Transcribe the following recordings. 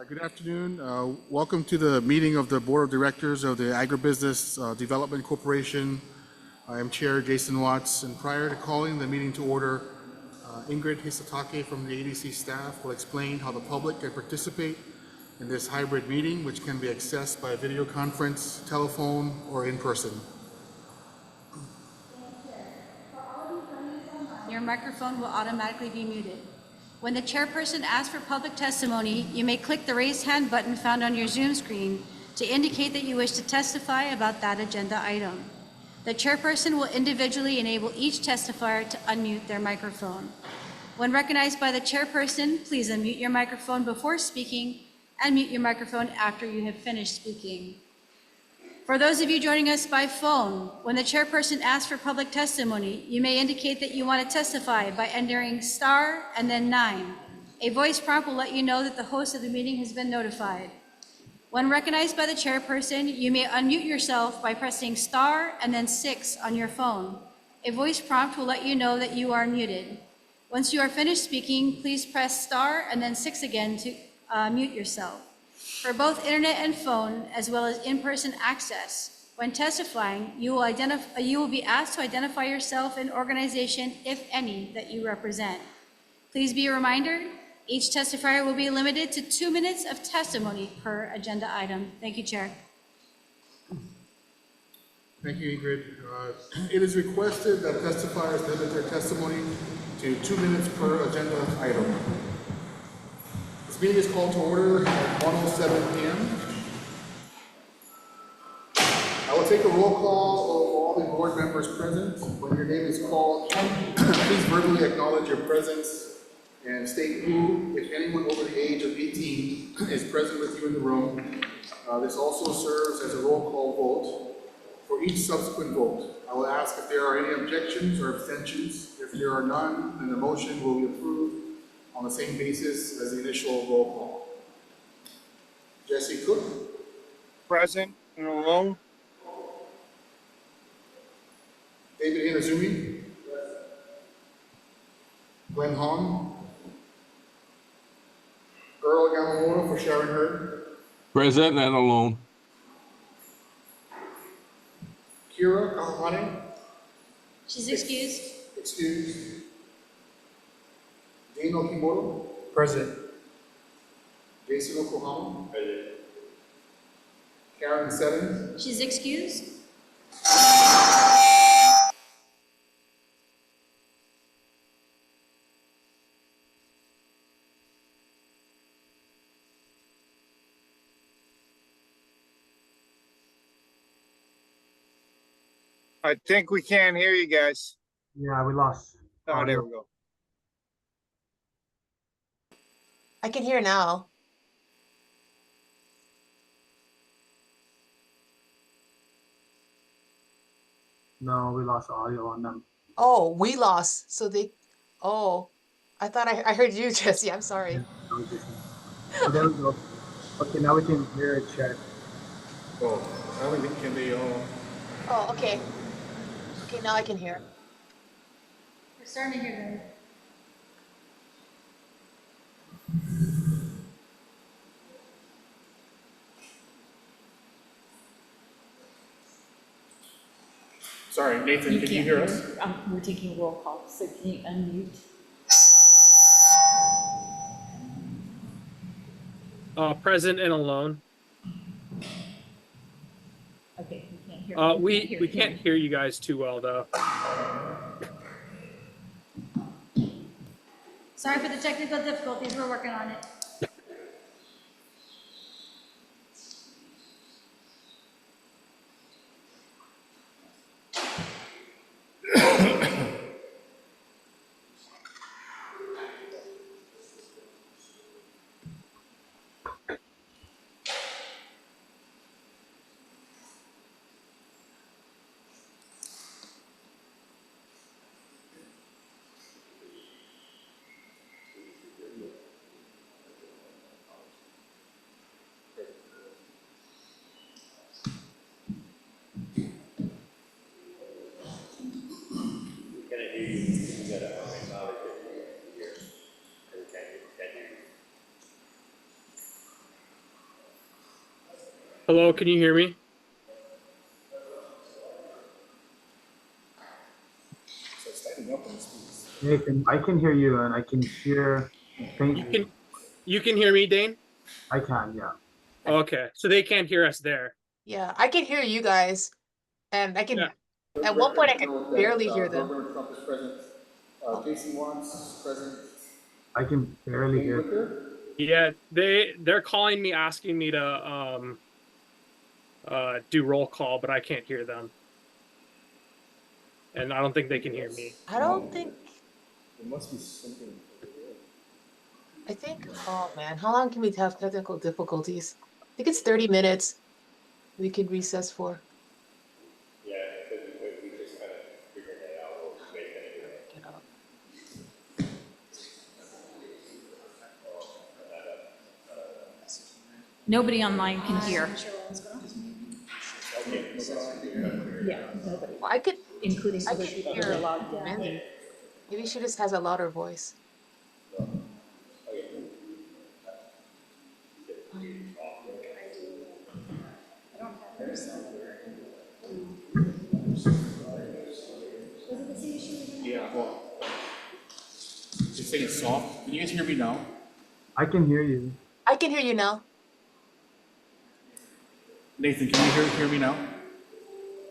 Good afternoon. Welcome to the meeting of the Board of Directors of the Agribusiness Development Corporation. I am Chair Jason Watts, and prior to calling the meeting to order, Ingrid Hisatake from the ADC staff will explain how the public can participate in this hybrid meeting, which can be accessed by video conference, telephone, or in person. Your microphone will automatically be muted. When the chairperson asks for public testimony, you may click the raise hand button found on your Zoom screen to indicate that you wish to testify about that agenda item. The chairperson will individually enable each testifier to unmute their microphone. When recognized by the chairperson, please unmute your microphone before speaking and mute your microphone after you have finished speaking. For those of you joining us by phone, when the chairperson asks for public testimony, you may indicate that you want to testify by entering star and then 9. A voice prompt will let you know that the host of the meeting has been notified. When recognized by the chairperson, you may unmute yourself by pressing star and then 6 on your phone. A voice prompt will let you know that you are muted. Once you are finished speaking, please press star and then 6 again to mute yourself. For both internet and phone, as well as in-person access, when testifying, you will be asked to identify yourself and organization, if any, that you represent. Please be reminded, each testifier will be limited to 2 minutes of testimony per agenda item. Thank you, Chair. Thank you, Ingrid. It is requested that testifiers limit their testimony to 2 minutes per agenda item. This meeting is called to order at 1:07 p.m. I will take a roll call of all the board members present. When your name is called, please verbally acknowledge your presence and state who, if anyone over the age of 18, is present with you in the room. This also serves as a roll call vote for each subsequent vote. I will ask if there are any objections or abstentions. If there are none, then the motion will be approved on the same basis as the initial roll call. Jesse Cook. Present and alone. David Inazumi. Glenn Hahn. Earl Yamamoto for Sharon Hurd. Present and alone. Kira Kahapane. She's excused. Excused. Dane Okimoto. Present. Jason Oklahoma. Karen Seven. She's excused. I think we can't hear you guys. Yeah, we lost. Oh, there we go. I can hear now. No, we lost audio on them. Oh, we lost. So they, oh, I thought I heard you, Jesse. I'm sorry. So there we go. Okay, now we can hear it, chat. Oh, I don't think can they all. Oh, okay. Okay, now I can hear. We're starting to hear them. Sorry, Nathan, can you hear us? We're taking roll call, so can you unmute? Present and alone. Okay, we can't hear. We can't hear you guys too well though. Sorry for the technical difficulties. We're working on it. Hello, can you hear me? Nathan, I can hear you and I can hear faintly. You can hear me, Dane? I can, yeah. Okay, so they can't hear us there. Yeah, I can hear you guys, and I can. Yeah. At one point, I could Note that, barely hear them. Governor Trump is present. Jason Watts is present. I can barely Dane hear. Wicker, Yeah, they're calling me asking me to do roll call, but I can't hear them. And I don't think they can hear me. I don't think. there must be something. I think. Oh man, how long can we have technical difficulties? I think it's 30 minutes. We could recess for. Get up. Nobody online can hear. Yeah, nobody, Well, I could. including I other can people hear who are logged in. Mandy. Maybe she just has a louder voice. Yeah, well. You're saying it's soft. Can you guys hear me now? I can hear you. I can hear you now. Nathan, can you hear me now?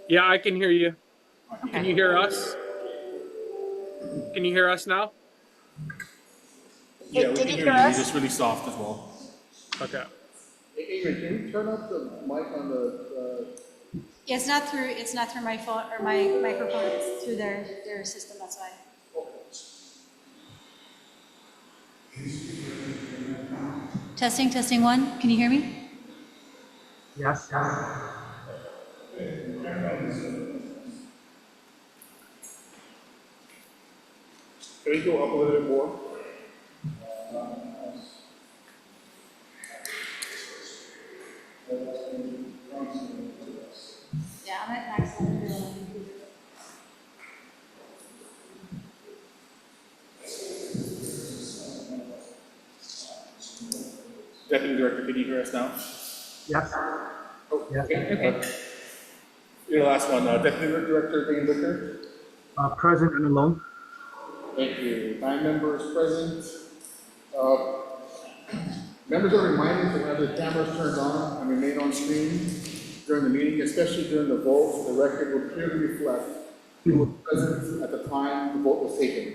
Yeah, I can hear you. Can you hear us? Can you hear us now? Hey, can you hear us? You're just really soft as well. Okay. Hey, Adrian, can you turn up the mic on the, Yeah, it's not through my phone or my microphone, it's through their system, that's why. Testing, 1, can you hear me? Yes. can we go up a little bit more? Yeah, I'm at maximum. Deputy Director, can you hear us now? Yes. Oh, Yes. okay. Your last one, Deputy Director Dane Wicker. Present and alone. Thank you. 9 members present. Members are reminded to have their cameras turned on and remain on screen during the meeting, especially during the vote. The record will clearly reflect who was present at the time the vote was taken.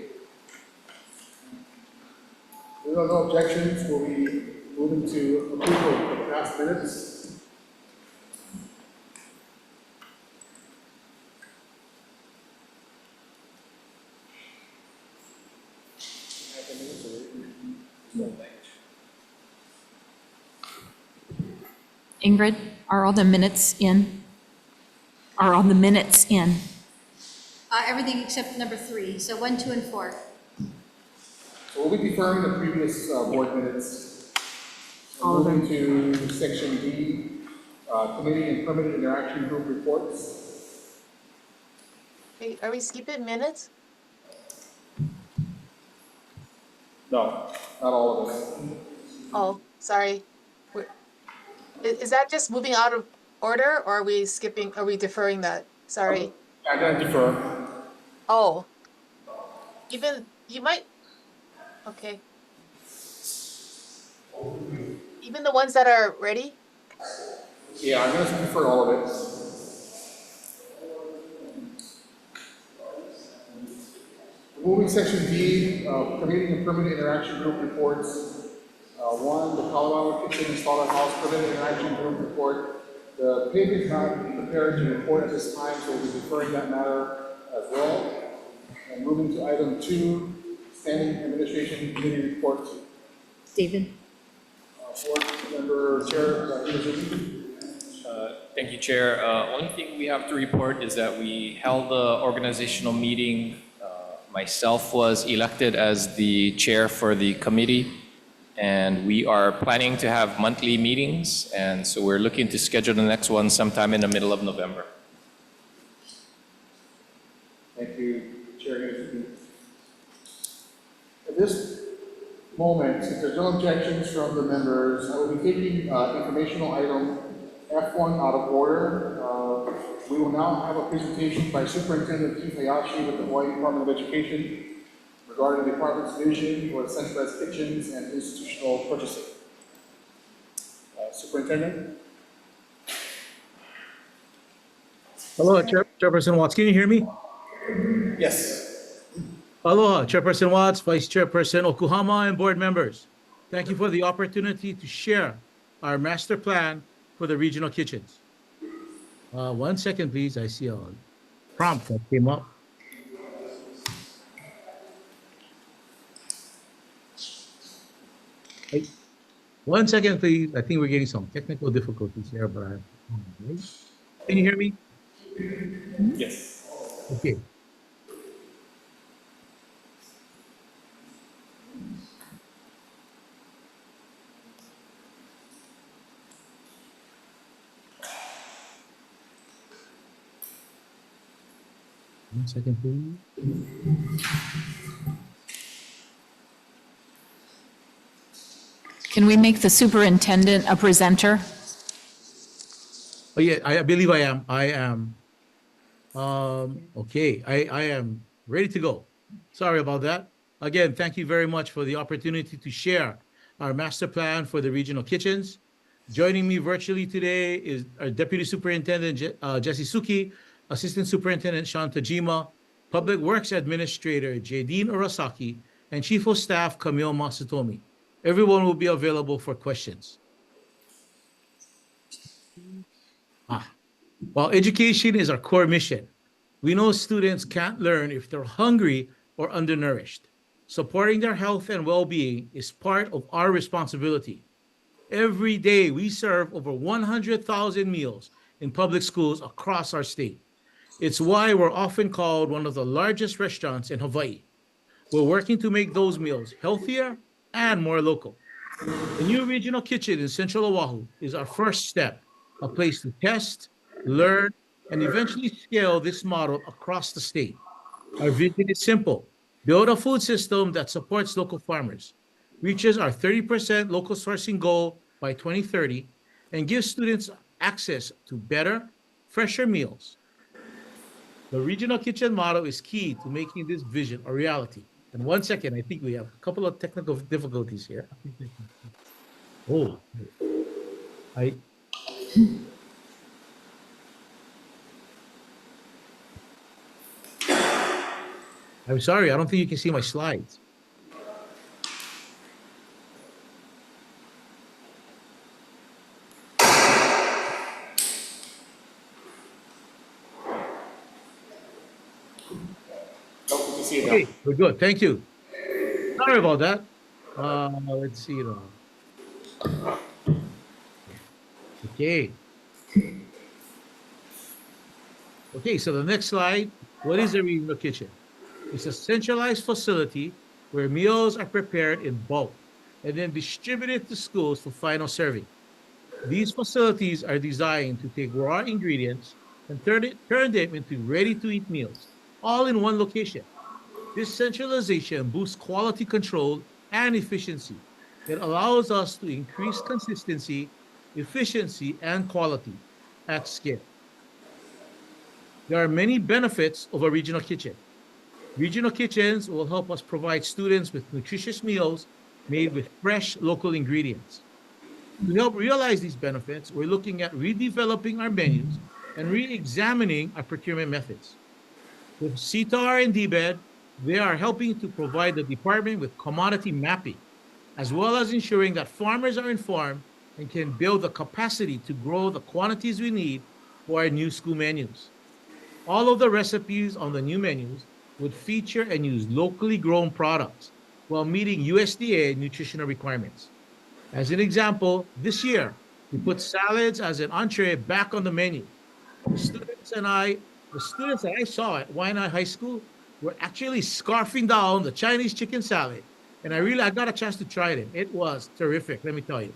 If there are no objections, we'll be moving to approval of the past minutes. Ingrid, are all the minutes in? Are all the minutes in? Everything except number 3, so 1, 2, and 4. So we'll be deferring the previous board minutes. All of them. Moving to section D, committee and permitted interaction group reports. Hey, are we skipping minutes? No, not all of us. Oh, sorry. Is that just moving out of order, or are we skipping? Are we deferring that? Sorry. I'm gonna defer. Oh. Even you might. Okay. Even the ones that are ready. Yeah, I'm gonna defer all of it. Moving section D, permitting and permitted interaction group reports. 1, the Colorado Kitchen and Slaughterhouse permitted interaction group report. The PIG is not prepared to report at this time, so we'll be deferring that matter as well. And moving to item 2, standing administration committee report. David? Board member chair, Izuki. Thank you, Chair. Only thing we have to report is that we held the organizational meeting. Myself was elected as the chair for the committee, and we are planning to have monthly meetings, and so we're looking to schedule the next one sometime in the middle of November. Thank you, Chair Izuki. At this moment, if there's no objections from the members, I will be taking informational item F1 out of order. We will now have a presentation by Superintendent Keith Hayashi with the Hawaii Department of Education regarding the department's vision for centralized kitchens and institutional purchasing. Superintendent? Hello, Chairperson Watts. Can you hear me? Yes. Aloha, Chairperson Watts, Vice Chairperson Okuhama, and board members. Thank you for the opportunity to share our master plan for the regional kitchens. 1 second, please. I see a prompt that came up. Hey, 1 second, please. I think we're getting some technical difficulties here, but can you hear me? Yes. Okay. One second, please. Can we make the superintendent a presenter? Oh, yeah, I believe I am. I am. Okay, I am ready to go. Sorry about that. Again, thank you very much for the opportunity to share our master plan for the regional kitchens. Joining me virtually today is our Deputy Superintendent Jesse Suki, Assistant Superintendent Sean Tajima, Public Works Administrator Jadine Urasaki, and Chief of Staff Camille Masatomi. Everyone will be available for questions. While education is our core mission, we know students can't learn if they're hungry or undernourished. Supporting their health and well-being is part of our responsibility. Every day, we serve over 100,000 meals in public schools across our state. It's why we're often called one of the largest restaurants in Hawaii. We're working to make those meals healthier and more local. The new regional kitchen in Central Oahu is our first step, a place to test, learn, and eventually scale this model across the state. Our vision is simple: build a food system that supports local farmers, reaches our 30% local sourcing goal by 2030, and gives students access to better, fresher meals. The regional kitchen model is key to making this vision a reality. And 1 second, I think we have a couple of technical difficulties here. Oh, I'm sorry, I don't think you can see my slides. Okay, we're good. Thank you. Sorry about that. Let's see. Okay. Okay, so the next slide. What is a regional kitchen? It's a centralized facility where meals are prepared in bulk and then distributed to schools for final serving. These facilities are designed to take raw ingredients and turn them into ready-to-eat meals, all in one location. This centralization boosts quality control and efficiency. It allows us to increase consistency, efficiency, and quality at scale. There are many benefits of a regional kitchen. Regional kitchens will help us provide students with nutritious meals made with fresh local ingredients. To help realize these benefits, we're looking at redeveloping our menus and re-examining our procurement methods. With CETA and DBED, they are helping to provide the department with commodity mapping, as well as ensuring that farmers are informed and can build the capacity to grow the quantities we need for our new school menus. All of the recipes on the new menus would feature and use locally grown products while meeting USDA nutritional requirements. As an example, this year, we put salads as an entree back on the menu. The students that I saw at Waianae High School were actually scarfing down the Chinese chicken salad. And I got a chance to try it. It was terrific, let me tell you.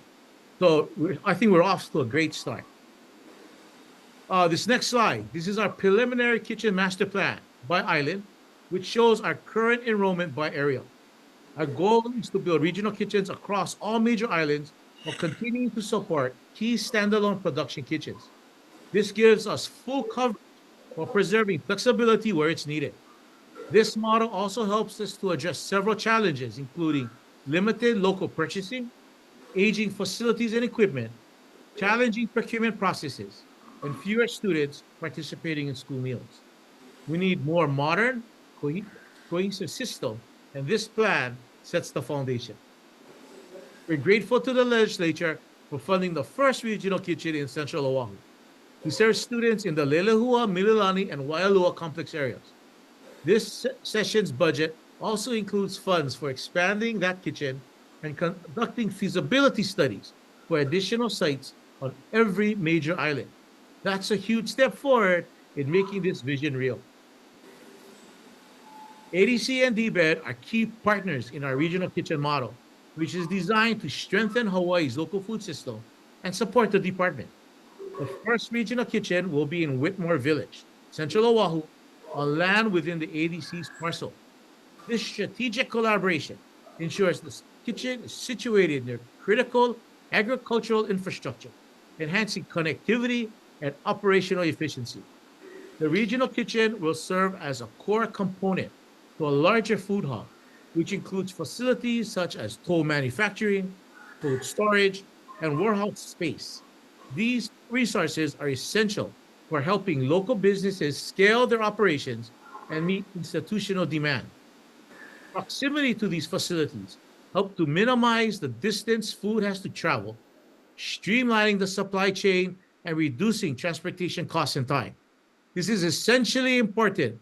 So I think we're off to a great start. This next slide, this is our preliminary kitchen master plan by island, which shows our current enrollment by area. Our goal is to build regional kitchens across all major islands while continuing to support key standalone production kitchens. This gives us full coverage while preserving flexibility where it's needed. This model also helps us to address several challenges, including limited local purchasing, aging facilities and equipment, challenging procurement processes, and fewer students participating in school meals. We need more modern, cohesive system, and this plan sets the foundation. We're grateful to the legislature for funding the first regional kitchen in Central Oahu to serve students in the Lelehua, Mililani, and Waialua complex areas. This session's budget also includes funds for expanding that kitchen and conducting feasibility studies for additional sites on every major island. That's a huge step forward in making this vision real. ADC and DBED are key partners in our regional kitchen model, which is designed to strengthen Hawaii's local food system and support the department. The first regional kitchen will be in Whitmore Village, Central Oahu, on land within the ADC's parcel. This strategic collaboration ensures the kitchen is situated near critical agricultural infrastructure, enhancing connectivity and operational efficiency. The regional kitchen will serve as a core component to a larger food hub, which includes facilities such as toll manufacturing, cold storage, and warehouse space. These resources are essential for helping local businesses scale their operations and meet institutional demand. Proximity to these facilities help to minimize the distance food has to travel, streamlining the supply chain and reducing transportation costs and time. This is essentially important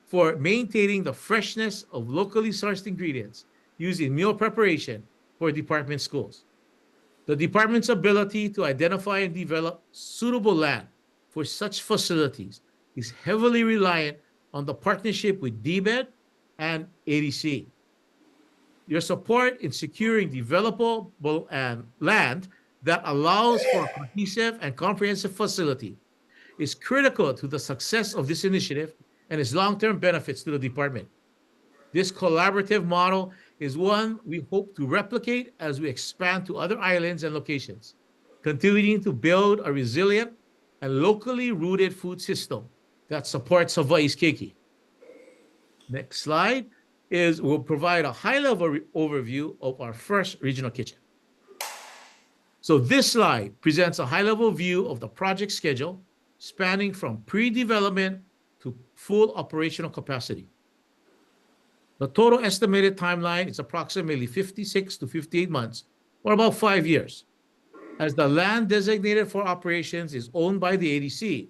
for maintaining the freshness of locally sourced ingredients used in meal preparation for department schools. The department's ability to identify and develop suitable land for such facilities is heavily reliant on the partnership with DBED and ADC. Your support in securing developable land that allows for a cohesive and comprehensive facility is critical to the success of this initiative and its long-term benefits to the department. This collaborative model is one we hope to replicate as we expand to other islands and locations, continuing to build a resilient and locally rooted food system that supports Hawaii's keiki. Next slide will provide a high-level overview of our first regional kitchen. So this slide presents a high-level view of the project schedule spanning from pre-development to full operational capacity. The total estimated timeline is approximately 56 to 58 months, or about 5 years. As the land designated for operations is owned by the ADC,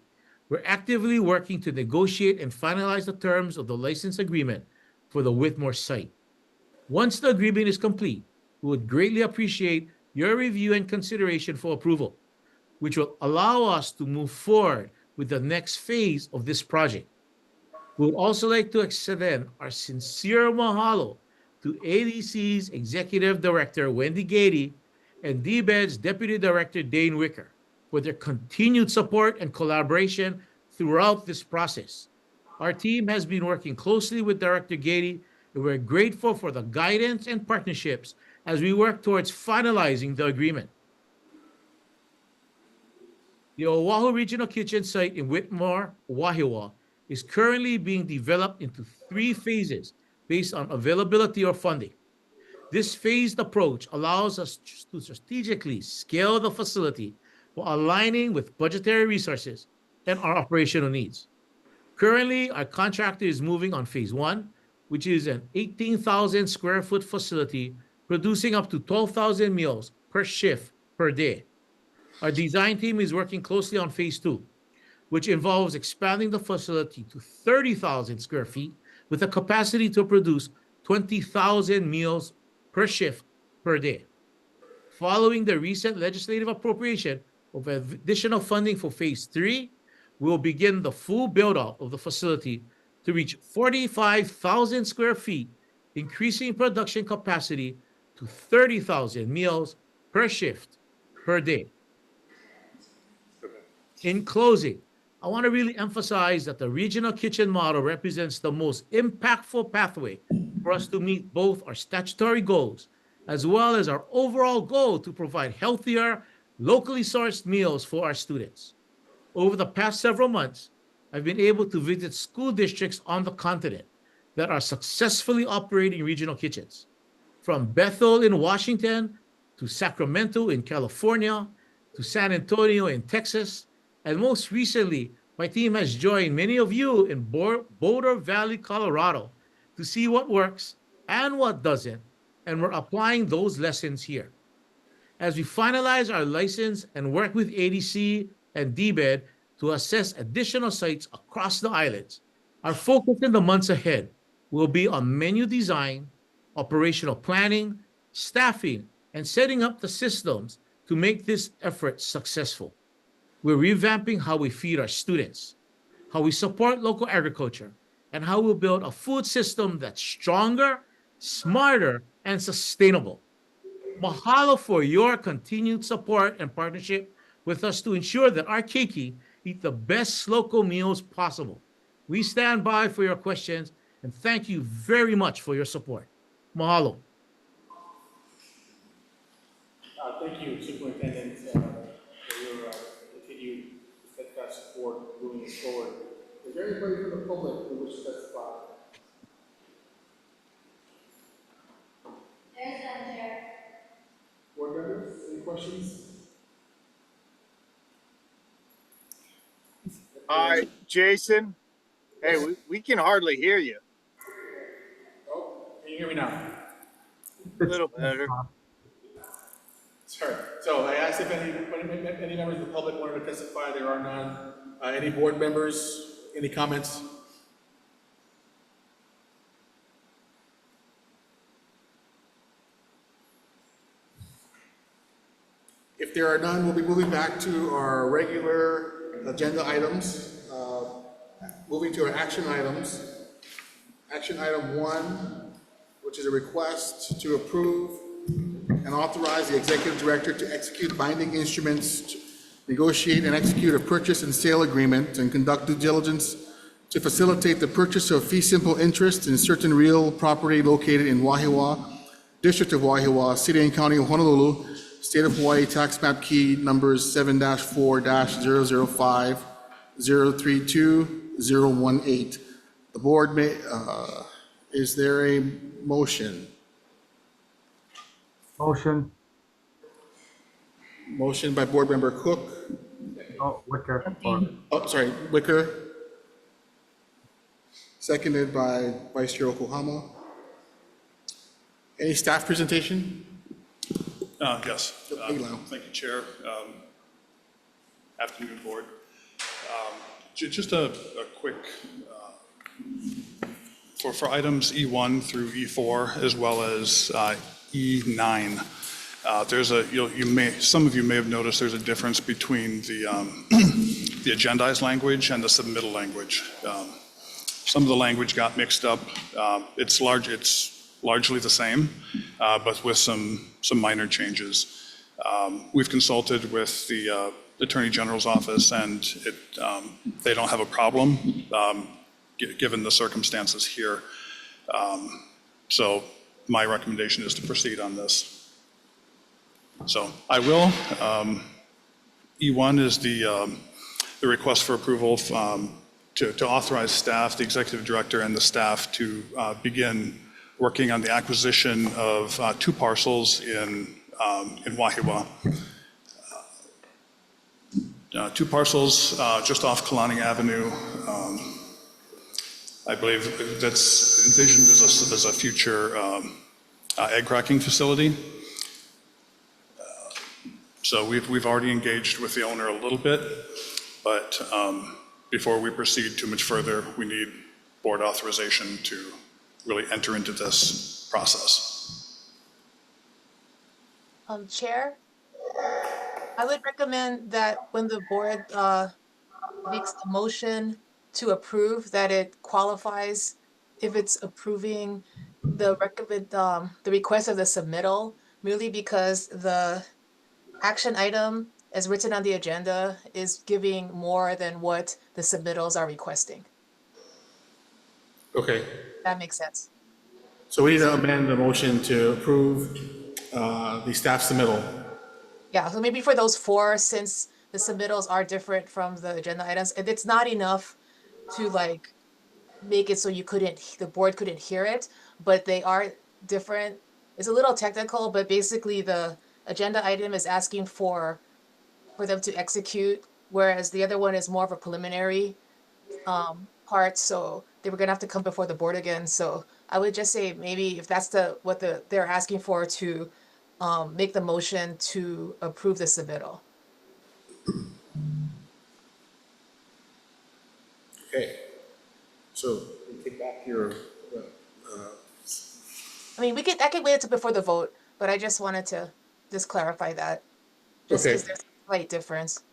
we're actively working to negotiate and finalize the terms of the license agreement for the Whitmore site. Once the agreement is complete, we would greatly appreciate your review and consideration for approval, which will allow us to move forward with the next phase of this project. We would also like to extend our sincere mahalo to ADC's Executive Director, Wendy Gady, and DBED's Deputy Director, Dane Wicker, for their continued support and collaboration throughout this process. Our team has been working closely with Director Gady, and we're grateful for the guidance and partnerships as we work towards finalizing the agreement. The Oahu Regional Kitchen site in Whitmore, Wahiawa, is currently being developed into 3 phases based on availability or funding. This phased approach allows us to strategically scale the facility while aligning with budgetary resources and our operational needs. Currently, our contractor is moving on phase 1, which is an 18,000 square foot facility producing up to 12,000 meals per shift per day. Our design team is working closely on phase 2, which involves expanding the facility to 30,000 square feet with a capacity to produce 20,000 meals per shift per day. Following the recent legislative appropriation of additional funding for phase 3, we will begin the full build-out of the facility to reach 45,000 square feet, increasing production capacity to 30,000 meals per shift per day. In closing, I want to really emphasize that the regional kitchen model represents the most impactful pathway for us to meet both our statutory goals as well as our overall goal to provide healthier, locally sourced meals for our students. Over the past several months, I've been able to visit school districts on the continent that are successfully operating regional kitchens, from Bethel in Washington to Sacramento in California to San Antonio in Texas, and most recently, my team has joined many of you in Boulder Valley, Colorado, to see what works and what doesn't, and we're applying those lessons here. As we finalize our license and work with ADC and DBED to assess additional sites across the islands, our focus in the months ahead will be on menu design, operational planning, staffing, and setting up the systems to make this effort successful. We're revamping how we feed our students, how we support local agriculture, and how we'll build a food system that's stronger, smarter, and sustainable. Mahalo for your continued support and partnership with us to ensure that our keiki eat the best local meals possible. We stand by for your questions and thank you very much for your support. Mahalo. Thank you, Superintendent, for your continued steadfast support moving us forward. Is there anybody from the public who wishes to testify? There's none, Chair. Board members, any questions? Hi, Jason. Hey, we can hardly hear you. Oh, can you hear me now? A little better. Sorry. So I asked if any members of the public wanted to testify. There are none. Any board members, any comments? If there are none, we'll be moving back to our regular agenda items. Moving to our action items. Action item 1, which is a request to approve and authorize the executive director to execute binding instruments, to negotiate and execute a purchase and sale agreement, and conduct due diligence to facilitate the purchase of fee simple interest in certain real property located in Wahiawa, District of Wahiawa, City and County of Honolulu, State of Hawaii, tax map key numbers 7-4-005, 032, 018. The board may, is there a motion? Motion. Motion by Board Member Cook. Oh, Wicker. Oh, sorry, Wicker. Seconded by Vice Chair Yokohama. Any staff presentation? Yes. Eli. Thank you, Chair. Afternoon, Board. Just a quick, for items E1 through E4, as well as E9, there's some of you may have noticed there's a difference between the agendized language and the submittal language. Some of the language got mixed up. It's largely the same, but with some minor changes. We've consulted with the Attorney General's office, and they don't have a problem given the circumstances here. So my recommendation is to proceed on this. So I will. E1 is the request for approval to authorize staff, the executive director, and the staff to begin working on the acquisition of 2 parcels in Wahiawa. 2 parcels just off Kalani Avenue. I believe that's envisioned as a future egg cracking facility. So we've already engaged with the owner a little bit, but before we proceed too much further, we need board authorization to really enter into this process. Chair, I would recommend that when the board makes a motion to approve, that it qualifies if it's approving the request of the submittal, merely because the action item as written on the agenda is giving more than what the submittals are requesting. Okay. That makes sense. So we need to amend the motion to approve the staff submittal. Yeah, so maybe for those 4, since the submittals are different from the agenda items, and it's not enough to like make it so the board couldn't hear it, but they are different. It's a little technical, but basically the agenda item is asking for them to execute, whereas the other one is more of a preliminary part, so they were gonna have to come before the board again. So I would just say maybe if that's what they're asking for, to make the motion to approve the submittal. Okay. So you take back your, I mean, I could wait until before the vote, but I just wanted to just clarify that. Just because Okay. there's a slight difference.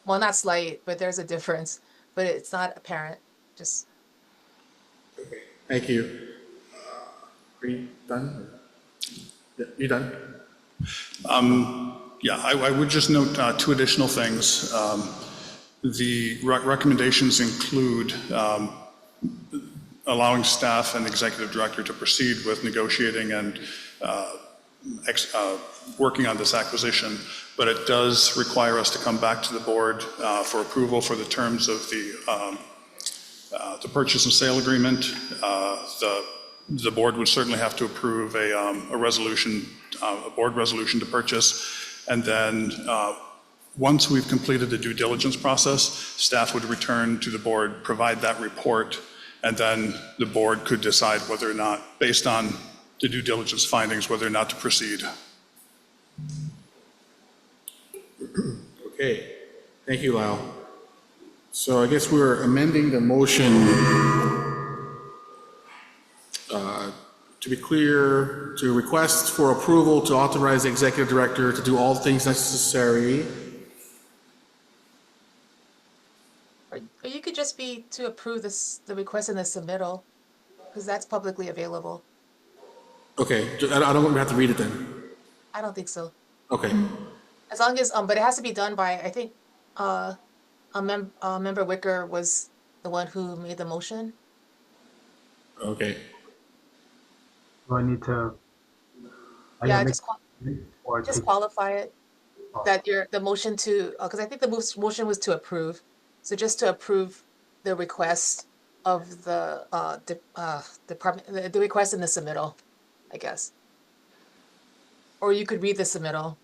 Well, not slight, but there's a difference, but it's not apparent, just. okay, thank you. Are you done? Yeah, you done? Yeah, I would just note 2 additional things. The recommendations include allowing staff and executive director to proceed with negotiating and working on this acquisition, but it does require us to come back to the board for approval for the terms of the purchase and sale agreement. The board would certainly have to approve a resolution, a board resolution to purchase, and then once we've completed the due diligence process, staff would return to the board, provide that report, and then the board could decide whether or not, based on the due diligence findings, whether or not to proceed. Okay, thank you, Lyle. So I guess we're amending the motion to be clear, to request for approval to authorize the executive director to do all things necessary. Or you could just be to approve the request in the submittal, because that's publicly available. Okay, I don't want to have to read it then. I don't think so. Okay, As long as, but it has to be done by, I think, Member Wicker was the one who made the motion. okay. Do I need to? I Yeah, gotta just or just take- qualify it, that the motion to, because I think the motion was to approve. So just to approve the request of the department, the request in the submittal, I guess. Or you could read the submittal,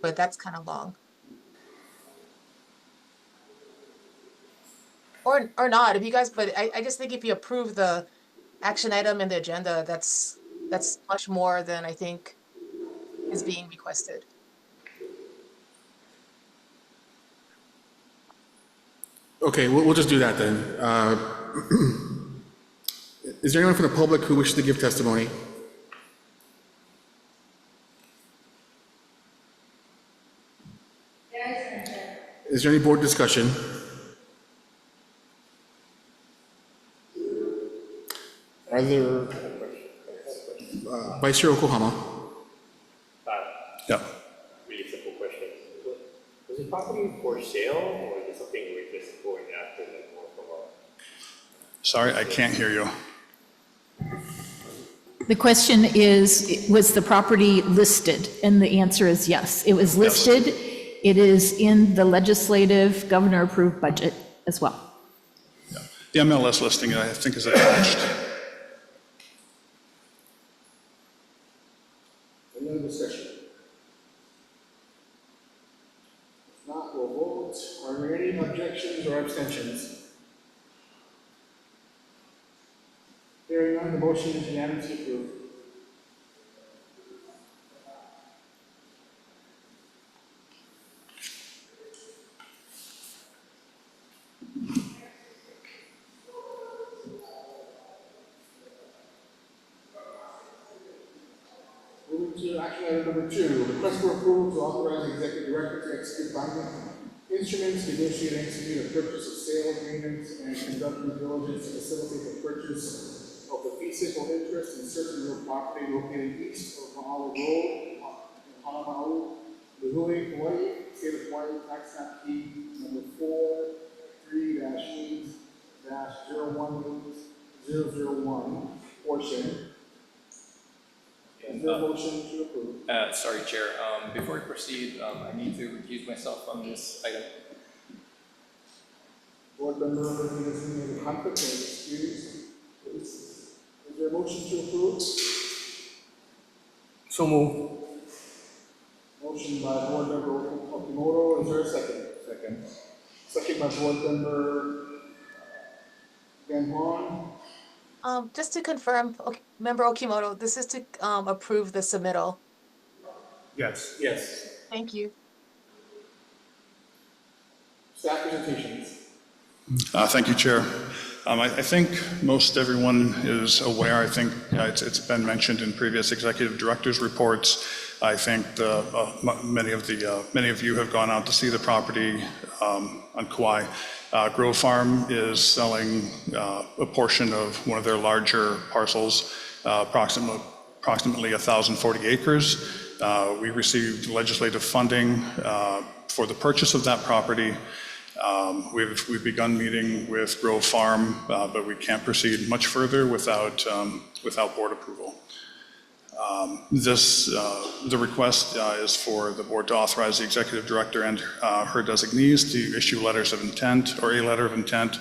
but that's kind of long. Or not, if you guys, but I just think if you approve the action item in the agenda, that's much more than I think is being requested. Okay, we'll just do that then. Is there anyone from the public who wishes to give testimony? Is there any board discussion? Are there, Vice Chair Yokohama? Yeah. Really simple question. Was the property for sale, or is it something we're just going after, like more from a? Sorry, I can't hear you. The question is, was the property listed? And the answer is yes. It was listed. It is in the legislative governor-approved budget as well. Yeah. The MLS listing, I think, is attached. Any other discussion? If not, we'll vote. Are there any objections or abstentions? Hearing none, the motion is unanimously approved. Moving to action item number 2, request for approval to authorize the executive director to execute binding instruments, negotiate and execute a purchase of sale agreement, and conduct due diligence to facilitate the purchase of the fee simple interest in certain real property located east of Mahalo Road in Honolulu, Lihue, Hawaii, state of Hawaii, tax map key number 43-8-018001 portion. Is there a motion to approve? Sorry, Chair. Before we proceed, I need to recuse myself on this item. Board member Hernandez made a conflict or excuse. Is there a motion to approve? So move. Motion by board member Okimoto, is there a second? Second. Second by board member Van Horn. Just to confirm, Member Okimoto, this is to approve the submittal. Yes. Yes. Thank you. Staff presentations. Thank you, Chair. I think most everyone is aware, I think it's been mentioned in previous executive directors' reports. I think many of you have gone out to see the property on Kauai. Grove Farm is selling a portion of one of their larger parcels, approximately 1,040 acres. We received legislative funding for the purchase of that property. We've begun meeting with Grove Farm, but we can't proceed much further without board approval. The request is for the board to authorize the executive director and her designees to issue letters of intent or a letter of intent,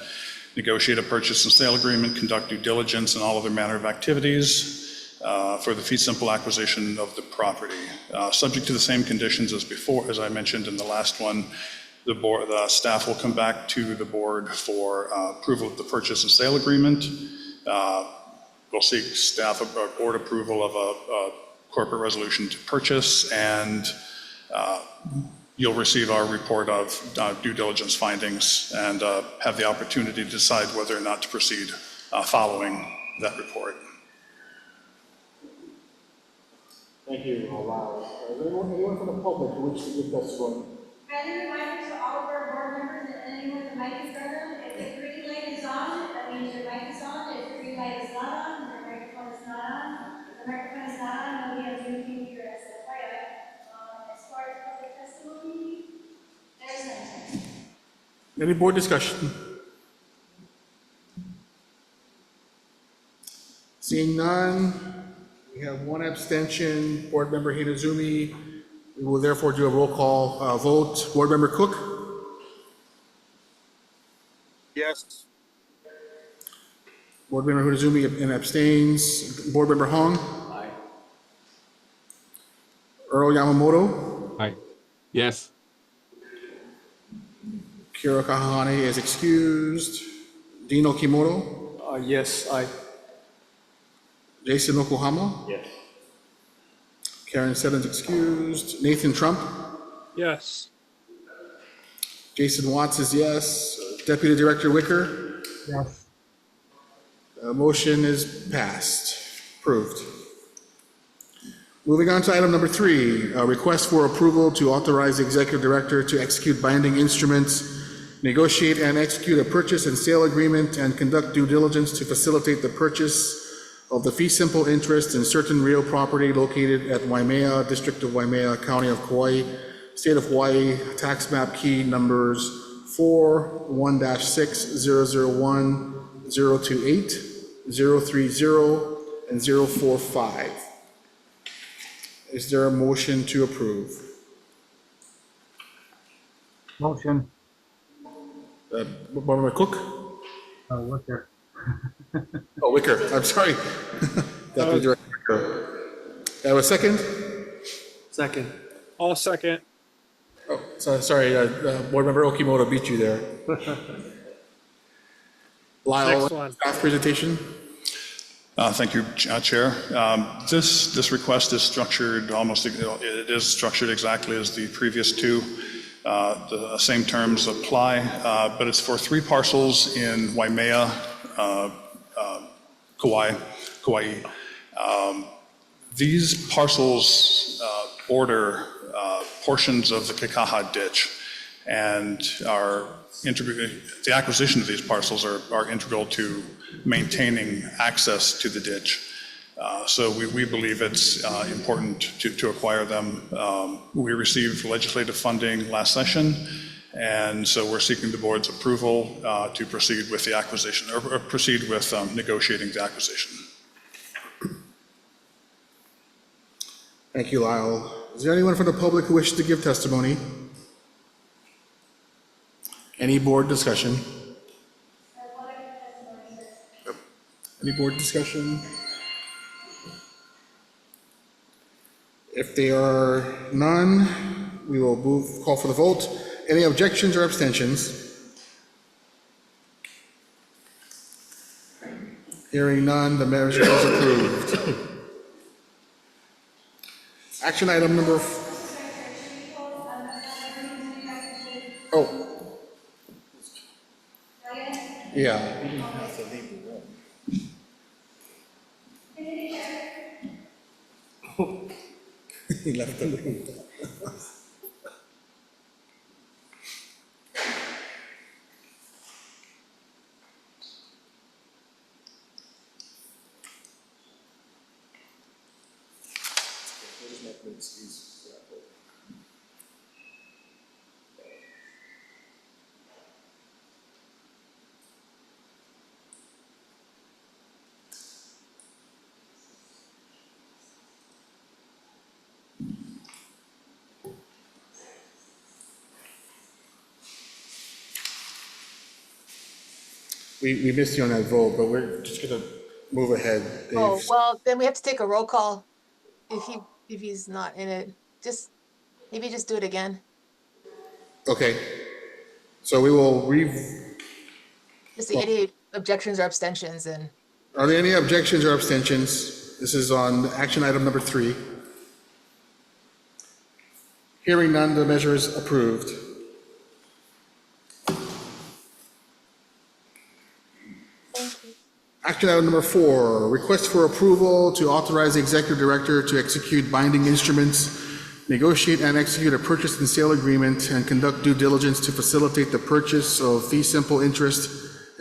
negotiate a purchase and sale agreement, conduct due diligence and all other manner of activities for the fee simple acquisition of the property. Subject to the same conditions as before, as I mentioned in the last one, the staff will come back to the board for approval of the purchase and sale agreement. We'll seek staff or board approval of a corporate resolution to purchase, and you'll receive our report of due diligence findings and have the opportunity to decide whether or not to proceed following that report. Thank you, Lyle. Is there anyone from the public who wishes to give testimony? Friendly reminder to all of our board members that anyone with a mic is present, if the green light is on, that means your mic is on. If the green light is not on, your microphone is not on. If the microphone is not on, nobody on Zoom can hear us. As far as public testimony, there's none. Any board discussion? Seeing none, we have one abstention, board member Hinazumi. We will therefore do a roll call vote. Board member Cook? Yes. Board member Hinazumi and abstains. Board member Hong? Aye. Earl Yamamoto? Aye. Yes. Kiro Kahahane is excused. Dino Kimoto? Yes, aye. Jason Yokohama? Yes. Karen Seddon's excused. Nathan Trump? Yes. Jason Watts is yes. Deputy Director Wicker? Yes. Motion is passed. Approved. Moving on to item number 3, a request for approval to authorize the Executive Director to execute binding instruments, negotiate and execute a purchase and sale agreement, and conduct due diligence to facilitate the purchase of the fee simple interest in certain real property located at Waimea, District of Waimea, County of Kauai, State of Hawaii, tax map key numbers 4-1-6-001, 028, 030, and 045. Is there a motion to approve? Motion. Board member Cook? Wicker. Oh, Wicker, I'm sorry. Deputy Director Wicker. Have a second? Second. All second. Oh, sorry, Board member Okimoto beat you there. Lyle, Next one. staff presentation? Thank you, Chair. This request is structured it is structured exactly as the previous two. The same terms apply, but it's for 3 parcels in Waimea, Kauai. These parcels border portions of the Kekaha Ditch, and the acquisition of these parcels are integral to maintaining access to the ditch. So we believe it's important to acquire them. We received legislative funding last session, and so we're seeking the board's approval to proceed with the acquisition, or proceed with negotiating the acquisition. Thank you, Lyle. Is there anyone from the public who wishes to give testimony? Any board discussion? Any board discussion? If there are none, we will call for the vote. Any objections or abstentions? Hearing none, the measure is approved. Action item number. Oh. Yeah. He left the room. We missed you on that vote, but we're just gonna move ahead. Dave. Oh, well, then we have to take a roll call if he's not in it. Maybe just do it again. Okay. So we will Just the any objections or abstentions and. Are there any objections or abstentions? This is on action item number 3. Hearing none, the measure is approved. Action item number 4, request for approval to authorize the executive director to execute binding instruments, negotiate and execute a purchase and sale agreement, and conduct due diligence to facilitate the purchase of fee simple interest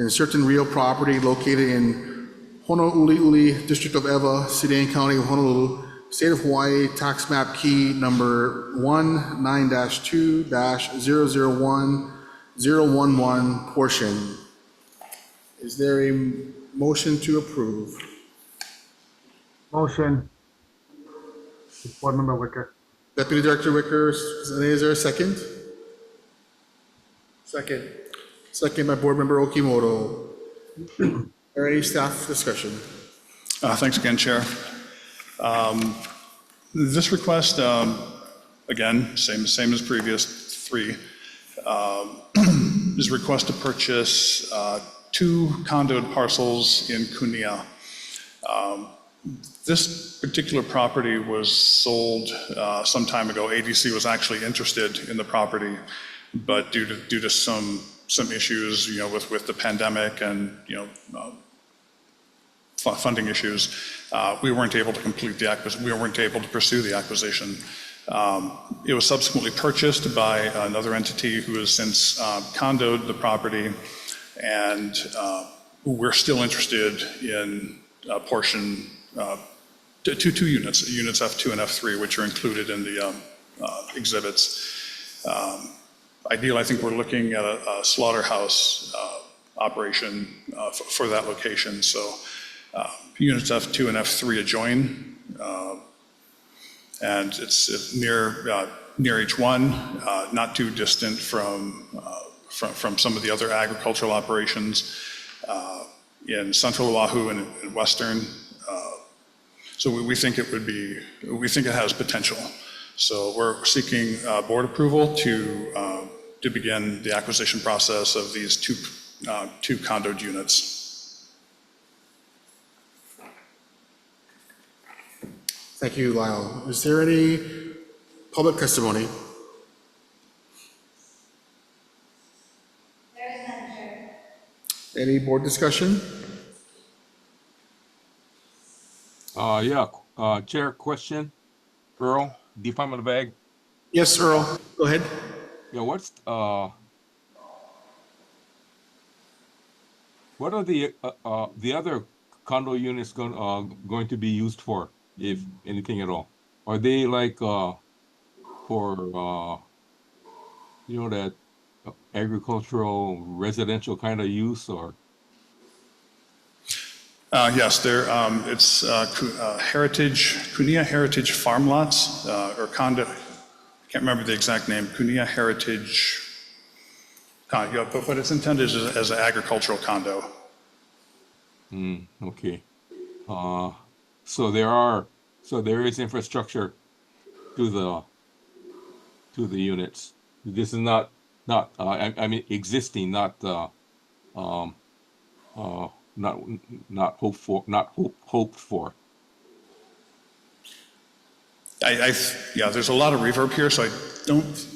in certain real property located in Honouliuli, District of Ewa, City and County of Honolulu, State of Hawaii, tax map key number 19-2-001011, portion. Is there a motion to approve? Motion. Board Member Wicker. Deputy Director Wicker, is there a second? Second. Second by Board Member Okimoto. Or any staff discussion? Thanks again, Chair. This request, again, same as previous 3, is a request to purchase 2 condoed parcels in Kunia. This particular property was sold some time ago. ADC was actually interested in the property, but due to some issues, with the pandemic and funding issues, we weren't able to complete the acquisition. We weren't able to pursue the acquisition. It was subsequently purchased by another entity who has since condoed the property, and we're still interested in a portion, 2 units, units F2 and F3, which are included in the exhibits. Ideally, I think we're looking at a slaughterhouse operation for that location. So units F2 and F3 adjoin, and it's near each one, not too distant from some of the other agricultural operations in central Oahu and in western. So we think it has potential. So we're seeking board approval to begin the acquisition process of these two condoed units. Thank you, Lyle. Is there any public testimony? There is none, Chair. Any board discussion? Chair, question. Earl, Department of Ag. Yes, Earl, go ahead. Yeah, what are the other condo units going to be used for, if anything at all? Are they like for that agricultural residential kind of use, or? Yes, it's Kunia Heritage Farm Lots, or condo, I can't remember the exact name, Kunia Heritage, but it's intended as an agricultural condo. Okay. So there is infrastructure to the units. This is not I mean existing, not hoped for. Yeah, there's a lot of reverb here, so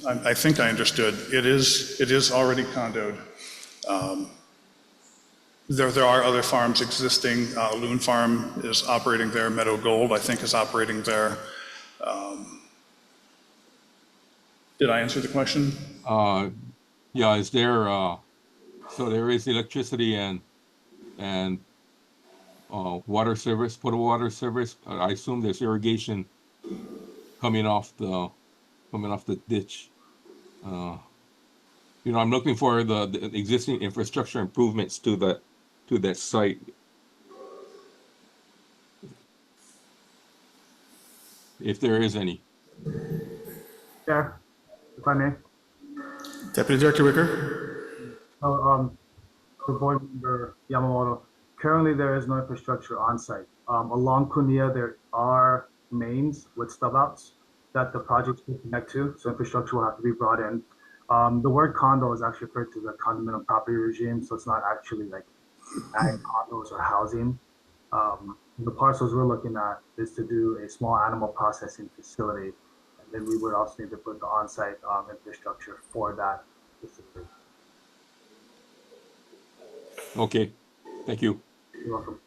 I think I understood. It is already condoed. There are other farms existing. Loon Farm is operating there. Meadow Gold, I think, is operating there. Did I answer the question? Yeah, is there, so there is electricity and water service, potable water service. I assume there's irrigation coming off the ditch. I'm looking for the existing infrastructure improvements to that site. If there is any. Chair, if I may. Deputy Director Wicker? For Board Member Yamamoto, currently there is no infrastructure on site. Along Kunia, there are mains with stub outs that the projects will connect to, so infrastructure will have to be brought in. The word condo is actually referred to the condominium property regime, so it's not actually like adding condos or housing. The parcels we're looking at is to do a small animal processing facility, and then we would also need to put the on-site infrastructure for that facility. Okay, thank you. You're welcome.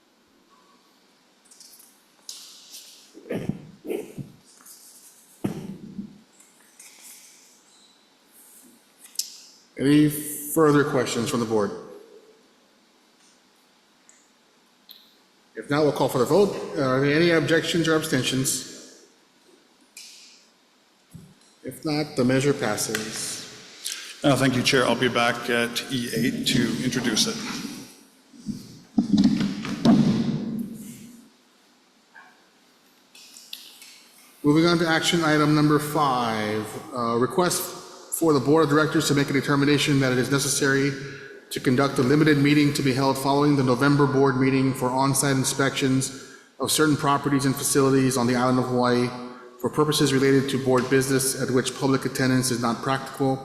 Any further questions from the board? If not, we'll call for the vote. Are there any objections or abstentions? If not, the measure passes. Thank you, Chair. I'll be back at E8 to introduce it. Moving on to action item number 5, request for the Board of Directors to make a determination that it is necessary to conduct a limited meeting to be held following the November board meeting for on-site inspections of certain properties and facilities on the island of Hawaii for purposes related to board business at which public attendance is not practical,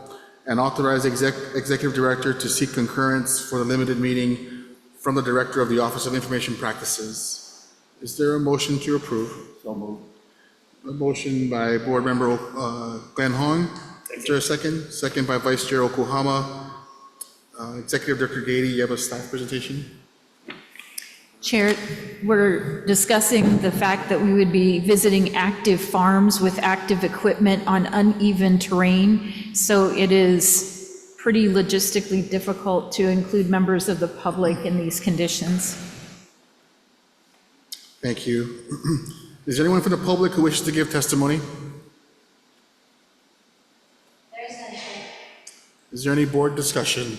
and authorize Executive Director to seek concurrence for the limited meeting from the Director of the Office of Information Practices. Is there a motion to approve? So moved. A motion by Board Member Glenn Hong. Is there a second? Second by Vice Chair Okuhama. Executive Director Gady, you have a staff presentation? Chair, we're discussing the fact that we would be visiting active farms with active equipment on uneven terrain. So it is pretty logistically difficult to include members of the public in these conditions. Thank you. Is there anyone from the public who wishes to give testimony? Is there any board discussion?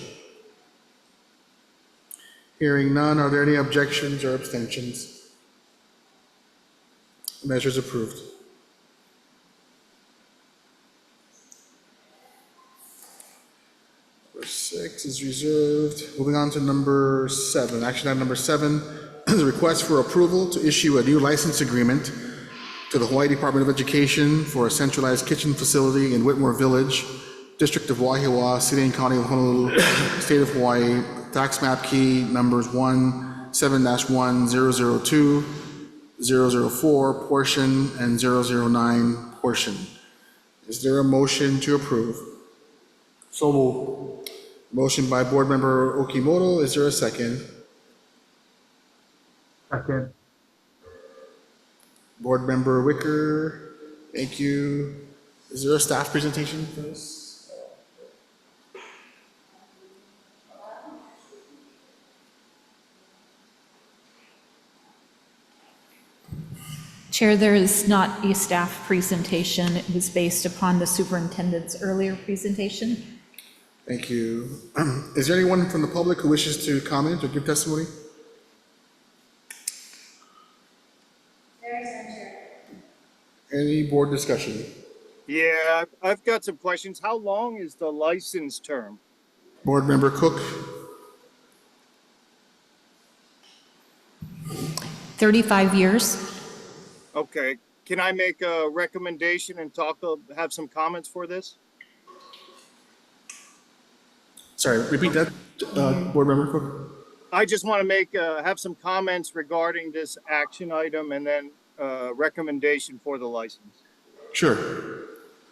Hearing none, are there any objections or abstentions? Measures approved. Number 6 is reserved. Moving on to number 7, action item number 7, is a request for approval to issue a new license agreement to the Hawaii Department of Education for a centralized kitchen facility in Whitmore Village, District of Wahiawa, City and County of Honolulu, State of Hawaii, tax map key numbers 17-1, 002, 004 portion, and 009 portion. Is there a motion to approve? So moved. Motion by Board Member Okimoto. Is there a second? Second. Board Member Wicker. Thank you. Is there a staff presentation for this? Chair, there is not a staff presentation. It was based upon the superintendent's earlier presentation. Thank you. Is there anyone from the public who wishes to comment or give testimony? Any board discussion? Yeah, I've got some questions. How long is the license term? Board Member Cook? 35 years. Okay, can I make a recommendation and have some comments for this? Sorry, repeat that, Board Member Cook? I just want to have some comments regarding this action item and then recommendation for the license. Sure.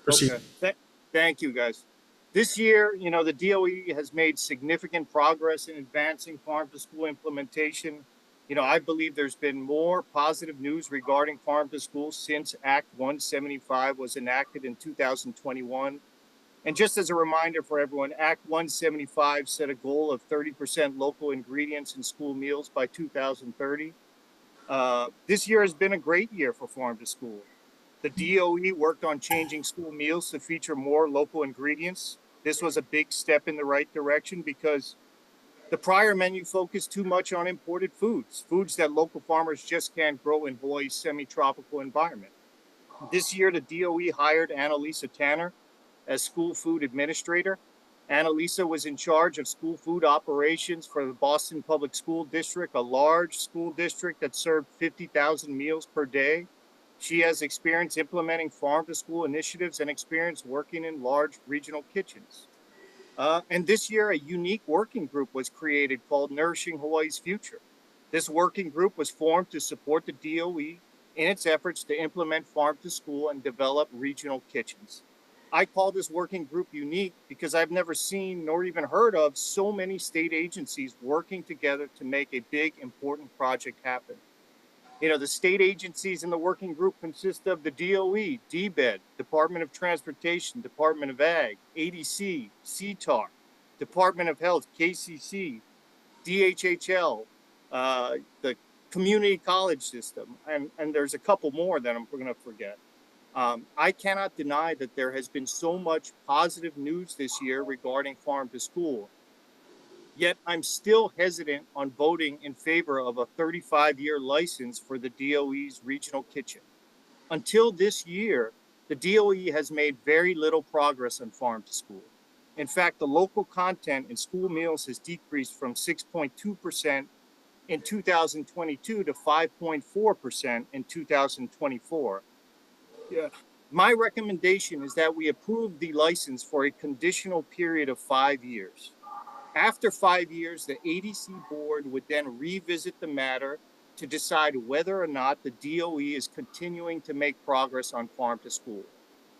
Proceed. Okay. Thank you, guys. This year, the DOE has made significant progress in advancing farm to school implementation. I believe there's been more positive news regarding farm to school since Act 175 was enacted in 2021. And just as a reminder for everyone, Act 175 set a goal of 30% local ingredients in school meals by 2030. This year has been a great year for farm to school. The DOE worked on changing school meals to feature more local ingredients. This was a big step in the right direction because the prior menu focused too much on imported foods that local farmers just can't grow in Hawaii's semi-tropical environment. This year, the DOE hired Annalisa Tanner as school food administrator. Annalisa was in charge of school food operations for the Boston Public School District, a large school district that served 50,000 meals per day. She has experience implementing farm-to-school initiatives and experience working in large regional kitchens. And this year, a unique working group was created called Nourishing Hawaii's Future. This working group was formed to support the DOE in its efforts to implement farm-to-school and develop regional kitchens. I call this working group unique because I've never seen nor even heard of so many state agencies working together to make a big, important project happen. The state agencies in the working group consist of the DOE, DBED, Department of Transportation, Department of Ag, ADC, CTAR, Department of Health, KCC, DHHL, the community college system, and there's a couple more that I'm going to forget. I cannot deny that there has been so much positive news this year regarding farm to school. Yet I'm still hesitant on voting in favor of a 35-year license for the DOE's regional kitchen. Until this year, the DOE has made very little progress on farm to school. In fact, the local content in school meals has decreased from 6.2% in 2022 to 5.4% in 2024. Yeah. My recommendation is that we approve the license for a conditional period of 5 years. After 5 years, the ADC board would then revisit the matter to decide whether or not the DOE is continuing to make progress on farm to school.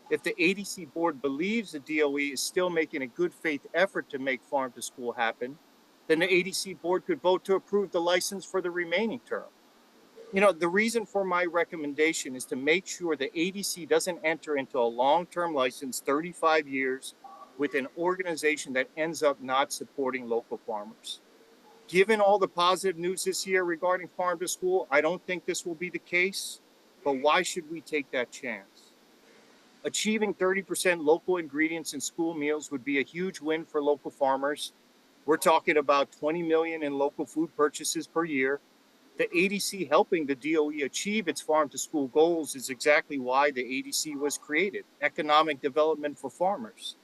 If the ADC board believes the DOE is still making a good faith effort to make farm to school happen, then the ADC board could vote to approve the license for the remaining term. The reason for my recommendation is to make sure the ADC doesn't enter into a long-term license, 35 years, with an organization that ends up not supporting local farmers. Given all the positive news this year regarding farm to school, I don't think this will be the case, but why should we take that chance? Achieving 30% local ingredients in school meals would be a huge win for local farmers. We're talking about 20 million in local food purchases per year. The ADC helping the DOE achieve its farm to school goals is exactly why the ADC was created, economic development for farmers.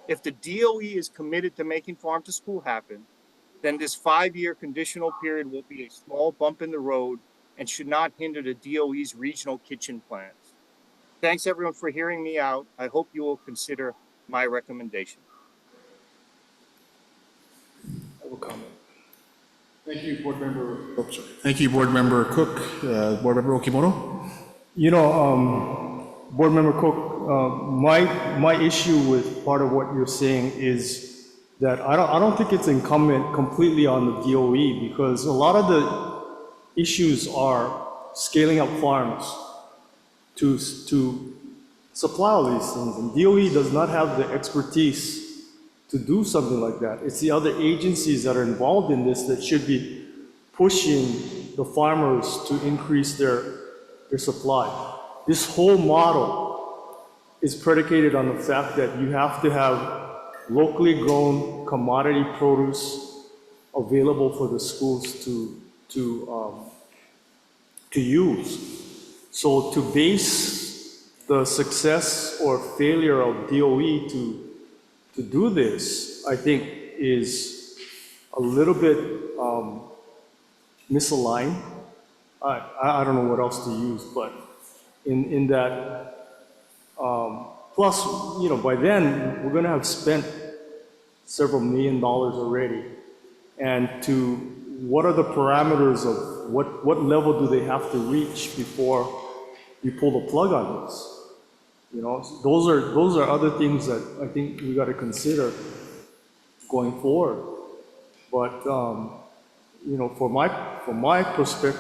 If the DOE is committed to making farm to school happen, then this 5-year conditional period will be a small bump in the road and should not hinder the DOE's regional kitchen plans. Thanks everyone for hearing me out. I hope you will consider my recommendation. I will comment. Thank you, Board Member. Thank you, Board Member Cook. Board Member Okimoto. Board Member Cook, my issue with part of what you're saying is that I don't think it's incumbent completely on the DOE, because a lot of the issues are scaling up farms to supply all these things, and DOE does not have the expertise to do something like that. It's the other agencies that are involved in this that should be pushing the farmers to increase their supply. This whole model is predicated on the fact that you have to have locally grown commodity produce available for the schools to use. So to base the success or failure of DOE to do this, I think, is a little bit misaligned. I don't know what else to use, but in that, plus, you know, by then, we're gonna have spent several $1 million already. And to, what are the parameters of what level do they have to reach before you pull the plug on this? You know, those are other things that I think we gotta consider going forward. But, you know, from my perspective,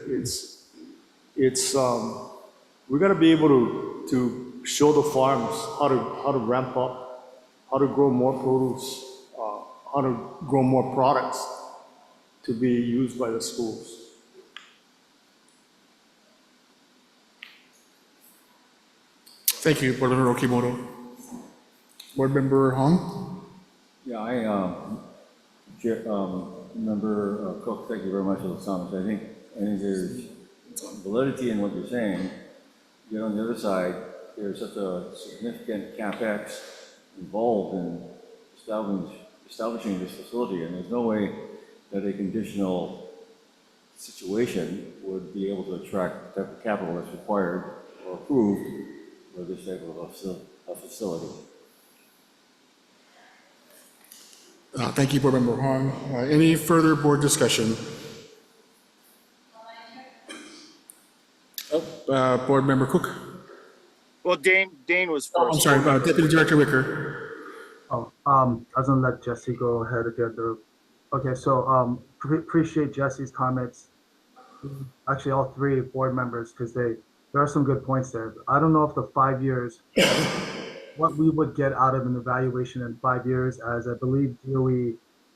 it's we gotta be able to show the farms how to ramp up, how to grow more produce, how to grow more products to be used by the schools. Thank you, Board Member Okimoto. Board Member Hong? Yeah, Member Cook, thank you very much for the comments. I think there's validity in what you're saying. Yet on the other side, there's such a significant CapEx involved in establishing this facility, and there's no way that a conditional situation would be able to attract the type of capital that's required or approved for this type of a facility. Thank you, Board Member Hong. Any further board discussion? Board Member Cook? Well, Dane was Oh, first. I'm sorry, Deputy Director Wicker. Oh, I was gonna let Jesse go ahead and get the, okay, so, appreciate Jesse's comments. Actually, all three board members, because there are some good points there. I don't know if the 5 years, what we would get out of an evaluation in 5 years, as I believe DOE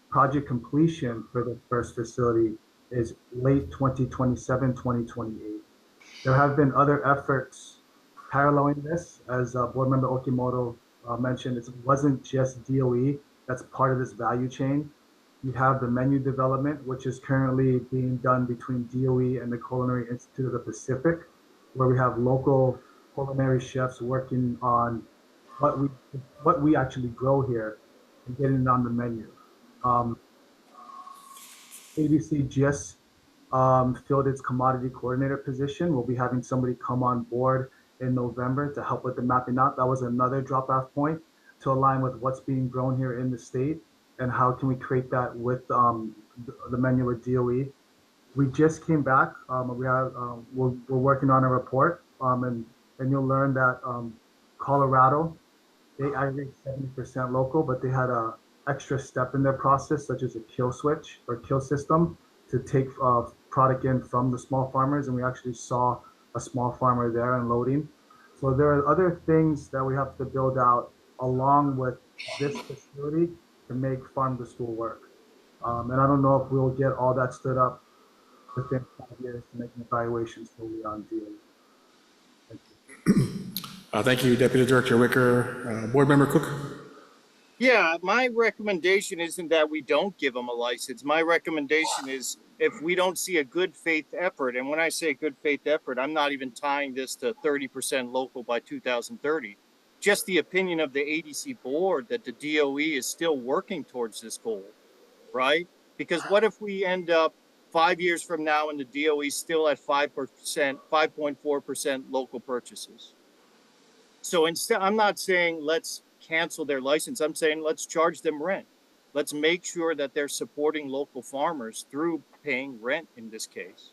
project completion for the first facility is late 2027, 2028. There have been other efforts paralleling this, as Board Member Okimoto mentioned. It wasn't just DOE that's part of this value chain. You have the menu development, which is currently being done between DOE and the Culinary Institute of the Pacific, where we have local culinary chefs working on what we actually grow here and getting it on the menu. ABC just filled its commodity coordinator position. We'll be having somebody come on board in November to help with the mapping out. That was another drop-off point to align with what's being grown here in the state and how can we create that with the menu with DOE. We just came back. We're working on a report, and you'll learn that Colorado, they aggregate 70% local, but they had a extra step in their process, such as a kill switch or kill system to take product in from the small farmers, and we actually saw a small farmer there unloading. So there are other things that we have to build out along with this facility to make farm to school work. And I don't know if we'll get all that stood up within 5 years to make an evaluation fully on DOE. Thank you. Thank you, Deputy Director Wicker. Board Member Cook? Yeah, my recommendation isn't that we don't give them a license. My recommendation is if we don't see a good faith effort, and when I say good faith effort, I'm not even tying this to 30% local by 2030. Just the opinion of the ADC board that the DOE is still working towards this goal, right? Because what if we end up 5 years from now and the DOE is still at 5%, 5.4% local purchases? So instead, I'm not saying let's cancel their license. I'm saying let's charge them rent. Let's make sure that they're supporting local farmers through paying rent in this case.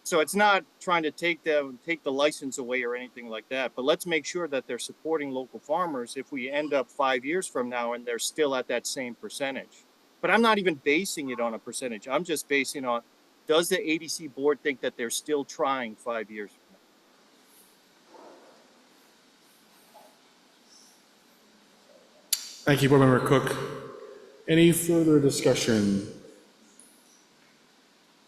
So it's not trying to take the license away or anything like that, but let's make sure that they're supporting local farmers if we end up 5 years from now and they're still at that same percentage. But I'm not even basing it on a percentage. I'm just basing on, does the ADC board think that they're still trying 5 years from now? Thank you, Board Member Cook. Any further discussion?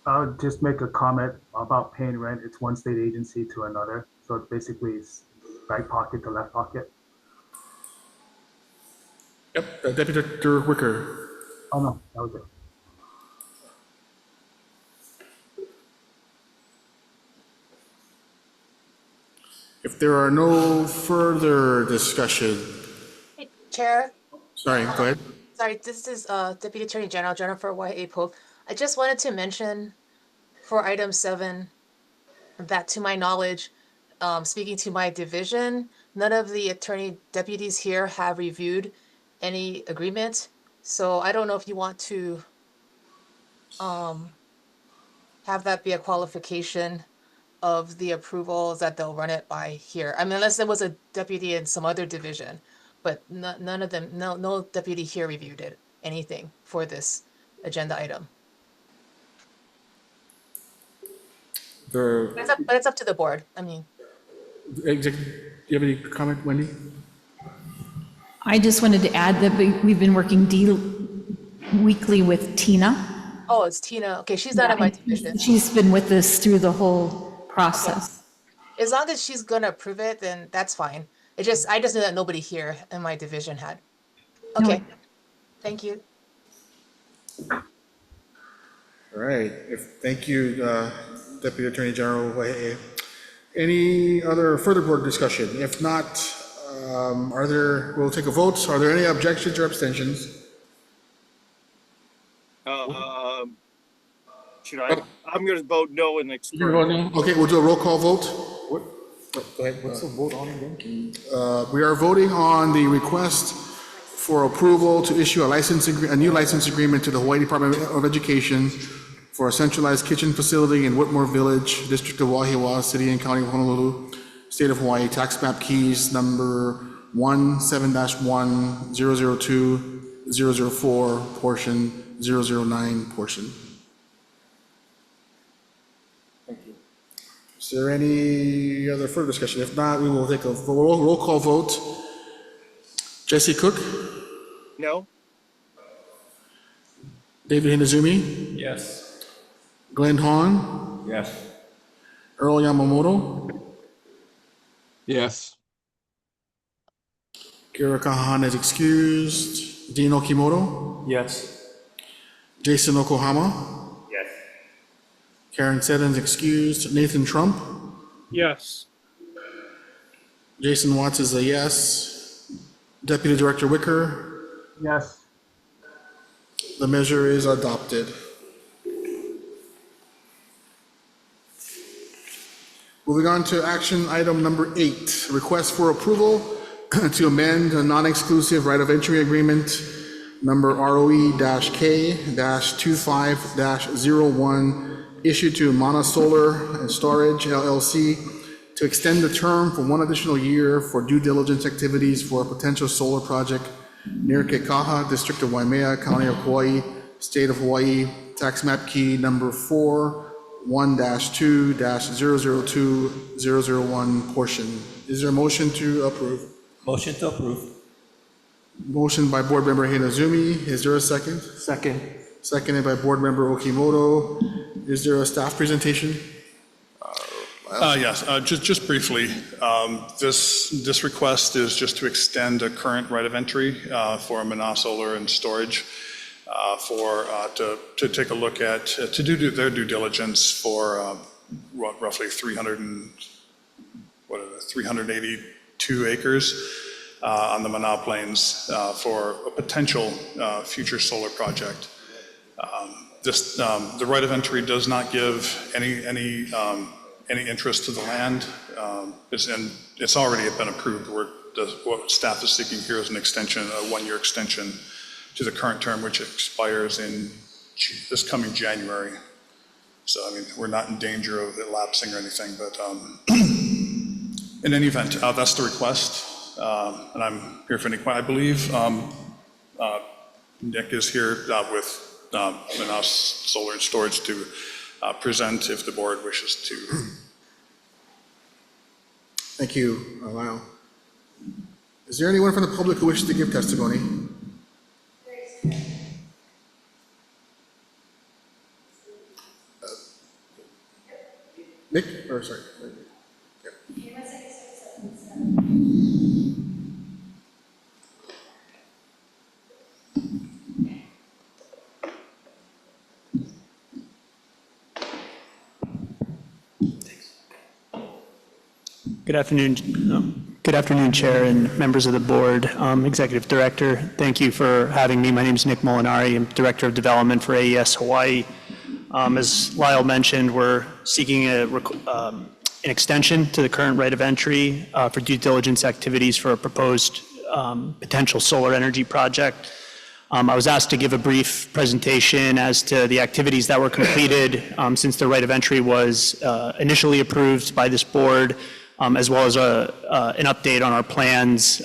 I would just make a comment about paying rent. It's one state agency to another. So it basically it's right pocket to left pocket. Yep, Deputy Director Wicker. Oh no, that was it. If there are no further discussion, Hey, Chair, sorry, go ahead. sorry, this is Deputy Attorney General Jennifer Y.A. Pope. I just wanted to mention for item 7 that to my knowledge, speaking to my division, none of the attorney deputies here have reviewed any agreement. So I don't know if you want to have that be a qualification of the approvals that they'll run it by here. I mean, unless there was a deputy in some other division, but none of them, no deputy here reviewed it, anything for this agenda item. The But it's up to the board. I mean, executive, do you have any comment, Wendy? I just wanted to add that we've been working weekly with Tina. oh, it's Tina. Okay, she's not in my division. She's been with us through the whole process. As long as she's gonna approve it, then that's fine. I just knew that nobody here in my division had. Okay, thank you. All right, thank you, Deputy Attorney General Waihe. Any other further board discussion? If not, we'll take a vote. Are there any objections or abstentions? Should I? I'm going to vote no and You're explain. voting? Okay, we'll do a roll call vote. Go ahead. What's the vote on again? We are voting on the request for approval to issue a new license agreement to the Hawaii Department of Education for a centralized kitchen facility in Whitmore Village, District of Wahiawa, City and County of Honolulu, State of Hawaii, tax map keys number 17-1-002-004, portion 009, portion. Thank you. Is there any other further discussion? If not, we will take a roll call vote. Jesse Cook, No? David Hinazumi, Yes. Glenn Hahn, Yes. Earl Yamamoto, Yes. Kira Kahan is excused, Dean Okimoto, Yes. Jason Okohama, Yes. Karen Seddon's excused, Nathan Trump, Yes. Jason Watts is a yes, Deputy Director Wicker, Yes. the measure is adopted. Moving on to action item number 8, request for approval to amend a non-exclusive right of entry agreement number ROE-K-25-01 issued to Mana Solar and Storage LLC to extend the term for 1 additional year for due diligence activities for a potential solar project near Kekaha, District of Waimea, County of Hawaii, State of Hawaii, tax map key number 41-2-002-001, portion. Is there a motion to approve? Motion to approve. Motion by Board Member Hinazumi. Is there a second? Second. Seconded by Board Member Okimoto. Is there a staff presentation? Yes, just briefly, this request is just to extend a current right of entry for Mana Solar and Storage to take a look at, to do their due diligence for roughly 382 acres on the Mana Plains for a potential future solar project. The right of entry does not give any interest to the land, and it's already been approved. What staff is seeking here is an extension, a 1-year extension to the current term, which expires in this coming January. So, I mean, we're not in danger of it lapsing or anything, but in any event, that's the request, and I'm here for any questions. I believe Nick is here with Mana Solar and Storage to present if the board wishes to. Thank you. Wow. Is there anyone from the public who wishes to give testimony? Nick, or sorry. Yeah. Good afternoon, Chair and members of the board, Executive Director. Thank you for having me. My name is Nick Molinari. I'm Director of Development for AES Hawaii. As Lyle mentioned, we're seeking an extension to the current right of entry for due diligence activities for a proposed potential solar energy project. I was asked to give a brief presentation as to the activities that were completed since the right of entry was initially approved by this board, as well as an update on our plans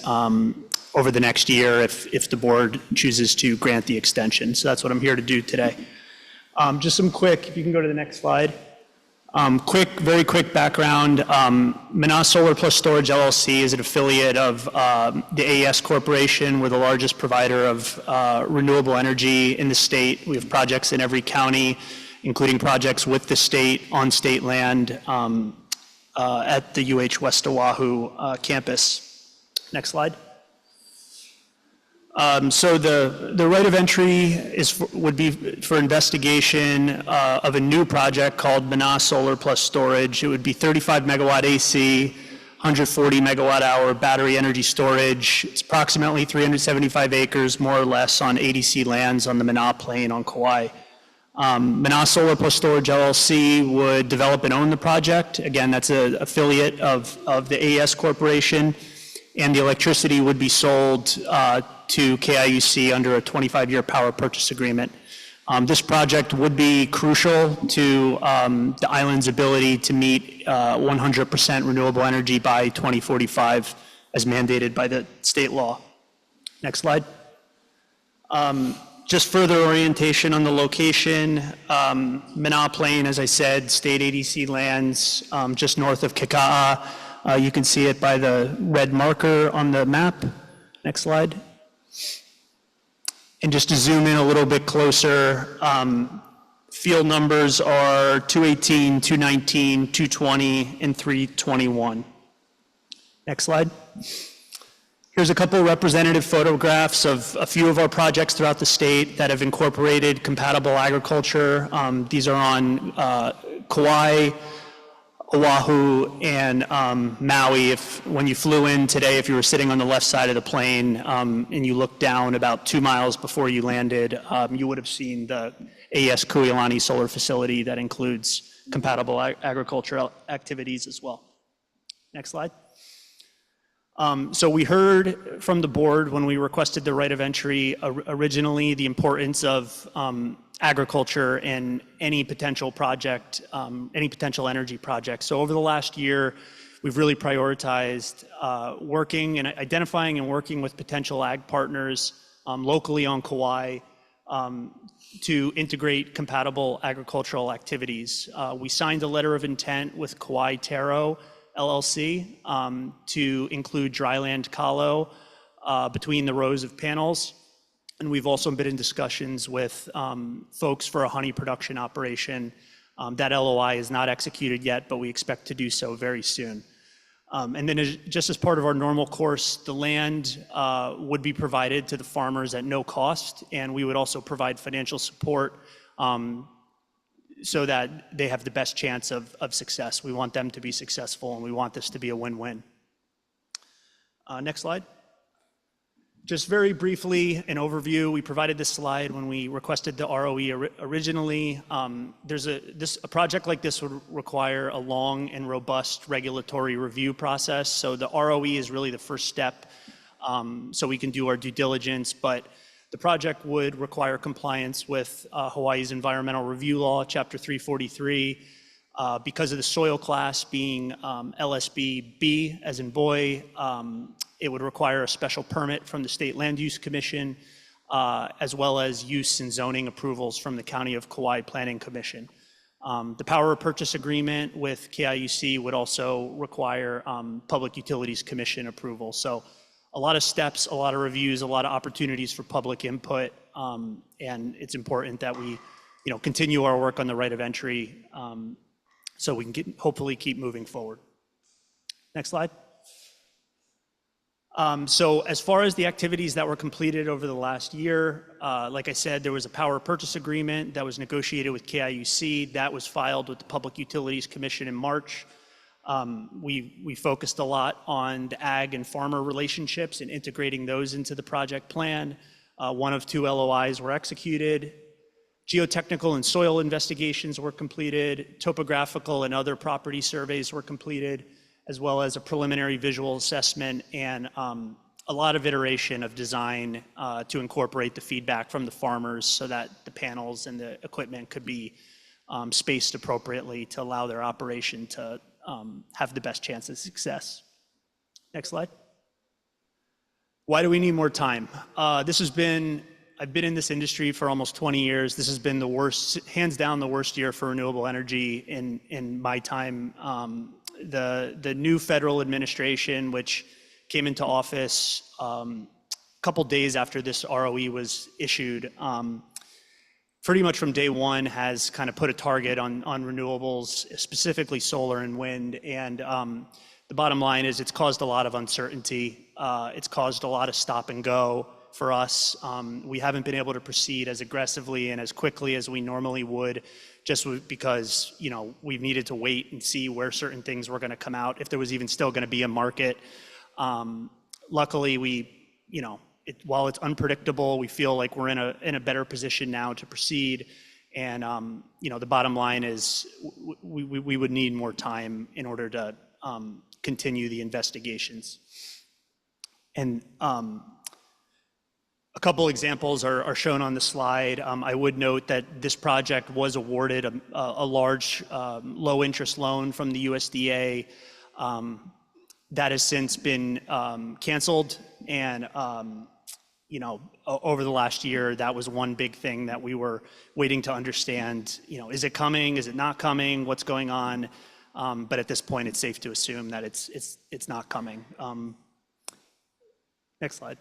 over the next year if the board chooses to grant the extension. So that's what I'm here to do today. Just some quick, if you can go to the next slide. Very quick background. Manaus Solar Plus Storage LLC is an affiliate of the AES Corporation. We're the largest provider of renewable energy in the state. We have projects in every county, including projects with the state on state land at the UH West Oahu campus. Next slide. So the right of entry would be for investigation of a new project called Manaus Solar Plus Storage. It would be 35 megawatt AC, 140 megawatt hour battery energy storage. It's approximately 375 acres, more or less, on ADC lands on the Mana Plain on Kauai. Manaus Solar Plus Storage LLC would develop and own the project. Again, that's an affiliate of the AES Corporation, and the electricity would be sold to KIUC under a 25-year power purchase agreement. This project would be crucial to the island's ability to meet 100% renewable energy by 2045, as mandated by the state law. Next slide. Just further orientation on the location. Mana Plain, as I said, state ADC lands just north of Keka'a. You can see it by the red marker on the map. Next slide. And just to zoom in a little bit closer, field numbers are 218, 219, 220, and 321. Next slide. Here's a couple representative photographs of a few of our projects throughout the state that have incorporated compatible agriculture. These are on Kauai, Oahu, and Maui. When you flew in today, if you were sitting on the left side of the plane and you looked down about 2 miles before you landed, you would have seen the AES Kuilani solar facility that includes compatible agricultural activities as well. Next slide. So we heard from the board when we requested the right of entry originally the importance of agriculture in any potential project, any potential energy project. So over the last year, we've really prioritized working and identifying and working with potential ag partners locally on Kauai to integrate compatible agricultural activities. We signed a letter of intent with Kauai Taro LLC to include dryland kalo between the rows of panels. And we've also been in discussions with folks for a honey production operation. That LOI is not executed yet, but we expect to do so very soon. And then just as part of our normal course, the land would be provided to the farmers at no cost, and we would also provide financial support so that they have the best chance of success. We want them to be successful, and we want this to be a win-win. Next slide. Just very briefly, an overview. We provided this slide when we requested the ROE originally. A project like this would require a long and robust regulatory review process. So the ROE is really the first step so we can do our due diligence, but the project would require compliance with Hawaii's Environmental Review Law, Chapter 343. Because of the soil class being LSB B, as in boy, it would require a special permit from the State Land Use Commission, as well as use and zoning approvals from the County of Kauai Planning Commission. The power purchase agreement with KIUC would also require Public Utilities Commission approval. So a lot of steps, a lot of reviews, a lot of opportunities for public input, and it's important that we continue our work on the right of entry so we can hopefully keep moving forward. Next slide. So as far as the activities that were completed over the last year, like I said, there was a power purchase agreement that was negotiated with KIUC. That was filed with the Public Utilities Commission in March. We focused a lot on the ag and farmer relationships and integrating those into the project plan. One of 2 LOIs were executed. Geotechnical and soil investigations were completed. Topographical and other property surveys were completed, as well as a preliminary visual assessment and a lot of iteration of design to incorporate the feedback from the farmers so that the panels and the equipment could be spaced appropriately to allow their operation to have the best chance of success. Next slide. Why do we need more time? I've been in this industry for almost 20 years. This has been the worst, hands down, the worst year for renewable energy in my time. The new federal administration, which came into office a couple days after this ROE was issued, pretty much from day one has kind of put a target on renewables, specifically solar and wind. And the bottom line is it's caused a lot of uncertainty. It's caused a lot of stop and go for us. We haven't been able to proceed as aggressively and as quickly as we normally would, just because, you know, we've needed to wait and see where certain things were going to come out, if there was even still going to be a market. Luckily, while it's unpredictable, we feel like we're in a better position now to proceed. And the bottom line is we would need more time in order to continue the investigations. And a couple examples are shown on the slide. I would note that this project was awarded a large low-interest loan from the USDA. That has since been canceled, and over the last year, that was one big thing that we were waiting to understand. Is it coming? Is it not coming? What's going on? But at this point, it's safe to assume that it's not coming. Next slide.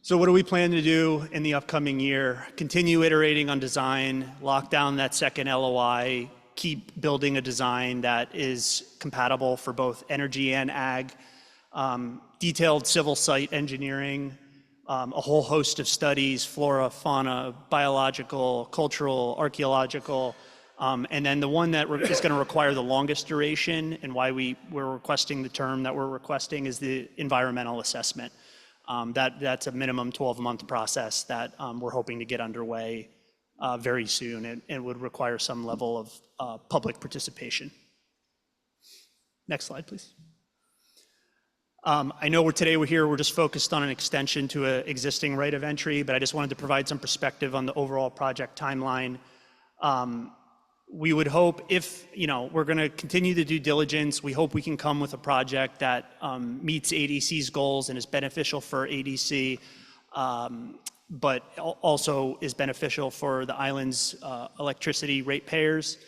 So what do we plan to do in the upcoming year? Continue iterating on design, lock down that second LOI, keep building a design that is compatible for both energy and ag, detailed civil site engineering, a whole host of studies, flora, fauna, biological, cultural, archaeological, and then the one that is going to require the longest duration and why we're requesting the term that we're requesting is the environmental assessment. That's a minimum 12-month process that we're hoping to get underway very soon and would require some level of public participation. Next slide, please. I know we're just focused on an extension to an existing right of entry, but I just wanted to provide some perspective on the overall project timeline. We would hope we're going to continue the due diligence. We hope we can come with a project that meets ADC's goals and is beneficial for ADC, but also is beneficial for the island's electricity ratepayers.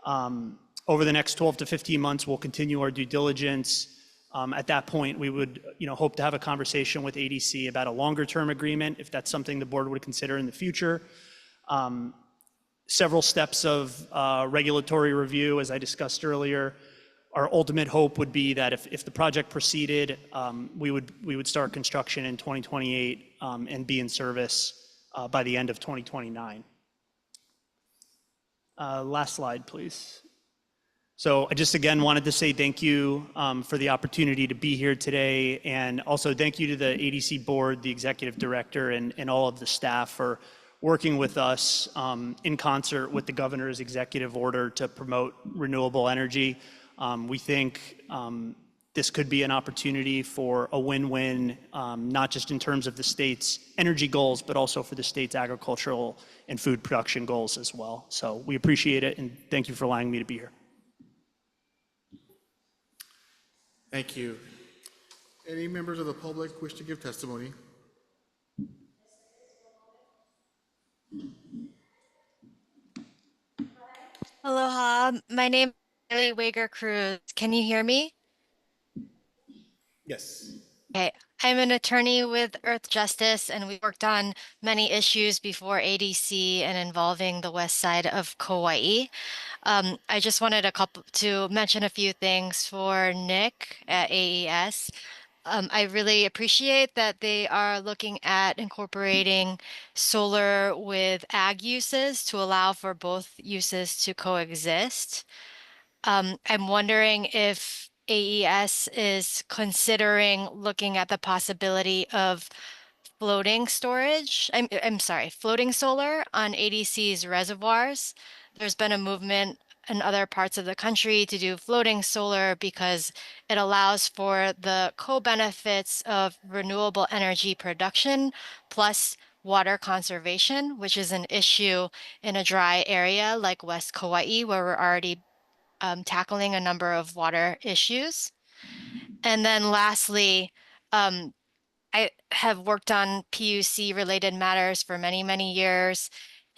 Over the next 12 to 15 months, we'll continue our due diligence. At that point, we would hope to have a conversation with ADC about a longer-term agreement, if that's something the board would consider in the future. Several steps of regulatory review, as I discussed earlier. Our ultimate hope would be that if the project proceeded, we would start construction in 2028 and be in service by the end of 2029. Last slide, please. So I just again wanted to say thank you for the opportunity to be here today, and also thank you to the ADC board, the executive director, and all of the staff for working with us in concert with the governor's executive order to promote renewable energy. We think this could be an opportunity for a win-win, not just in terms of the state's energy goals, but also for the state's agricultural and food production goals as well. So we appreciate it, and thank you for allowing me to be here. Thank you. Any members of the public wish to give testimony? Aloha, my name is Haley Wager Cruz. Can you hear me? Yes. Okay, I'm an attorney with Earth Justice, and we worked on many issues before ADC and involving the west side of Kauai. I just wanted to mention a few things for Nick at AES. I really appreciate that they are looking at incorporating solar with ag uses to allow for both uses to coexist. I'm wondering if AES is considering looking at the possibility of floating storage. I'm sorry, floating solar on ADC's reservoirs. There's been a movement in other parts of the country to do floating solar because it allows for the co-benefits of renewable energy production plus water conservation, which is an issue in a dry area like West Kauai, where we're already tackling a number of water issues. And then lastly, um, I have worked on PUC related matters for many, many years,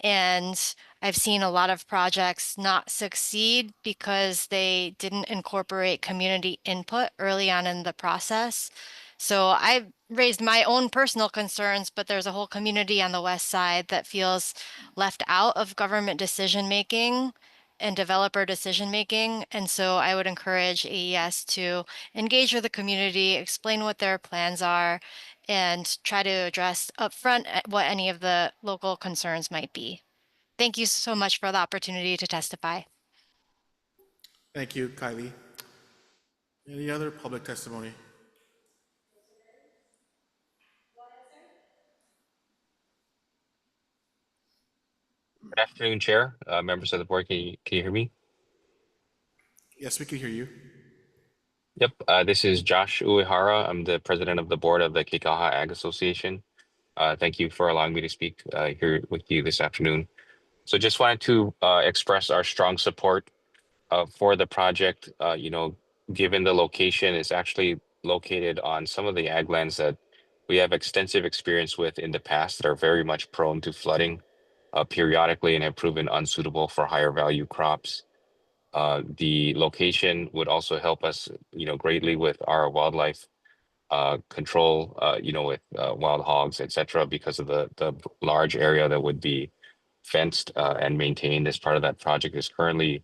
and I've seen a lot of projects not succeed because they didn't incorporate community input early on in the process. So I raised my own personal concerns, but there's a whole community on the west side that feels left out of government decision making and developer decision making. And so I would encourage AES to engage with the community, explain what their plans are, and try to address upfront what any of the local concerns might be. Thank you so much for the opportunity to testify. Thank you, Kylie. Any other public testimony? Good afternoon, Chair, members of the board. Can you hear me? Yes, we can hear you. Yep. This is Josh Uehara. I'm the president of the board of the Kekaha Ag Association. Thank you for allowing me to speak here with you this afternoon. So just wanted to express our strong support for the project. Given the location, it's actually located on some of the ag lands that we have extensive experience with in the past that are very much prone to flooding periodically and have proven unsuitable for higher value crops. The location would also help us, greatly with our wildlife control, with wild hogs, et cetera, because of the large area that would be fenced and maintained as part of that project is currently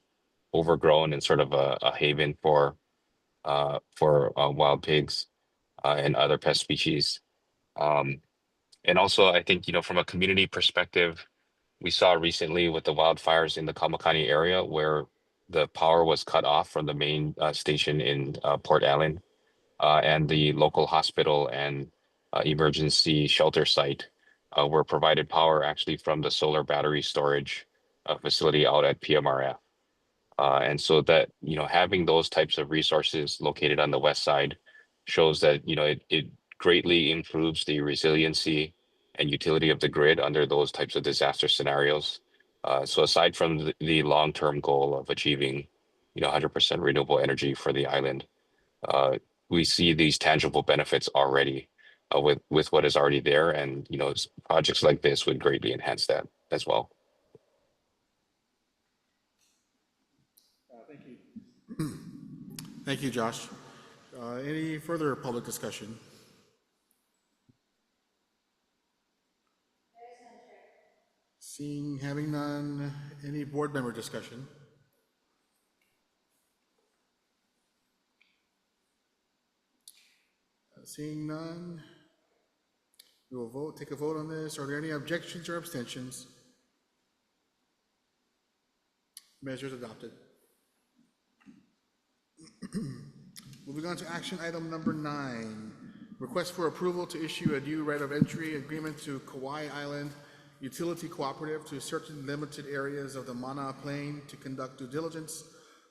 overgrown and sort of a haven for wild pigs and other pest species. And also, I think, from a community perspective, we saw recently with the wildfires in the Kamakani area where the power was cut off from the main station in Port Allen and the local hospital and emergency shelter site were provided power actually from the solar battery storage facility out at PMRF. And so that, having those types of resources located on the west side shows that, it greatly improves the resiliency and utility of the grid under those types of disaster scenarios. So aside from the long-term goal of achieving, 100% renewable energy for the island, we see these tangible benefits already with what is already there. And, projects like this would greatly enhance that as well. Thank you. Thank you, Josh. Any further public discussion? Having none, any board member discussion? Seeing none, we will take a vote on this. Are there any objections or abstentions? Measures adopted. Moving on to action item number 9, request for approval to issue a new right of entry agreement to Kauai Island Utility Cooperative to certain limited areas of the Mana Plain to conduct due diligence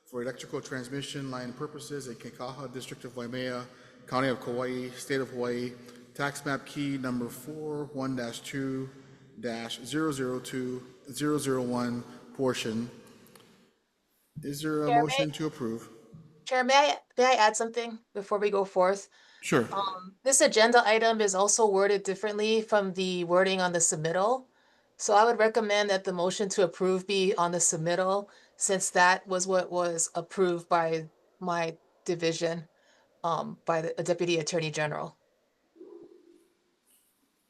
for electrical transmission line purposes in Kekaha, District of Waimea, County of Kauai, State of Hawaii, tax map key number 41-2-002001 portion. Is there a motion to approve? Chair, may I add something before we go forth? Sure. This agenda item is also worded differently from the wording on the submittal. So I would recommend that the motion to approve be on the submittal, since that was what was approved by my division, by the Deputy Attorney General.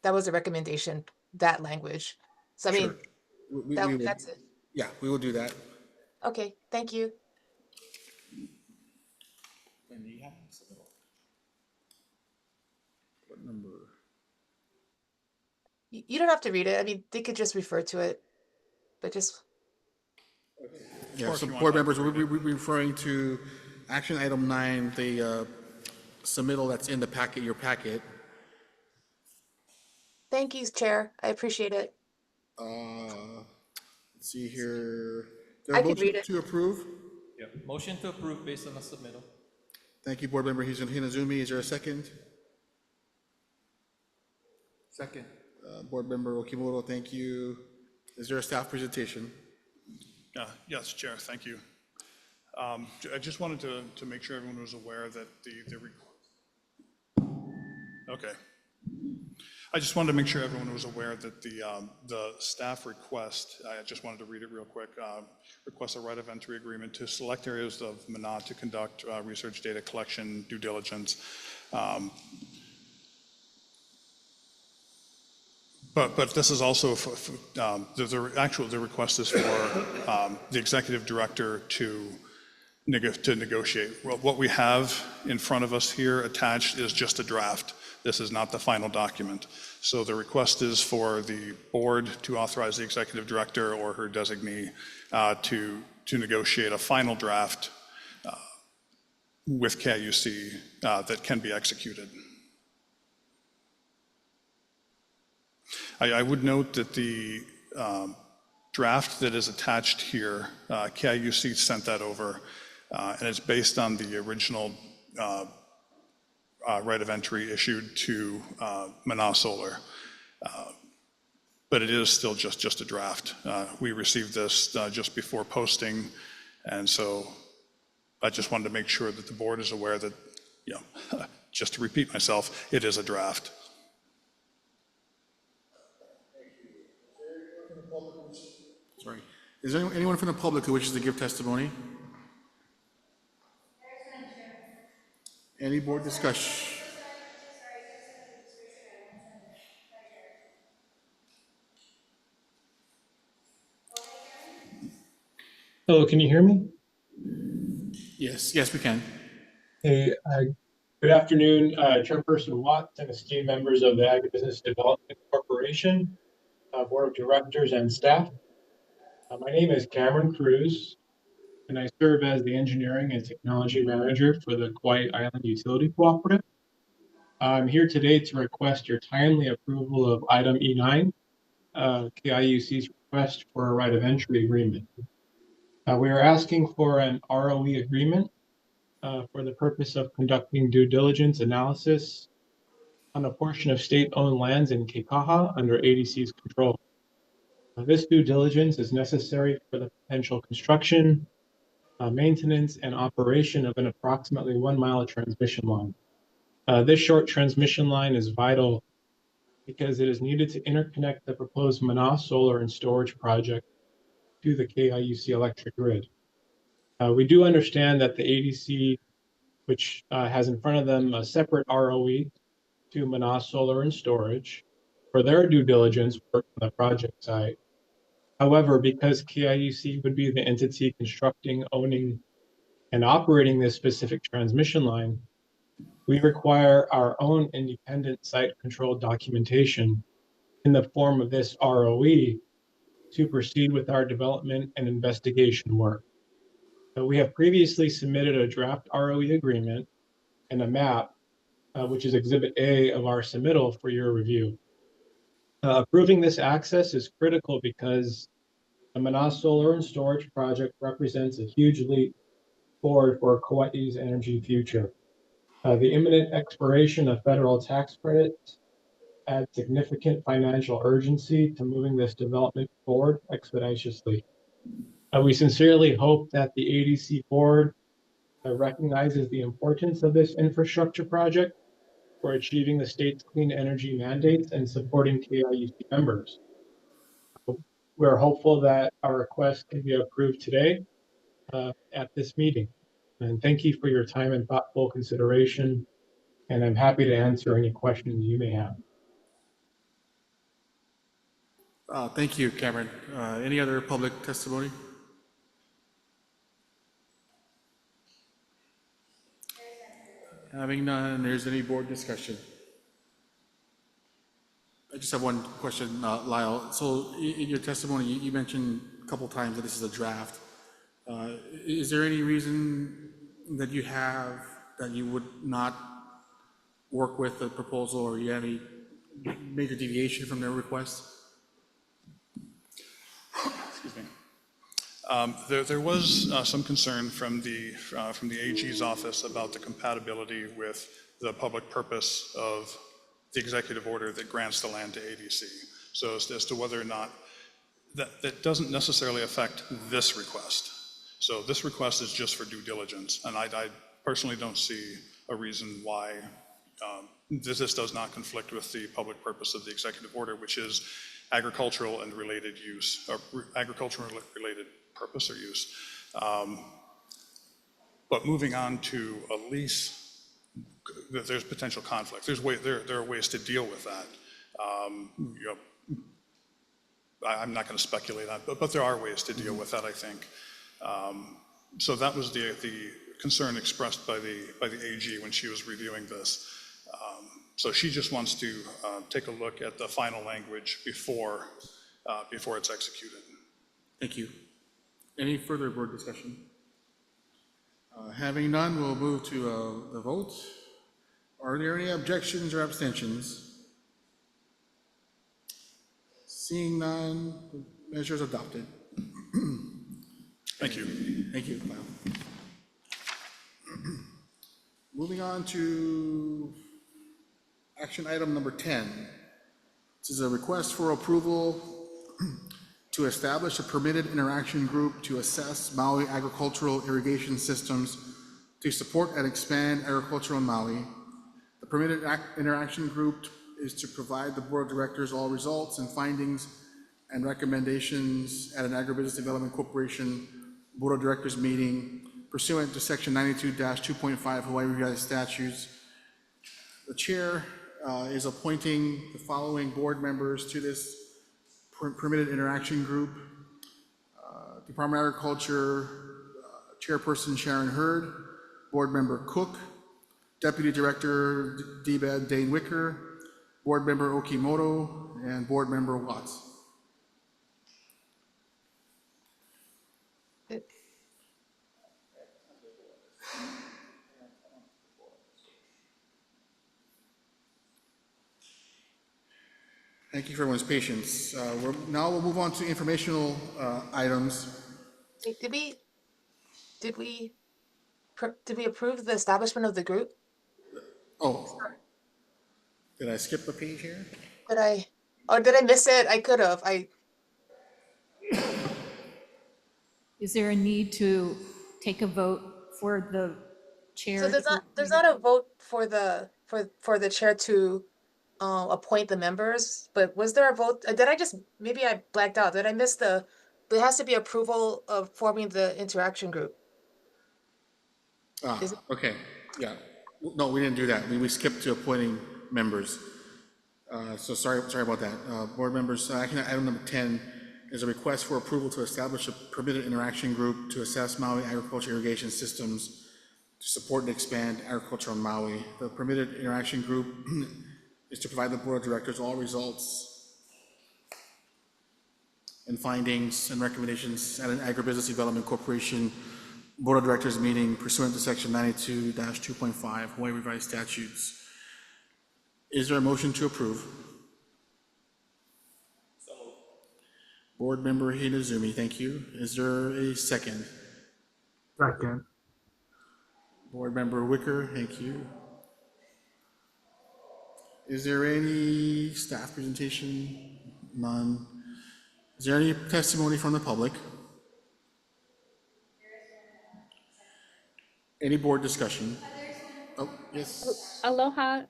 That was a recommendation, that language. So I mean, Sure. that's it. Yeah, we will do that. Okay, thank you. And you have submittal. What number? You don't have to read it. I mean, they could just refer to it, but just. Okay. Of Yeah, course so you want board that. members, we'll be referring to action item 9, the submittal that's in the packet, your packet. Thank you, Chair. I appreciate it. Let's see here. There I a could motion read it. to approve? Yeah. Motion to approve based on the submittal. Thank you, Board Member Hinazumi. Is there a second? Second. Board Member Okimoto, thank you. Is there a staff presentation? Yes, Chair, thank you. I just wanted to make sure everyone was aware that okay. I just wanted to make sure everyone was aware that the staff request, I just wanted to read it real quick, requests a right of entry agreement to select areas of Manat to conduct research data collection due diligence. But this is also, the request is for the executive director to negotiate. Well, what we have in front of us here attached is just a draft. This is not the final document. So the request is for the board to authorize the executive director or her designee to negotiate a final draft with KIUC that can be executed. I would note that the draft that is attached here, KIUC sent that over, and it's based on the original right of entry issued to Manat Solar. But it is still just a draft. We received this just before posting, and so I just wanted to make sure that the board is aware that, you know, just to repeat myself, it is a draft. Sorry. Is there anyone from the public who wishes to give testimony? Any board discussion? Hello, can you hear me? Yes, yes, we can. Hey, good afternoon, Chairperson Watts and esteemed members of the Agribusiness Development Corporation, Board of Directors and staff. My name is Cameron Cruz, and I serve as the Engineering and Technology Manager for the Kauai Island Utility Cooperative. I'm here today to request your timely approval of item E9, KIUC's request for a right of entry agreement. We are asking for an ROE agreement for the purpose of conducting due diligence analysis on a portion of state-owned lands in Kekaha under ADC's control. This due diligence is necessary for the potential construction, maintenance, and operation of an approximately 1 mile transmission line. This short transmission line is vital because it is needed to interconnect the proposed Manat Solar and Storage project to the KIUC electric grid. We do understand that the ADC, which has in front of them a separate ROE to Manat Solar and Storage for their due diligence work on the project site. However, because KIUC would be the entity constructing, owning, and operating this specific transmission line, we require our own independent site control documentation in the form of this ROE to proceed with our development and investigation work. We have previously submitted a draft ROE agreement and a map, which is Exhibit A of our submittal for your review. Approving this access is critical because the Manat Solar and Storage project represents a huge leap forward for Kauai's energy future. The imminent expiration of federal tax credits adds significant financial urgency to moving this development forward expeditiously. We sincerely hope that the ADC board recognizes the importance of this infrastructure project for achieving the state's clean energy mandates and supporting KIUC members. We're hopeful that our request can be approved today at this meeting. And thank you for your time and thoughtful consideration. And I'm happy to answer any questions you may have. Thank you, Cameron. Any other public testimony? Having none, there's any board discussion? I just have one question, Lyle. So in your testimony, you mentioned a couple times that this is a draft. Is there any reason that you have that you would not work with the proposal, or you have any major deviation from their request? Excuse me. There was some concern from the AG's office about the compatibility with the public purpose of the executive order that grants the land to ADC. So as to whether or not that doesn't necessarily affect this request. So this request is just for due diligence, and I personally don't see a reason why this does not conflict with the public purpose of the executive order, which is agricultural and related use, or agricultural related purpose or use. But moving on to a lease, there's potential conflict. There are ways to deal with that. I'm not going to speculate on, but there are ways to deal with that, I think. So that was the concern expressed by the AG when she was reviewing this. So she just wants to take a look at the final language before it's executed. Thank you. Any further board discussion? Having none, we'll move to the vote. Are there any objections or abstentions? Seeing none, the measure is adopted. Thank you. Thank you, Kyle. Moving on to action item number 10. This is a request for approval to establish a permitted interaction group to assess Maui agricultural irrigation systems to support and expand agriculture on Maui. The permitted interaction group is to provide the board of directors all results and findings and recommendations at an Agribusiness Development Corporation Board of Directors meeting pursuant to section 92-2.5 Hawaii Revised Statutes. The chair is appointing the following board members to this permitted interaction group. Department of Agriculture, Chairperson Sharon Hurd, Board Member Cook, Deputy Director DBED Dane Wicker, Board Member Okimoto, and Board Member Watts. Thank you for everyone's patience. Now we'll move on to informational items. Did we approve the establishment of the group? Oh, did I skip a page here? Did I miss it? I could have. Is there a need to take a vote for the chair? So there's not a vote for the chair to appoint the members, but was there a vote? Maybe I blacked out. Did I miss there has to be approval of forming the interaction group. Okay, yeah. No, we didn't do that. We skipped to appointing members. So sorry about that. Board members, action item number 10 is a request for approval to establish a permitted interaction group to assess Maui agriculture irrigation systems to support and expand agriculture on Maui. The permitted interaction group is to provide the board of directors all results and findings and recommendations at an Agribusiness Development Corporation Board of Directors meeting pursuant to section 92-2.5 Hawaii Revised Statutes. Is there a motion to approve? Board Member Hinazumi, thank you. Is there a second? Second. Board Member Wicker, thank you. Is there any staff presentation? None. Is there any testimony from the public? Any board discussion? Oh, yes. Aloha.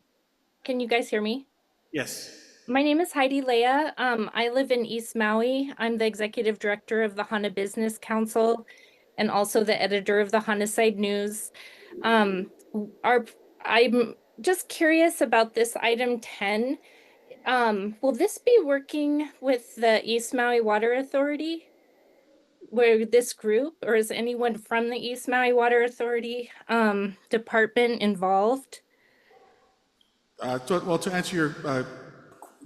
Can you guys hear me? Yes. My name is Heidi Leah. I live in East Maui. I'm the executive director of the Hana Business Council and also the editor of the Hana Side News. I'm just curious about this item 10. Will this be working with the East Maui Water Authority? Where this group, or is anyone from the East Maui Water Authority department involved? Well, to answer your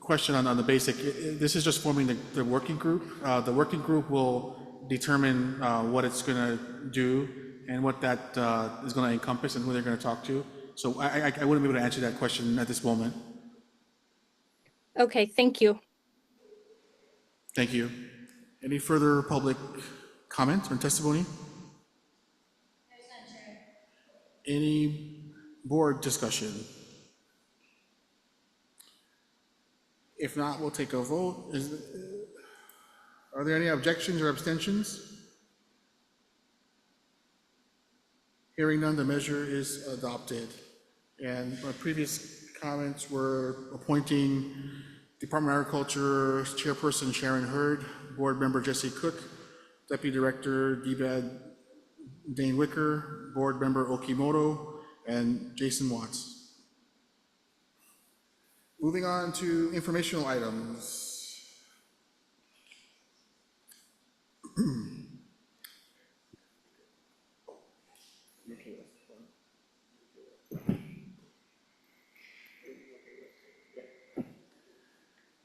question on the basic, this is just forming the working group. The working group will determine what it's going to do and what that is going to encompass and who they're going to talk to. So I wouldn't be able to answer that question at this moment. Okay, thank you. Thank you. Any further public comment or testimony? Any board discussion? If not, we'll take a vote. Are there any objections or abstentions? Hearing none, the measure is adopted. And my previous comments were appointing Department of Agriculture Chairperson Sharon Hurd, Board Member Jesse Cook, Deputy Director DBAD Dane Wicker, Board Member Okimoto, and Jason Watts. Moving on to informational items.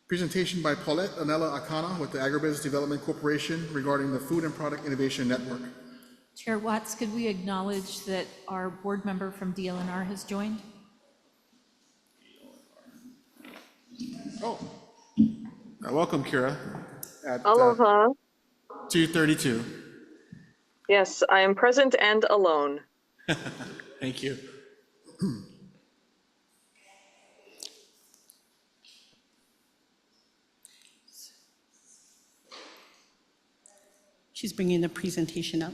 Presentation by Paulette Anela Akana with the Agribusiness Development Corporation regarding the Food and Product Innovation Network. Chair Watts, could we acknowledge that our board member from DLNR has joined? Oh, welcome, Kira. At, Aloha. 2:32. Yes, I am present and alone. Thank you. She's bringing the presentation up.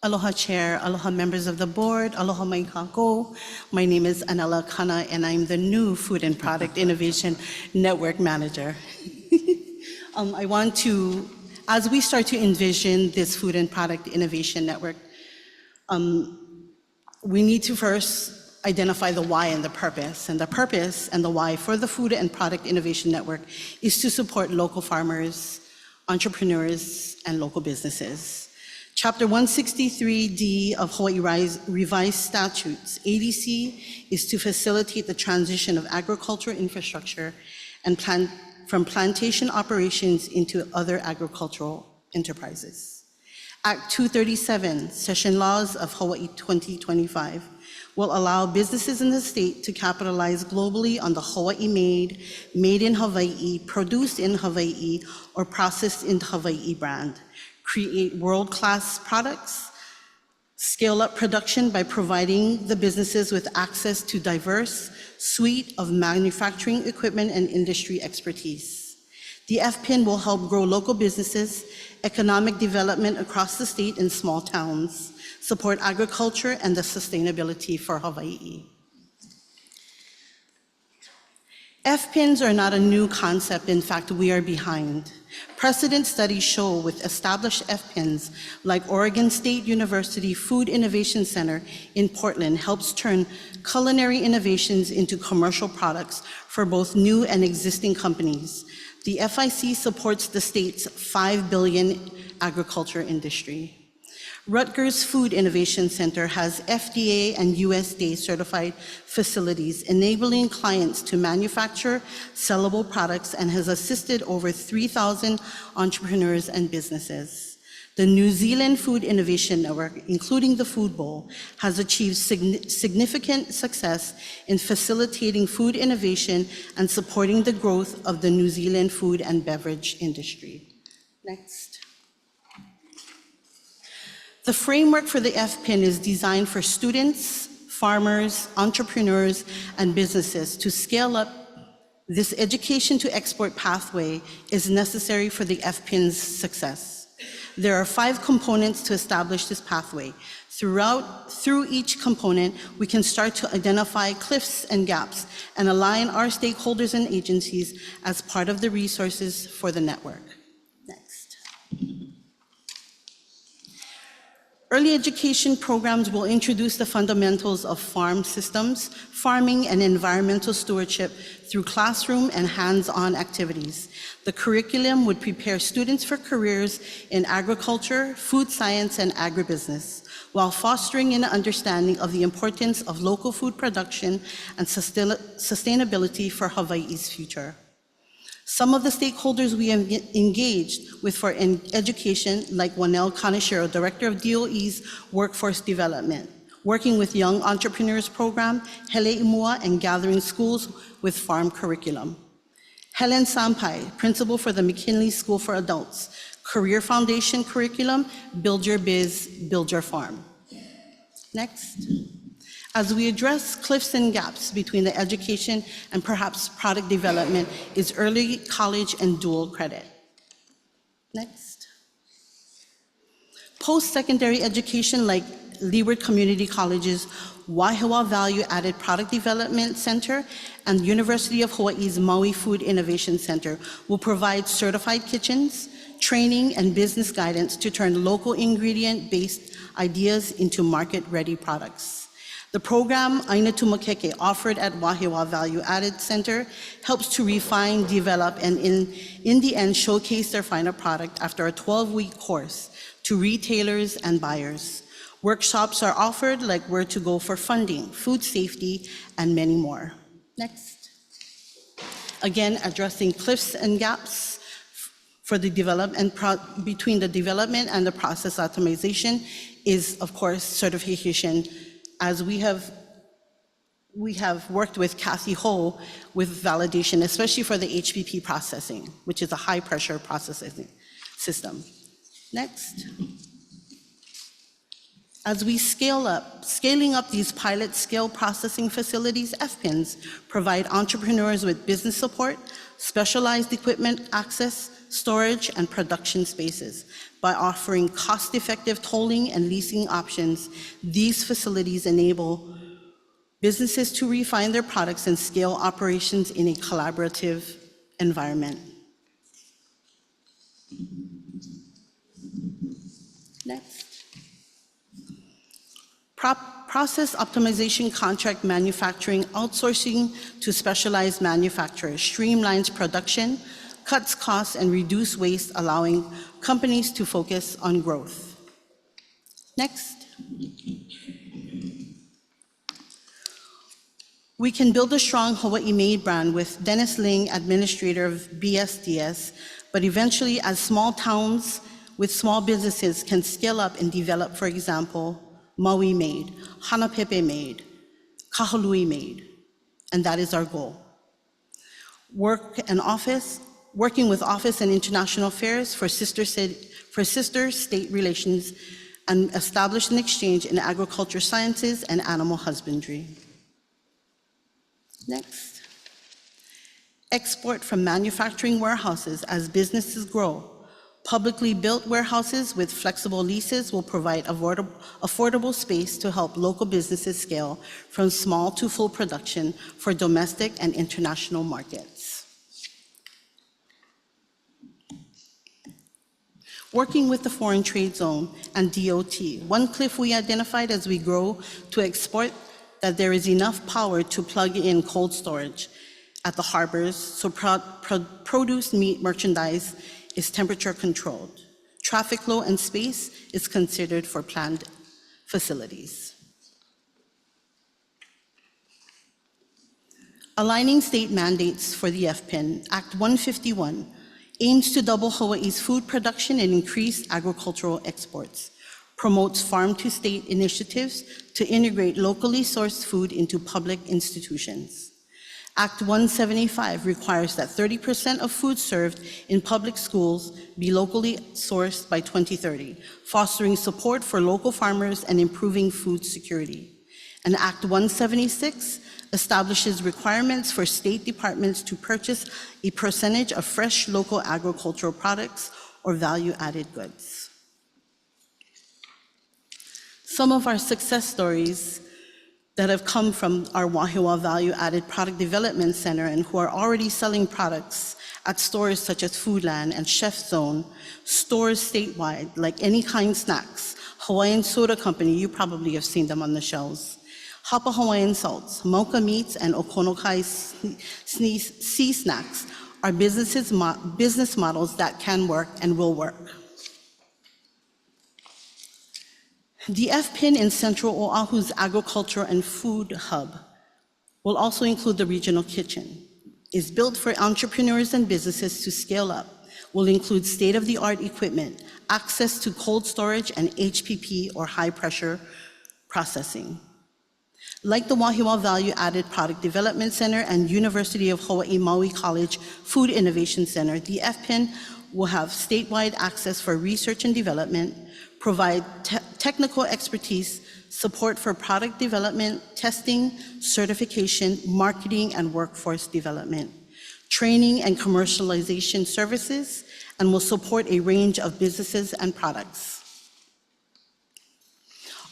Aloha Chair, aloha members of the board, aloha mai kako. My name is Anela Kana and I'm the new Food and Product Innovation Network Manager. I want to, as we start to envision this Food and Product Innovation Network, we need to first identify the why and the purpose. And the purpose and the why for the Food and Product Innovation Network is to support local farmers, entrepreneurs, and local businesses. Chapter 163D of Hawaii Revised Statutes, ADC, is to facilitate the transition of agricultural infrastructure and from plantation operations into other agricultural enterprises. Act 237, Session Laws of Hawaii 2025, will allow businesses in the state to capitalize globally on the Hawaii-made, made in Hawaii, produced in Hawaii, or processed in Hawaii brand. Create world-class products, scale up production by providing the businesses with access to diverse suite of manufacturing equipment and industry expertise. The FPIN will help grow local businesses, economic development across the state and small towns, support agriculture and the sustainability for Hawaii. FPINs are not a new concept. In fact, we are behind. Precedent studies show with established FPINs like Oregon State University Food Innovation Center in Portland helps turn culinary innovations into commercial products for both new and existing companies. The FIC supports the state's $5 billion agriculture industry. Rutgers Food Innovation Center has FDA and USDA certified facilities enabling clients to manufacture sellable products and has assisted over 3,000 entrepreneurs and businesses. The New Zealand Food Innovation Network, including the Food Bowl, has achieved significant success in facilitating food innovation and supporting the growth of the New Zealand food and beverage industry. Next. The framework for the FPIN is designed for students, farmers, entrepreneurs, and businesses to scale up. This education to export pathway is necessary for the FPIN's success. There are 5 components to establish this pathway. Through each component, we can start to identify cliffs and gaps and align our stakeholders and agencies as part of the resources for the network. Next. Early education programs will introduce the fundamentals of farm systems, farming, and environmental stewardship through classroom and hands-on activities. The curriculum would prepare students for careers in agriculture, food science, and agribusiness, while fostering an understanding of the importance of local food production and sustainability for Hawaii's future. Some of the stakeholders we engaged with for education, like Wanel Kaneshiro, Director of DOE's Workforce Development, working with Young Entrepreneurs Program, Hele Imua, and Gathering Schools with Farm Curriculum. Helen Sampai, Principal for the McKinley School for Adults, Career Foundation Curriculum, Build Your Biz, Build Your Farm. Next. As we address cliffs and gaps between the education and perhaps product development is early college and dual credit. Next. Post-secondary education like Leeward Community College's Wahiawa Value Added Product Development Center and University of Hawaii's Maui Food Innovation Center will provide certified kitchens, training, and business guidance to turn local ingredient-based ideas into market-ready products. The program, Aina Tumakeke, offered at Wahiawa Value Added Center, helps to refine, develop, and in the end, showcase their final product after a 12-week course to retailers and buyers. Workshops are offered like where to go for funding, food safety, and many more. Next. Again, addressing cliffs and gaps for the development between the development and the process optimization is, of course, certification. As we have worked with Kathy Ho with validation, especially for the HPP processing, which is a high pressure processing system. Next. As we scaling up these pilot scale processing facilities, FPINs provide entrepreneurs with business support, specialized equipment access, storage, and production spaces. By offering cost-effective tolling and leasing options, these facilities enable businesses to refine their products and scale operations in a collaborative environment. Next. Process optimization contract manufacturing outsourcing to specialized manufacturers streamlines production, cuts costs, and reduce waste, allowing companies to focus on growth. Next. We can build a strong Hawaii-made brand with Dennis Ling, administrator of BSDS, but eventually as small towns with small businesses can scale up and develop, for example, Maui made, Hanapepe made, Kahului made, and that is our goal. Working with Office and International Affairs for sister state relations and establish an exchange in agriculture sciences and animal husbandry. Next. Export from manufacturing warehouses as businesses grow. Publicly built warehouses with flexible leases will provide affordable space to help local businesses scale from small to full production for domestic and international markets. Working with the Foreign Trade Zone and DOT, one cliff we identified as we grow to export that there is enough power to plug in cold storage at the harbors so produce, meat, merchandise is temperature controlled. Traffic flow and space is considered for planned facilities. Aligning state mandates for the FPIN, Act 151 aims to double Hawaii's food production and increase agricultural exports, promotes farm-to-state initiatives to integrate locally sourced food into public institutions. Act 175 requires that 30% of food served in public schools be locally sourced by 2030, fostering support for local farmers and improving food security. And Act 176 establishes requirements for state departments to purchase a percentage of fresh local agricultural products or value-added goods. Some of our success stories that have come from our Wahiawa Value Added Product Development Center and who are already selling products at stores such as Foodland and Chef Zone, stores statewide like Any Kind Snacks, Hawaiian Soda Company, you probably have seen them on the shelves. Hapa Hawaiian Salts, Mocha Meats, and Okonokai Sea Snacks are business models that can work and will work. The FPIN in Central Oahu's agriculture and food hub will also include the regional kitchen. It's built for entrepreneurs and businesses to scale up, will include state-of-the-art equipment, access to cold storage, and HPP or high-pressure processing. Like the Wahiawa Value Added Product Development Center and University of Hawaii Maui College Food Innovation Center, the FPIN will have statewide access for research and development, provide technical expertise, support for product development, testing, certification, marketing, and workforce development, training and commercialization services, and will support a range of businesses and products.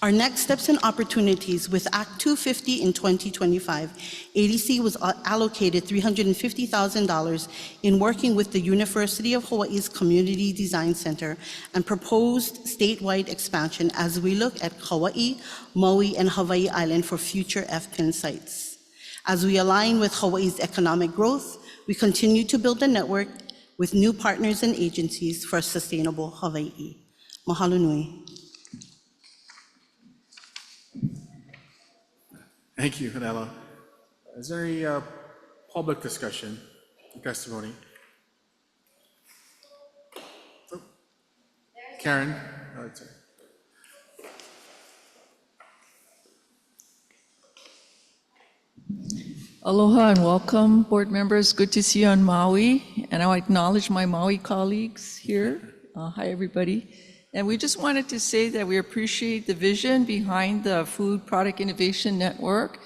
Our next steps and opportunities with Act 250 in 2025, ADC was allocated $350,000 in working with the University of Hawaii's Community Design Center and proposed statewide expansion as we look at Kauai, Maui, and Hawaii Island for future FPIN sites. As we align with Hawaii's economic growth, we continue to build a network with new partners and agencies for a sustainable Hawaii. Mahalo nui. Thank you, Hanela. Is there any public discussion, testimony? Oh. Karen? Oh, it's Aloha and welcome, board members. Good to see you on Maui. And I acknowledge my Maui colleagues here. Hi, everybody. And we just wanted to say that we appreciate the vision behind the Food Product Innovation Network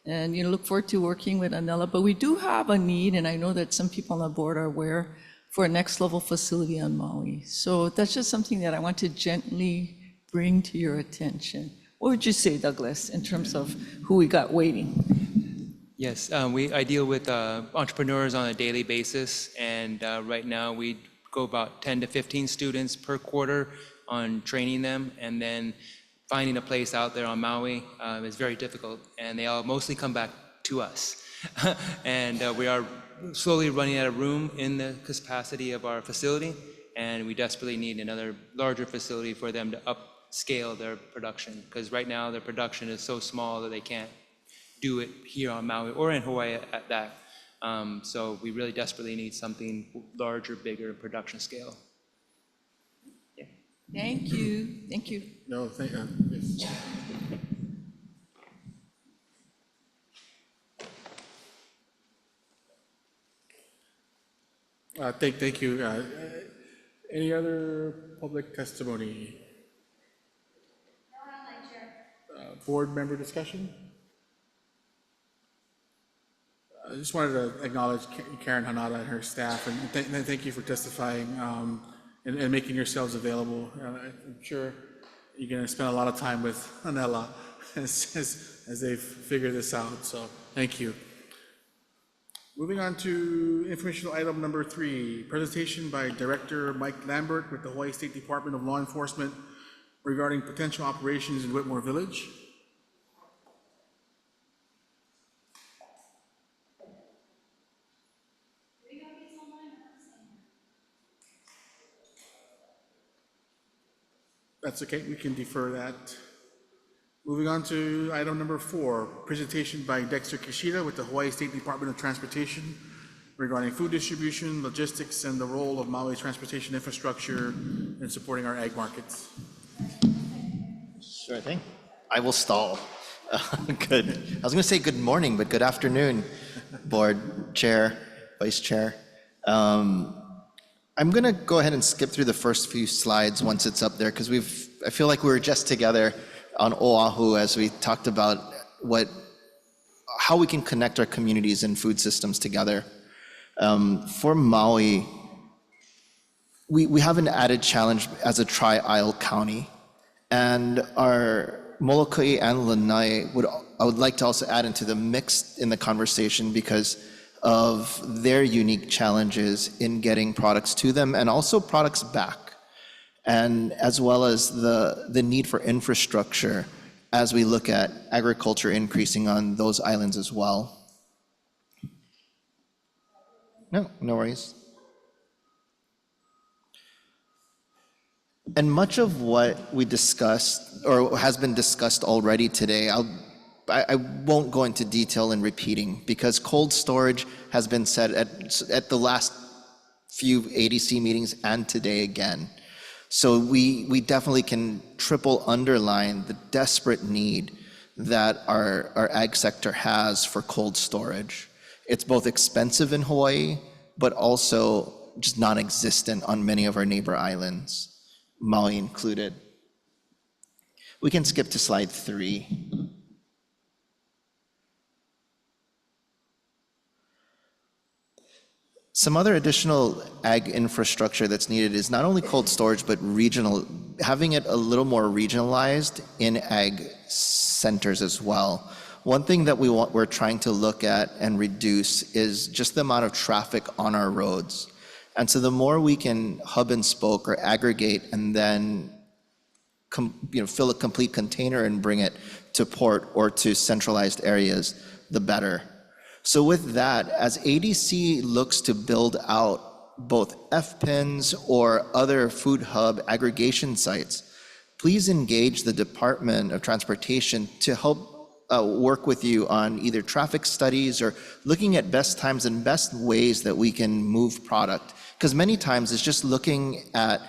and look forward to working with Anela. But we do have a need, and I know that some people on the board are aware, for a next level facility on Maui. So that's just something that I want to gently bring to your attention. What would you say, Douglas, in terms of who we got waiting? Yes, I deal with entrepreneurs on a daily basis, and right now we go about 10 to 15 students per quarter on training them, and then finding a place out there on Maui is very difficult, and they all mostly come back to us. And we are slowly running out of room in the capacity of our facility, and we desperately need another larger facility for them to upscale their production, because right now their production is so small that they can't do it here on Maui or in Hawaii at that. So we really desperately need something larger, bigger production scale. Yeah. Thank you. Thank you. No, thank you. Yes. Thank you. Any other public testimony? Board member discussion? I just wanted to acknowledge Karen Hanada and her staff, and thank you for testifying and making yourselves available. I'm sure you're going to spend a lot of time with Anela as they figure this out, so thank you. Moving on to informational item number 3, presentation by Director Mike Lambert with the Hawaii State Department of Law Enforcement regarding potential operations in Whitmore Village. That's okay, we can defer that. Moving on to item number 4, presentation by Dexter Kishida with the Hawaii State Department of Transportation regarding food distribution, logistics, and the role of Maui's transportation infrastructure in supporting our ag markets. Sure thing. I will stall. Good. I was going to say good morning, but good afternoon, board chair, vice chair. I'm going to go ahead and skip through the first few slides once it's up there, because I feel like we were just together on Oahu as we talked about how we can connect our communities and food systems together. For Maui, we have an added challenge as a tri-isle county, and our Molokai and Lanai I would like to also add into the mix in the conversation because of their unique challenges in getting products to them and also products back. and as well as the need for infrastructure as we look at agriculture increasing on those islands as well. No worries. And much of what we discussed or has been discussed already today, I won't go into detail in repeating, because cold storage has been said at the last few ADC meetings and today again. So we definitely can triple underline the desperate need that our ag sector has for cold storage. It's both expensive in Hawaii, but also just non-existent on many of our neighbor islands, Maui included. We can skip to slide 3. Some other additional ag infrastructure that's needed is not only cold storage, but having it a little more regionalized in ag centers as well. One thing that we're trying to look at and reduce is just the amount of traffic on our roads. And so the more we can hub and spoke or aggregate and then fill a complete container and bring it to port or to centralized areas, the better. So with that, as ADC looks to build out both FPINs or other food hub aggregation sites, please engage the Department of Transportation to help work with you on either traffic studies or looking at best times and best ways that we can move product. Because many times it's just looking at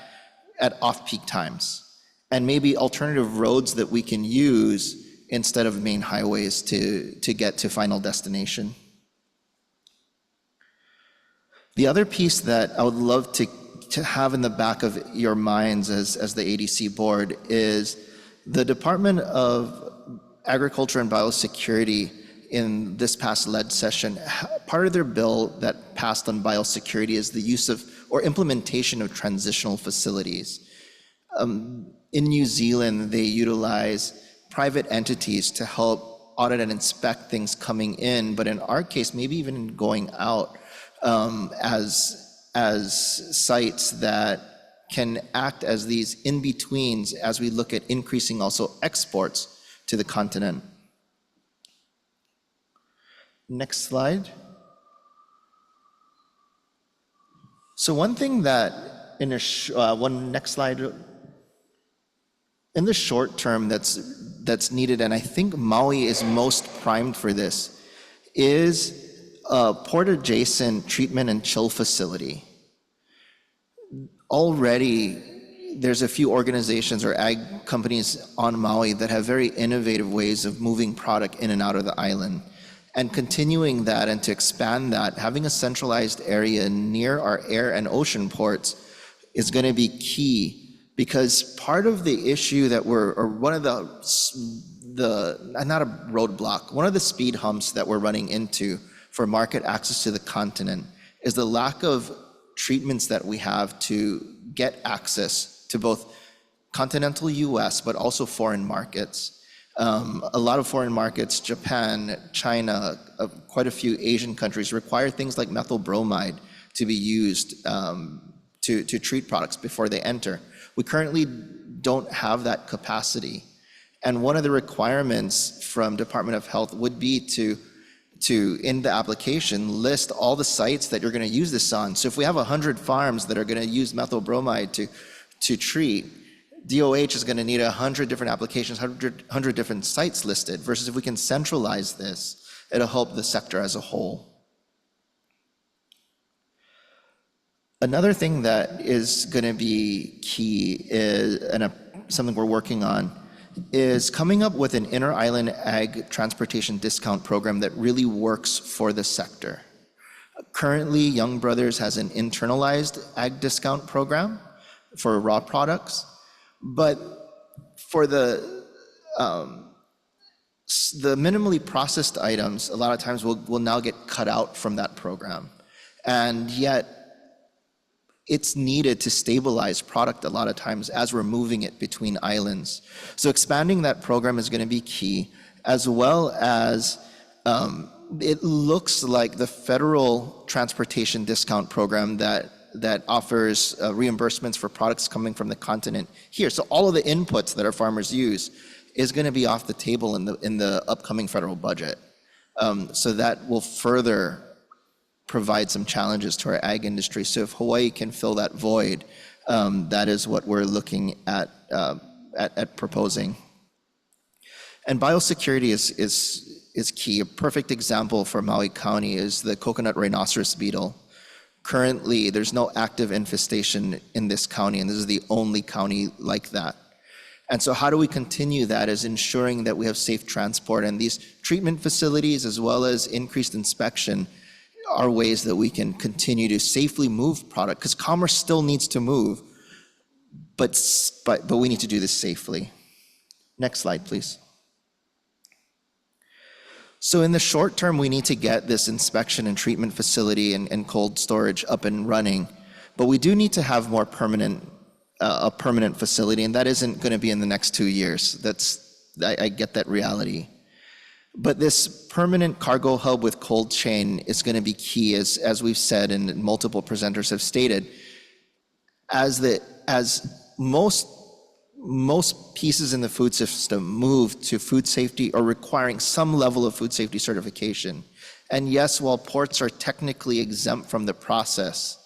off-peak times and maybe alternative roads that we can use instead of main highways to get to final destination. The other piece that I would love to have in the back of your minds as the ADC board is the Department of Agriculture and Biosecurity in this past lead session. Part of their bill that passed on biosecurity is the use of or implementation of transitional facilities. In New Zealand, they utilize private entities to help audit and inspect things coming in, but in our case, maybe even going out as sites that can act as these in-betweens as we look at increasing also exports to the continent. Next slide. So one thing that next slide. In the short term that's needed, and I think Maui is most primed for this, is a port-adjacent treatment and chill facility. Already, there's a few organizations or ag companies on Maui that have very innovative ways of moving product in and out of the island. And continuing that and to expand that, having a centralized area near our air and ocean ports is going to be key. Because part of the issue that one of the not a roadblock, one of the speed humps that we're running into for market access to the continent is the lack of treatments that we have to get access to both continental US, but also foreign markets. A lot of foreign markets, Japan, China, quite a few Asian countries require things like methyl bromide to be used to treat products before they enter. We currently don't have that capacity. And one of the requirements from Department of Health would be to in the application, list all the sites that you're going to use this on. So if we have 100 farms that are going to use methyl bromide to treat, DOH is going to need 100 different applications, 100 different sites listed, versus if we can centralize this, it'll help the sector as a whole. Another thing that is going to be key and something we're working on is coming up with an inter-island ag transportation discount program that really works for the sector. Currently, Young Brothers has an internalized ag discount program for raw products, but for the minimally processed items, a lot of times will now get cut out from that program. And yet, it's needed to stabilize product a lot of times as we're moving it between islands. So expanding that program is going to be key, as well as it looks like the federal transportation discount program that that offers reimbursements for products coming from the continent here. So all of the inputs that our farmers use is going to be off the table in the upcoming federal budget. So that will further provide some challenges to our ag industry. So if Hawaii can fill that void, that is what we're looking at proposing. And biosecurity is key. A perfect example for Maui County is the coconut rhinoceros beetle. Currently, there's no active infestation in this county, and this is the only county like that. And so how do we continue that is ensuring that we have safe transport, and these treatment facilities as well as increased inspection are ways that we can continue to safely move product, because commerce still needs to move, but we need to do this safely. Next slide, please. So in the short term, we need to get this inspection and treatment facility and cold storage up and running, but we do need to have more a permanent facility, and that isn't going to be in the next 2 years. I get that reality. But this permanent cargo hub with cold chain is going to be key, as we've said and multiple presenters have stated. As most pieces in the food system move to food safety or requiring some level of food safety certification. And yes, while ports are technically exempt from the process,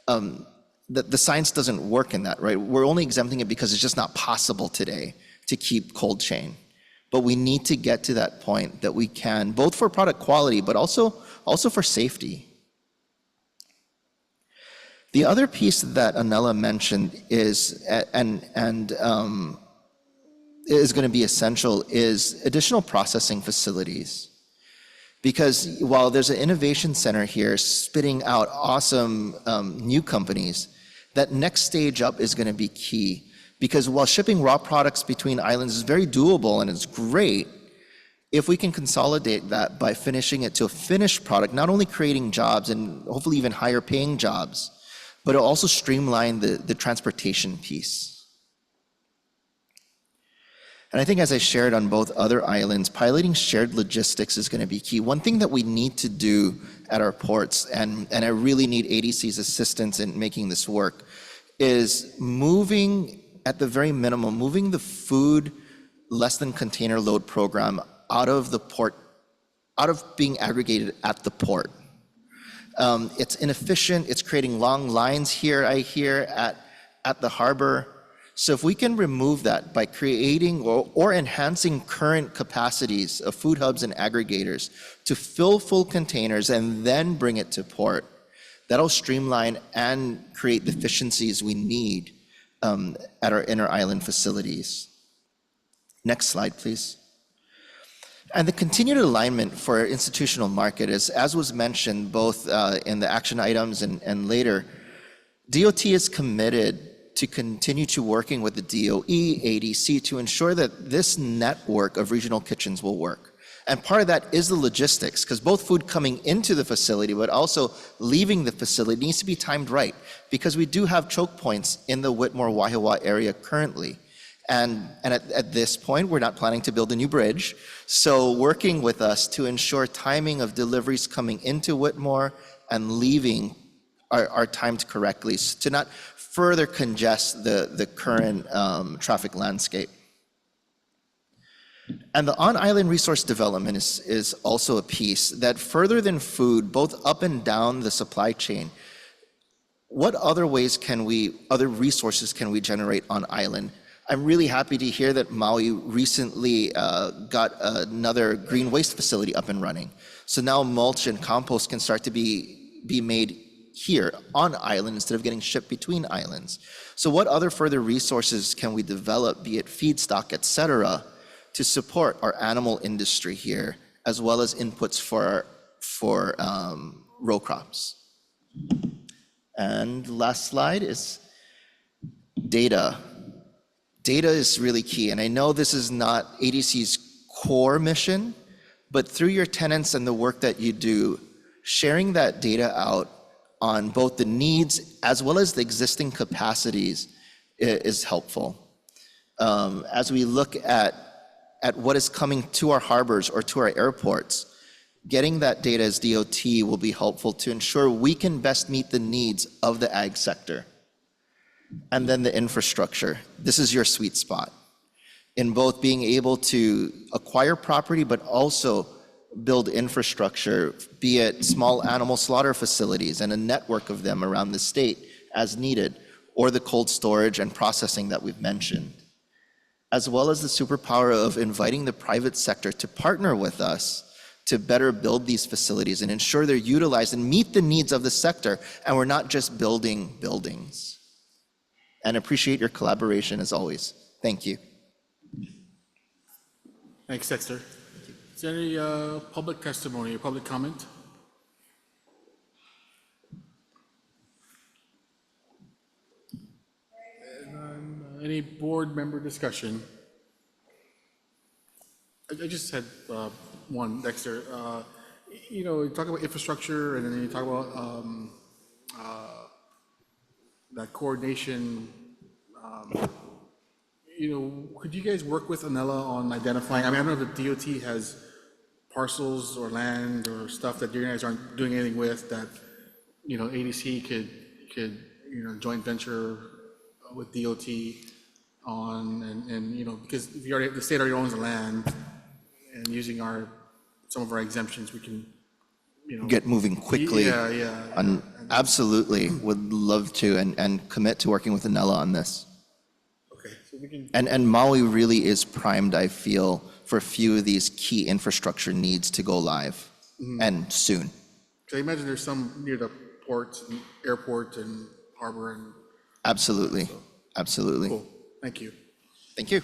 the science doesn't work in that, right? We're only exempting it because it's just not possible today to keep cold chain. But we need to get to that point that we can, both for product quality, but also for safety. The other piece that Anela mentioned is, is going to be essential, is additional processing facilities. Because while there's an innovation center here spitting out awesome new companies, that next stage up is going to be key. Because while shipping raw products between islands is very doable and it's great, if we can consolidate that by finishing it to a finished product, not only creating jobs and hopefully even higher paying jobs, but it'll also streamline the transportation piece. And I think, as I shared on both other islands, piloting shared logistics is going to be key. One thing that we need to do at our ports, and I really need ADC's assistance in making this work, is moving, at the very minimum, moving the food less than container load program out of the port, out of being aggregated at the port. It's inefficient, it's creating long lines here, I hear, at the harbor. So if we can remove that by creating or enhancing current capacities of food hubs and aggregators to fill full containers and then bring it to port, that'll streamline and create the efficiencies we need at our inner island facilities. Next slide, please. And the continued alignment for our institutional market is, as was mentioned both in the action items and later, DOT is committed to continue to working with the DOE, ADC to ensure that this network of regional kitchens will work. And part of that is the logistics, because both food coming into the facility but also leaving the facility needs to be timed right, because we do have choke points in the Whitmore-Waihawa area currently. And at this point, we're not planning to build a new bridge. So working with us to ensure timing of deliveries coming into Whitmore and leaving are timed correctly, to not further congest the current traffic landscape. And the on-island resource development is also a piece that, further than food, both up and down the supply chain, what other ways other resources can we generate on island? I'm really happy to hear that Maui recently got another green waste facility up and running. So now mulch and compost can start to be made here on island instead of getting shipped between islands. So what other further resources can we develop, be it feedstock, et cetera, to support our animal industry here, as well as inputs for row crops? And last slide is data. Data is really key, and I know this is not ADC's core mission, but through your tenants and the work that you do, sharing that data out on both the needs as well as the existing capacities is helpful. As we look at what is coming to our harbors or to our airports, Getting that data as DOT will be helpful to ensure we can best meet the needs of the ag sector. And then the infrastructure. This is your sweet spot in both being able to acquire property, but also build infrastructure, be it small animal slaughter facilities and a network of them around the state as needed, or the cold storage and processing that we've mentioned, as well as the superpower of inviting the private sector to partner with us to better build these facilities and ensure they're utilized and meet the needs of the sector, and we're not just building buildings. And appreciate your collaboration as always. Thank you. Thanks, Dexter. Is there any public testimony or public comment? Any board member discussion? I just had one, Dexter. You know, you talk about infrastructure, and then you talk about that coordination. You know, could you guys work with Anela on identifying? I mean, I don't know if the DOT has parcels or land or stuff that you guys aren't doing anything with that, you know, ADC could you know, joint venture with DOT on, and you know, because if you already, the state already owns the land, and using some of our exemptions, we can, you know, Get moving quickly. Yeah. Absolutely, would love to and commit to working with Anela on this. Okay, so we can. And Maui really is primed, I feel, for a few of these key infrastructure needs to go live, and soon. So I imagine there's some near the port, and airport, and harbor, and. Absolutely, absolutely. Cool. Thank you. Thank you.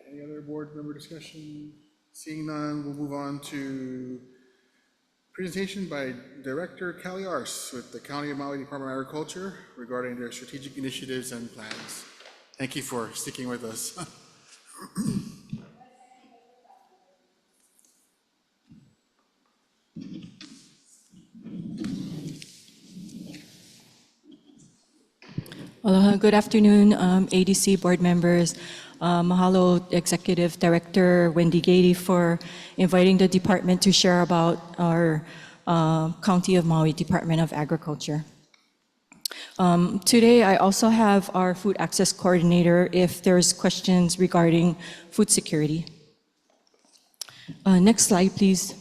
Any other board member discussion? Seeing none, we'll move on to presentation by Director Callie Ars with the County of Maui Department of Agriculture regarding their strategic initiatives and plans. Thank you for sticking with us. Aloha, good afternoon, ADC board members. Mahalo, Executive Director Wendy Gady, for inviting the department to share about our County of Maui Department of Agriculture. Today, I also have our Food Access Coordinator if there's questions regarding food security. Next slide, please.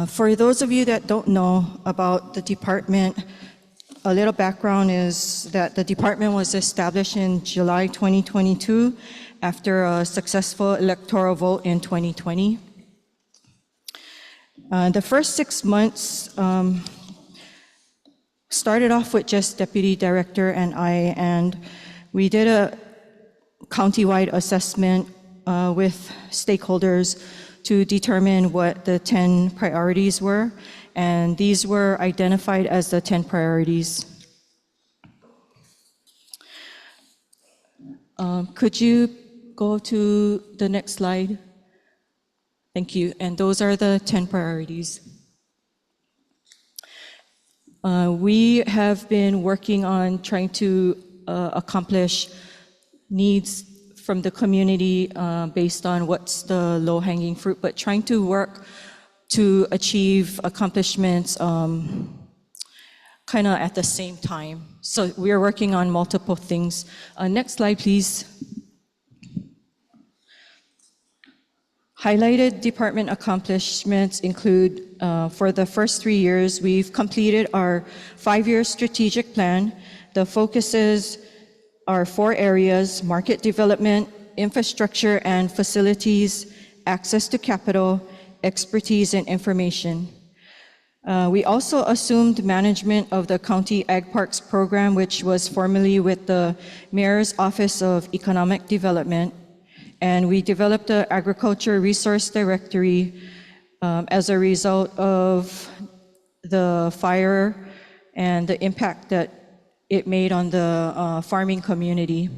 For those of you that don't know about the department, a little background is that the department was established in July 2022 after a successful electoral vote in 2020. The first 6 months started off with just Deputy Director and I, and we did a countywide assessment with stakeholders to determine what the 10 priorities were, and these were identified as the 10 priorities. Could you go to the next slide? Thank you. And those are the 10 priorities. We have been working on trying to accomplish needs from the community based on what's the low-hanging fruit, but trying to work to achieve accomplishments kind of at the same time. So we're working on multiple things. Next slide, please. Highlighted department accomplishments include, for the first 3 years, we've completed our 5-year strategic plan. The focuses are 4 areas: market development, infrastructure and facilities, access to capital, expertise and information. We also assumed management of the County Ag Parks program, which was formerly with the Mayor's Office of Economic Development. And we developed the Agriculture Resource Directory as a result of the fire and the impact that it made on the farming community.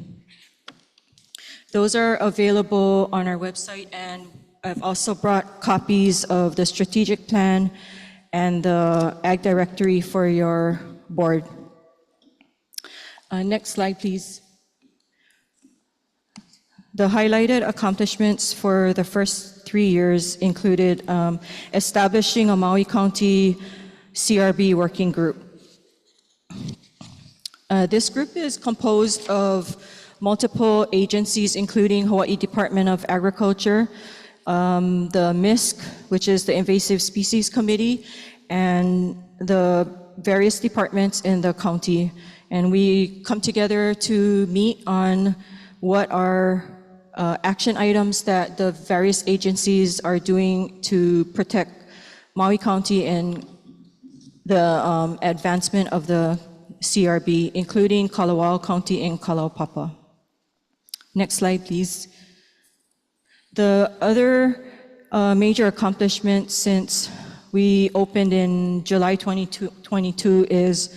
Those are available on our website, and I've also brought copies of the strategic plan and the Ag Directory for your board. Next slide, please. The highlighted accomplishments for the first 3 years included establishing a Maui County CRB working group. This group is composed of multiple agencies, including Hawaii Department of Agriculture, the MISC, which is the Invasive Species Committee, and the various departments in the county. And we come together to meet on what are action items that the various agencies are doing to protect Maui County and the advancement of the CRB, including Kalawao County and Kalaupapa. Next slide, please. The other major accomplishment since we opened in July 2022 is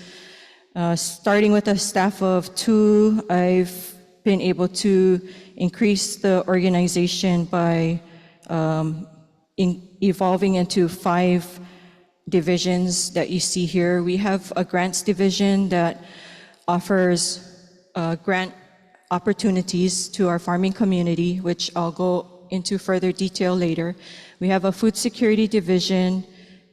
starting with a staff of 2, I've been able to increase the organization by evolving into 5 divisions that you see here. We have a grants division that offers grant opportunities to our farming community, which I'll go into further detail later. We have a food security division,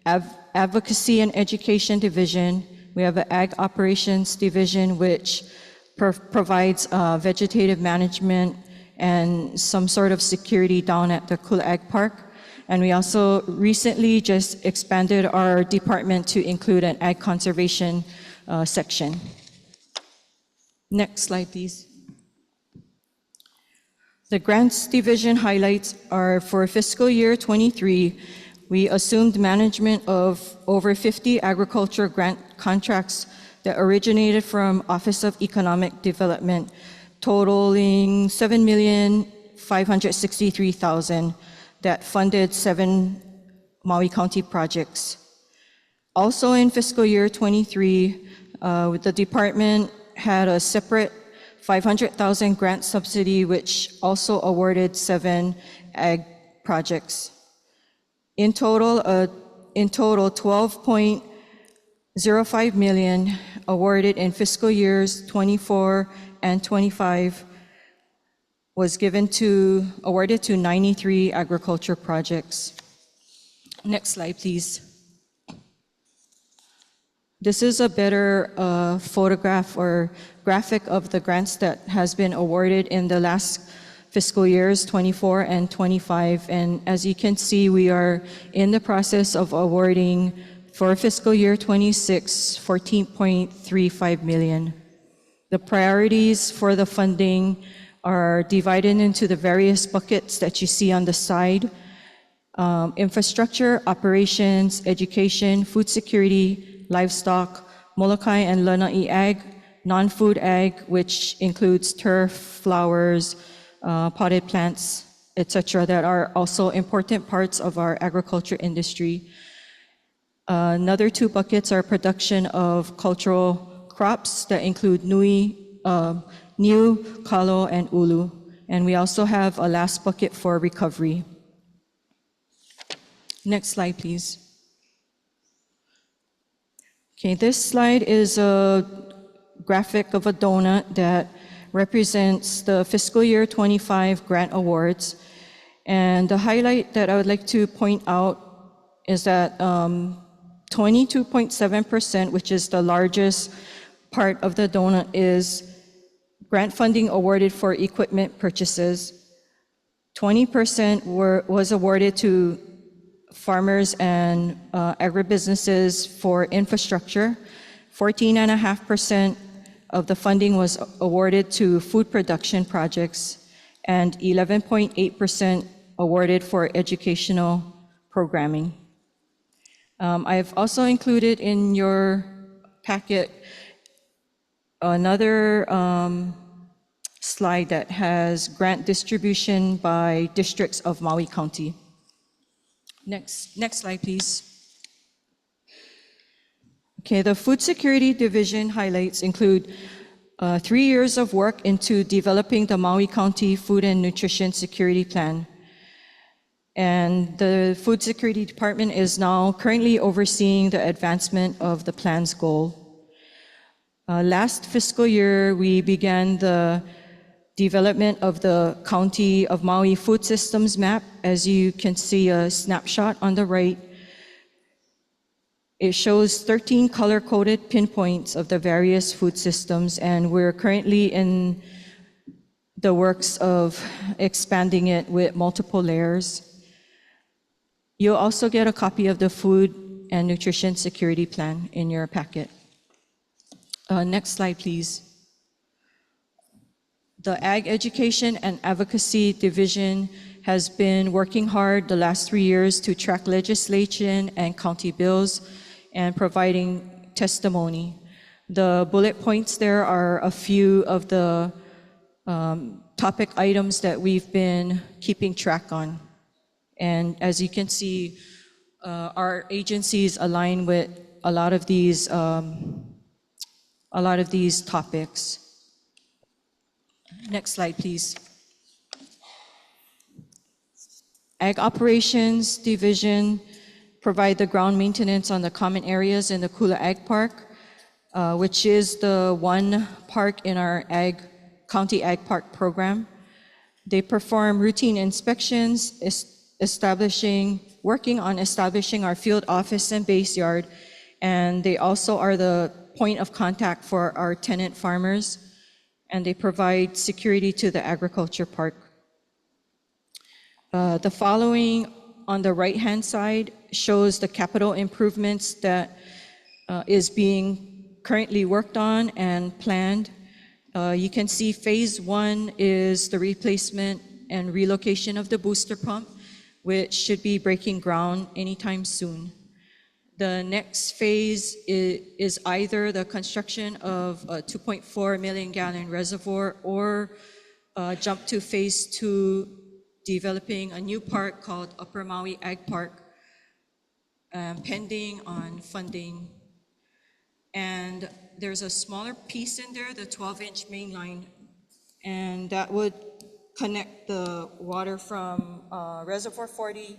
advocacy and education division. We have an ag operations division, which provides vegetative management and some sort of security down at the Kula Ag Park. And we also recently just expanded our department to include an ag conservation section. Next slide, please. The grants division highlights are for fiscal year 23, we assumed management of over 50 agriculture grant contracts that originated from Office of Economic Development, totaling $7,563,000 that funded 7 Maui County projects. Also in fiscal year 23, the department had a separate $500,000 grant subsidy, which also awarded 7 ag projects. In total, 12.05 million awarded in fiscal years 24 and 25 was awarded to 93 agriculture projects. Next slide, please. This is a better photograph or graphic of the grants that has been awarded in the last fiscal years 24 and 25. And as you can see, we are in the process of awarding for fiscal year 26, 14.35 million. The priorities for the funding are divided into the various buckets that you see on the side. Infrastructure, operations, education, food security, livestock, Molokai and Lanai ag, non-food ag, which includes turf, flowers, potted plants, etc., that are also important parts of our agriculture industry. Another 2 buckets are production of cultural crops that include Niu, Kalo, and Ulu. And we also have a last bucket for recovery. Next slide, please. Okay, this slide is a graphic of a donut that represents the fiscal year 25 grant awards. And the highlight that I would like to point out is that 22.7%, which is the largest part of the donut, is grant funding awarded for equipment purchases. 20% was awarded to farmers and agribusinesses for infrastructure. 14.5% of the funding was awarded to food production projects, and 11.8% awarded for educational programming. I've also included in your packet another slide that has grant distribution by districts of Maui County. Next slide, please. Okay, the food security division highlights include 3 years of work into developing the Maui County Food and Nutrition Security Plan. And the Food Security Department is now currently overseeing the advancement of the plan's goal. Last fiscal year, we began the development of the County of Maui food systems map. As you can see a snapshot on the right, it shows 13 color-coded pinpoints of the various food systems, and we're currently in the works of expanding it with multiple layers. You'll also get a copy of the Food and Nutrition Security Plan in your packet. Next slide, please. The Ag Education and Advocacy Division has been working hard the last 3 years to track legislation and county bills and providing testimony. The bullet points there are a few of the topic items that we've been keeping track on. And as you can see, our agencies align with a lot of these topics. Next slide, please. Ag Operations Division provide the ground maintenance on the common areas in the Kula Ag Park, which is the one park in our County Ag Park program. They perform routine inspections, working on establishing our field office and base yard, and they also are the point of contact for our tenant farmers, and they provide security to the agriculture park. The following on the right-hand side shows the capital improvements that is being currently worked on and planned. You can see phase 1 is the replacement and relocation of the booster pump, which should be breaking ground anytime soon. The next phase is either the construction of a 2.4 million gallon reservoir or jump to phase 2, developing a new park called Upper Maui Ag Park, pending on funding. And there's a smaller piece in there, the 12-inch main line, and that would connect the water from Reservoir 40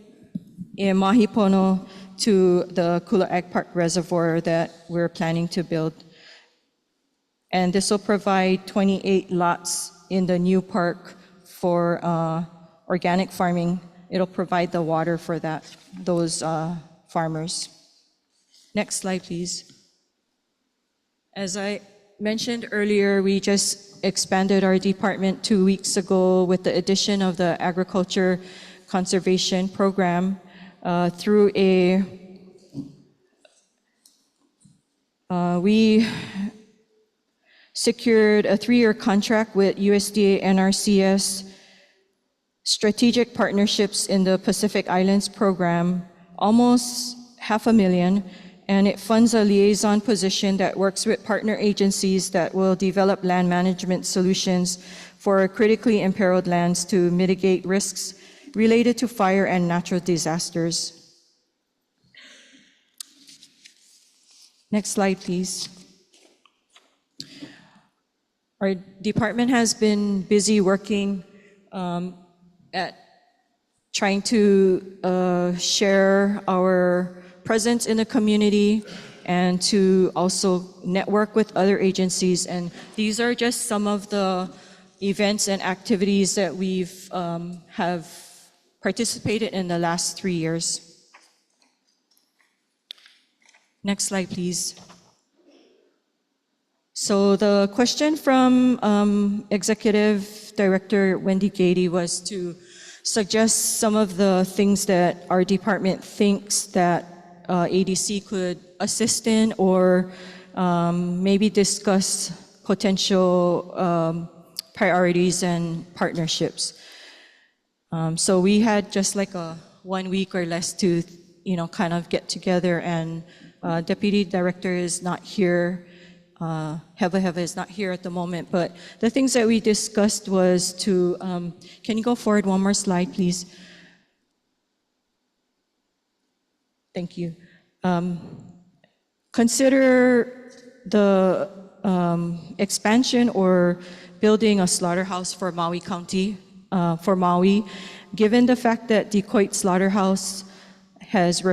in Mahipono to the Kula Ag Park Reservoir that we're planning to build. And this will provide 28 lots in the new park for organic farming. It'll provide the water for those farmers. Next slide, please. As I mentioned earlier, we just expanded our department 2 weeks ago with the addition of the Agriculture Conservation Program through we secured a 3-year contract with USDA NRCS Strategic Partnerships in the Pacific Islands program, almost $500,000, and it funds a liaison position that works with partner agencies that will develop land management solutions for critically imperiled lands to mitigate risks related to fire and natural disasters. Next slide, please. Our department has been busy working at trying to share our presence in the community and to also network with other agencies. And these are just some of the events and activities that we've have participated in the last 3 years. Next slide, please. So the question from Executive Director Wendy Gady was to suggest some of the things that our department thinks that ADC could assist in, or maybe discuss potential priorities and partnerships. So we had just like a 1 week or less to, kind of get together, and Deputy Director is not here. Heva is not here at the moment, but the things that we discussed was to, can you go forward one more slide, please? Thank you. Consider the expansion or building a slaughterhouse for Maui County, for Maui, given the fact that Decoit Slaughterhouse has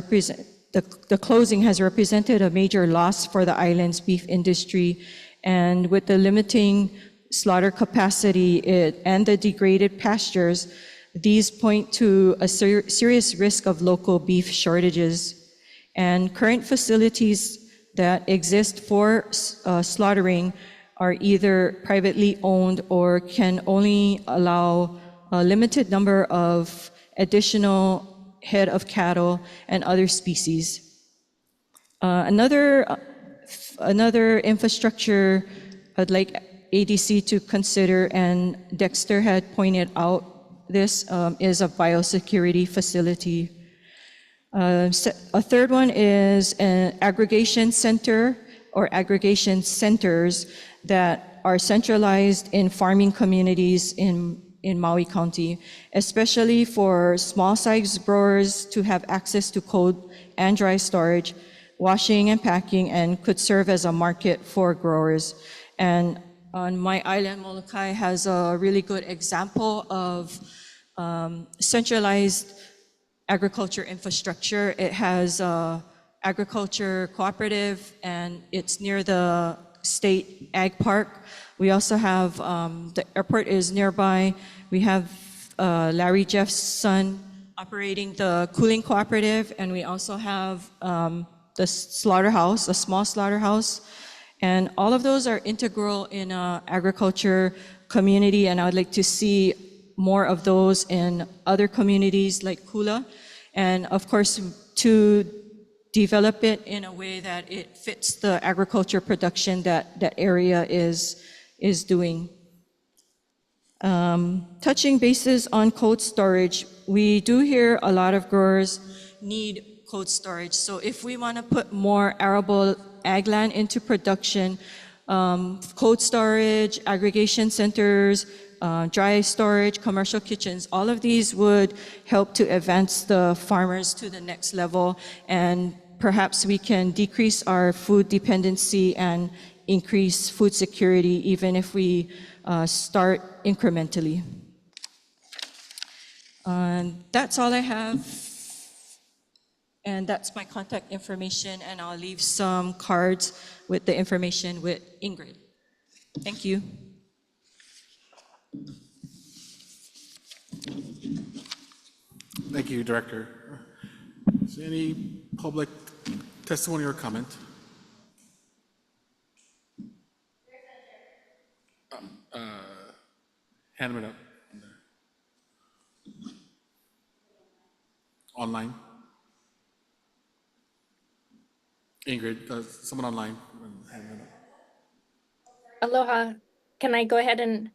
the closing has represented a major loss for the island's beef industry, and with the limiting slaughter capacity and the degraded pastures, these point to a serious risk of local beef shortages. And current facilities that exist for slaughtering are either privately owned or can only allow a limited number of additional head of cattle and other species. Another infrastructure I'd like ADC to consider, and Dexter had pointed out this, is a biosecurity facility. A third one is an aggregation center or aggregation centers that are centralized in farming communities in Maui County, especially for small-sized growers to have access to cold and dry storage, washing and packing, and could serve as a market for growers. And on my island, Molokai has a really good example of centralized agriculture infrastructure. It has a agriculture cooperative, and it's near the state ag park. We also have, the airport is nearby. We have Larry Jeff's son operating the cooling cooperative, and we also have the slaughterhouse, a small slaughterhouse. And all of those are integral in agriculture community, and I would like to see more of those in other communities like Kula. And of course, to develop it in a way that it fits the agriculture production that that area is doing. Touching bases on cold storage, we do hear a lot of growers need cold storage. So if we want to put more arable ag land into production, cold storage, aggregation centers, dry storage, commercial kitchens, all of these would help to advance the farmers to the next level, and perhaps we can decrease our food dependency and increase food security even if we start incrementally. That's all I have. And that's my contact information, and I'll leave some cards with the information with Ingrid. Thank you. Thank you, Director. Is there any public testimony or comment? Hand it up. Online. Ingrid, someone online. Hand it up. Aloha. Can I go ahead and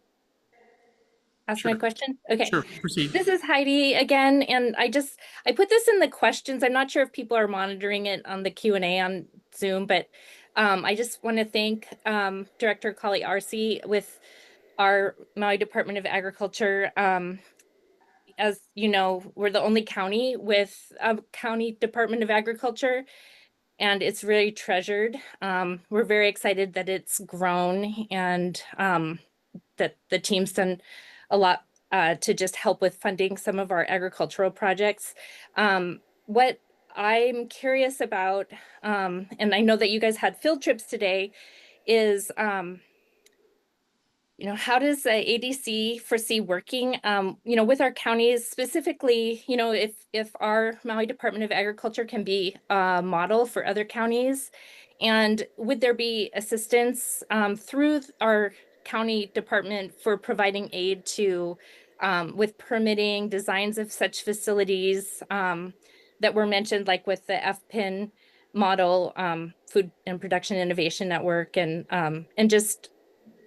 ask my question? Okay. Sure, proceed. This is Heidi again, and I put this in the questions. I'm not sure if people are monitoring it on the Q&A on Zoom, but I just want to thank Director Kali Arce with our Maui Department of Agriculture. As you know, we're the only county with a county Department of Agriculture, and it's really treasured. We're very excited that it's grown, and that the team's done a lot to just help with funding some of our agricultural projects. What I'm curious about, and I know that you guys had field trips today, is how does the ADC foresee working, with our counties specifically, if our Maui Department of Agriculture can be a model for other counties, and would there be assistance through our county department for providing aid to with permitting designs of such facilities that were mentioned, like with the FPIN model, Food and Production Innovation Network, and just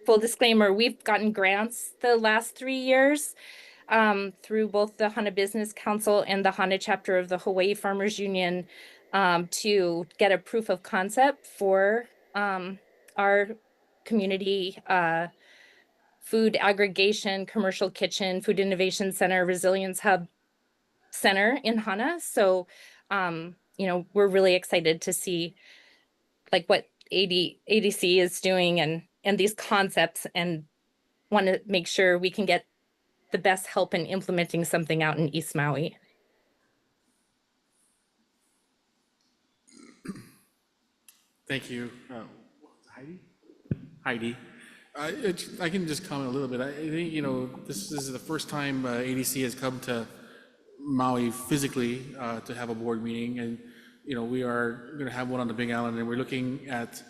full disclaimer, we've gotten grants the last 3 years through both the Hana Business Council and the Hana chapter of the Hawaii Farmers Union to get a proof of concept for our community food aggregation, commercial kitchen, food innovation center, resilience hub center in Hana. So, we're really excited to see like what ADC is doing and these concepts, and want to make sure we can get the best help in implementing something out in East Maui. Thank you, Heidi. I can just comment a little bit. I think, this is the first time ADC has come to Maui physically to have a board meeting, and, we are going to have one on the Big Island, and we're looking at,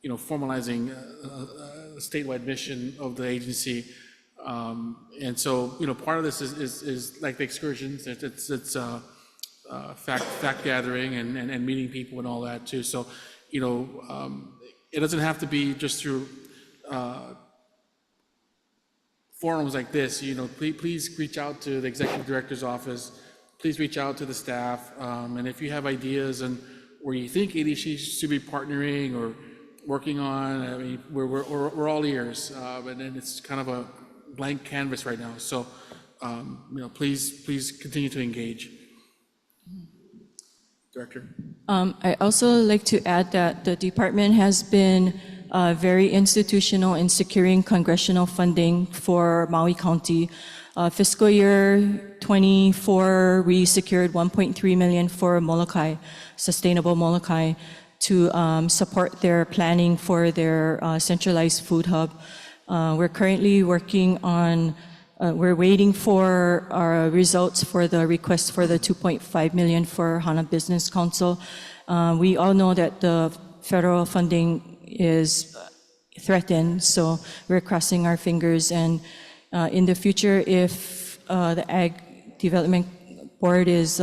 formalizing a statewide mission of the agency. And so, part of this is like the excursions. It's fact gathering and meeting people and all that too. So, it doesn't have to be just through forums like this. Please reach out to the executive director's office. Please reach out to the staff. And if you have ideas and where you think ADC should be partnering or working on, I mean, we're all ears. And then it's kind of a blank canvas right now. So, please continue to engage. Director. I also like to add that the department has been very institutional in securing congressional funding for Maui County. Fiscal year 24, we secured $1.3 million for Molokai, Sustainable Molokai, to support their planning for their centralized food hub. We're currently working on, we're waiting for our results for the request for the $2.5 million for Hana Business Council. We all know that the federal funding is threatened, so we're crossing our fingers. And in the future, if the Ag Development Board is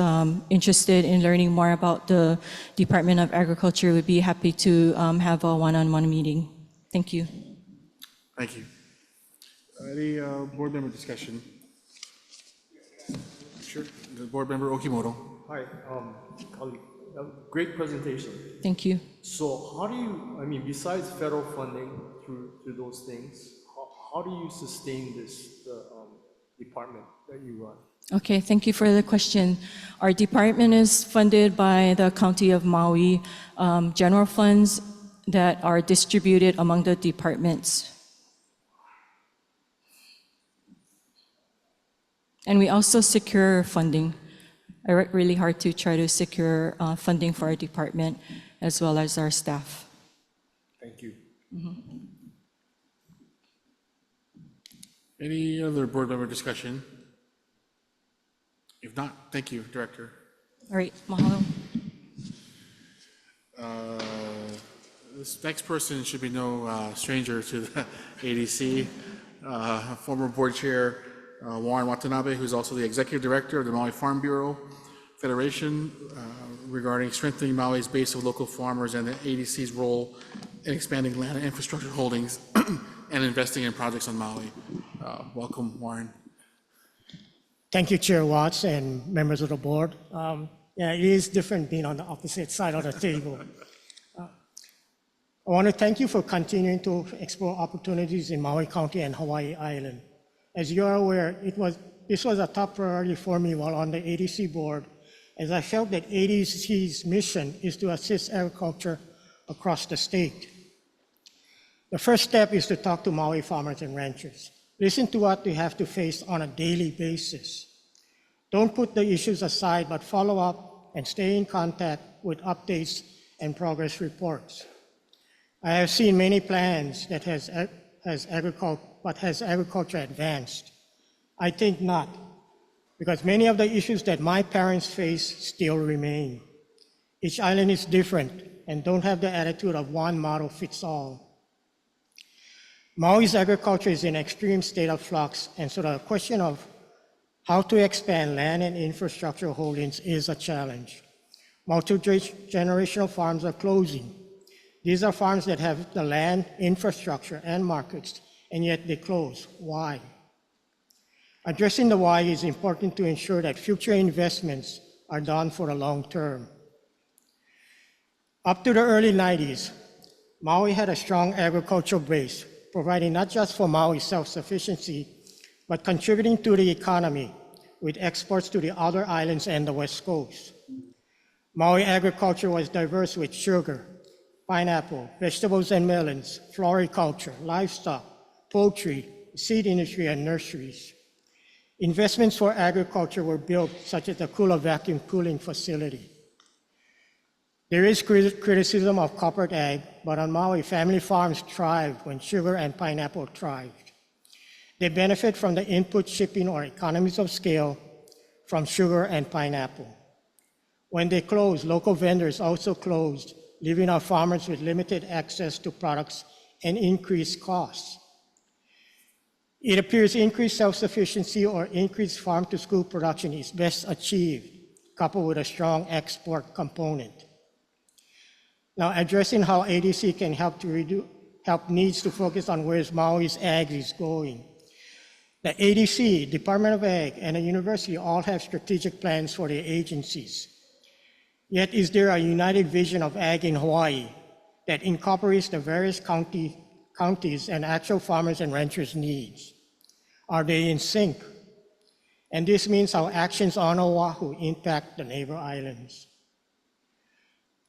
interested in learning more about the Department of Agriculture, we'd be happy to have a one-on-one meeting. Thank you. Thank you. Any board member discussion? Sure. The board member Okimoto. Hi, colleague. Great presentation. Thank you. So how do you, besides federal funding through those things, how do you sustain this department that you run? Okay, thank you for the question. Our department is funded by the County of Maui, general funds that are distributed among the departments. And we also secure funding. I work really hard to try to secure funding for our department as well as our staff. Thank you. Mm-hmm. Any other board member discussion? If not, thank you, Director. All right, mahalo. This next person should be no stranger to the ADC. Former board chair Warren Watanabe, who's also the executive director of the Maui Farm Bureau Federation, regarding strengthening Maui's base of local farmers and the ADC's role in expanding land and infrastructure holdings and investing in projects on Maui. Welcome, Warren. Thank you, Chair Watts and members of the board. Yeah, it is different being on the opposite side of the table. I want to thank you for continuing to explore opportunities in Maui County and Hawaii Island. As you are aware, this was a top priority for me while on the ADC board, as I felt that ADC's mission is to assist agriculture across the state. The first step is to talk to Maui farmers and ranchers. Listen to what they have to face on a daily basis. Don't put the issues aside, but follow up and stay in contact with updates and progress reports. I have seen many plans that has agriculture advanced? I think not, because many of the issues that my parents face still remain. Each island is different and don't have the attitude of one model fits all. Maui's agriculture is in extreme state of flux, and so the question of how to expand land and infrastructure holdings is a challenge. Multi-generational farms are closing. These are farms that have the land, infrastructure, and markets, and yet they close. Why? Addressing the why is important to ensure that future investments are done for the long term. Up to the early 90s, Maui had a strong agricultural base, providing not just for Maui's self-sufficiency, but contributing to the economy with exports to the other islands and the West Coast. Maui agriculture was diverse with sugar, pineapple, vegetables and melons, floriculture, livestock, poultry, seed industry, and nurseries. Investments for agriculture were built, such as the Kula vacuum cooling facility. There is criticism of corporate ag, but on Maui, family farms thrived when sugar and pineapple thrived. They benefit from the input shipping or economies of scale from sugar and pineapple. When they closed, local vendors also closed, leaving our farmers with limited access to products and increased costs. It appears increased self-sufficiency or increased farm-to-school production is best achieved, coupled with a strong export component. Now, addressing how ADC can help needs to focus on where Maui's ag is going. The ADC, Department of Ag, and the university all have strategic plans for their agencies. Yet, is there a united vision of ag in Hawaii that incorporates the various counties and actual farmers and ranchers' needs? Are they in sync? And this means how actions on Oahu impact the neighbor islands.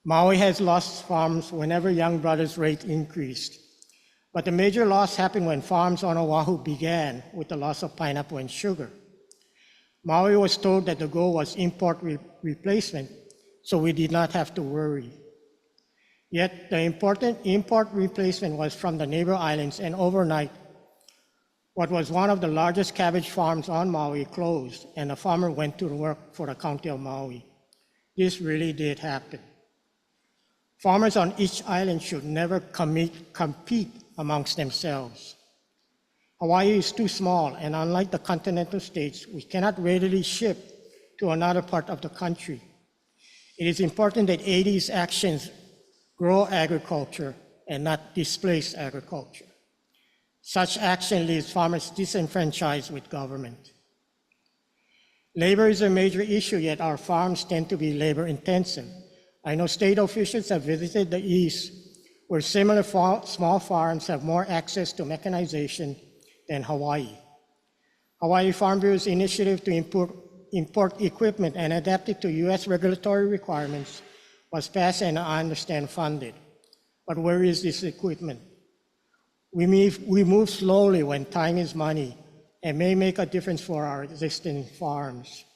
Maui has lost farms whenever Young Brothers' rate increased. But the major loss happened when farms on Oahu began with the loss of pineapple and sugar. Maui was told that the goal was import replacement, so we did not have to worry. Yet the important import replacement was from the neighbor islands, and overnight, what was one of the largest cabbage farms on Maui closed, and the farmer went to work for the county of Maui. This really did happen. Farmers on each island should never compete amongst themselves. Hawaii is too small, and unlike the continental states, we cannot readily ship to another part of the country. It is important that AD's actions grow agriculture and not displace agriculture. Such action leaves farmers disenfranchised with government. Labor is a major issue, yet our farms tend to be labor intensive. I know state officials have visited the East, where similar small farms have more access to mechanization than Hawaii. Hawaii Farm Bureau's initiative to import equipment and adapt it to US regulatory requirements was passed and I understand funded. But where is this equipment? We move slowly when time is money and may make a difference for our existing farms.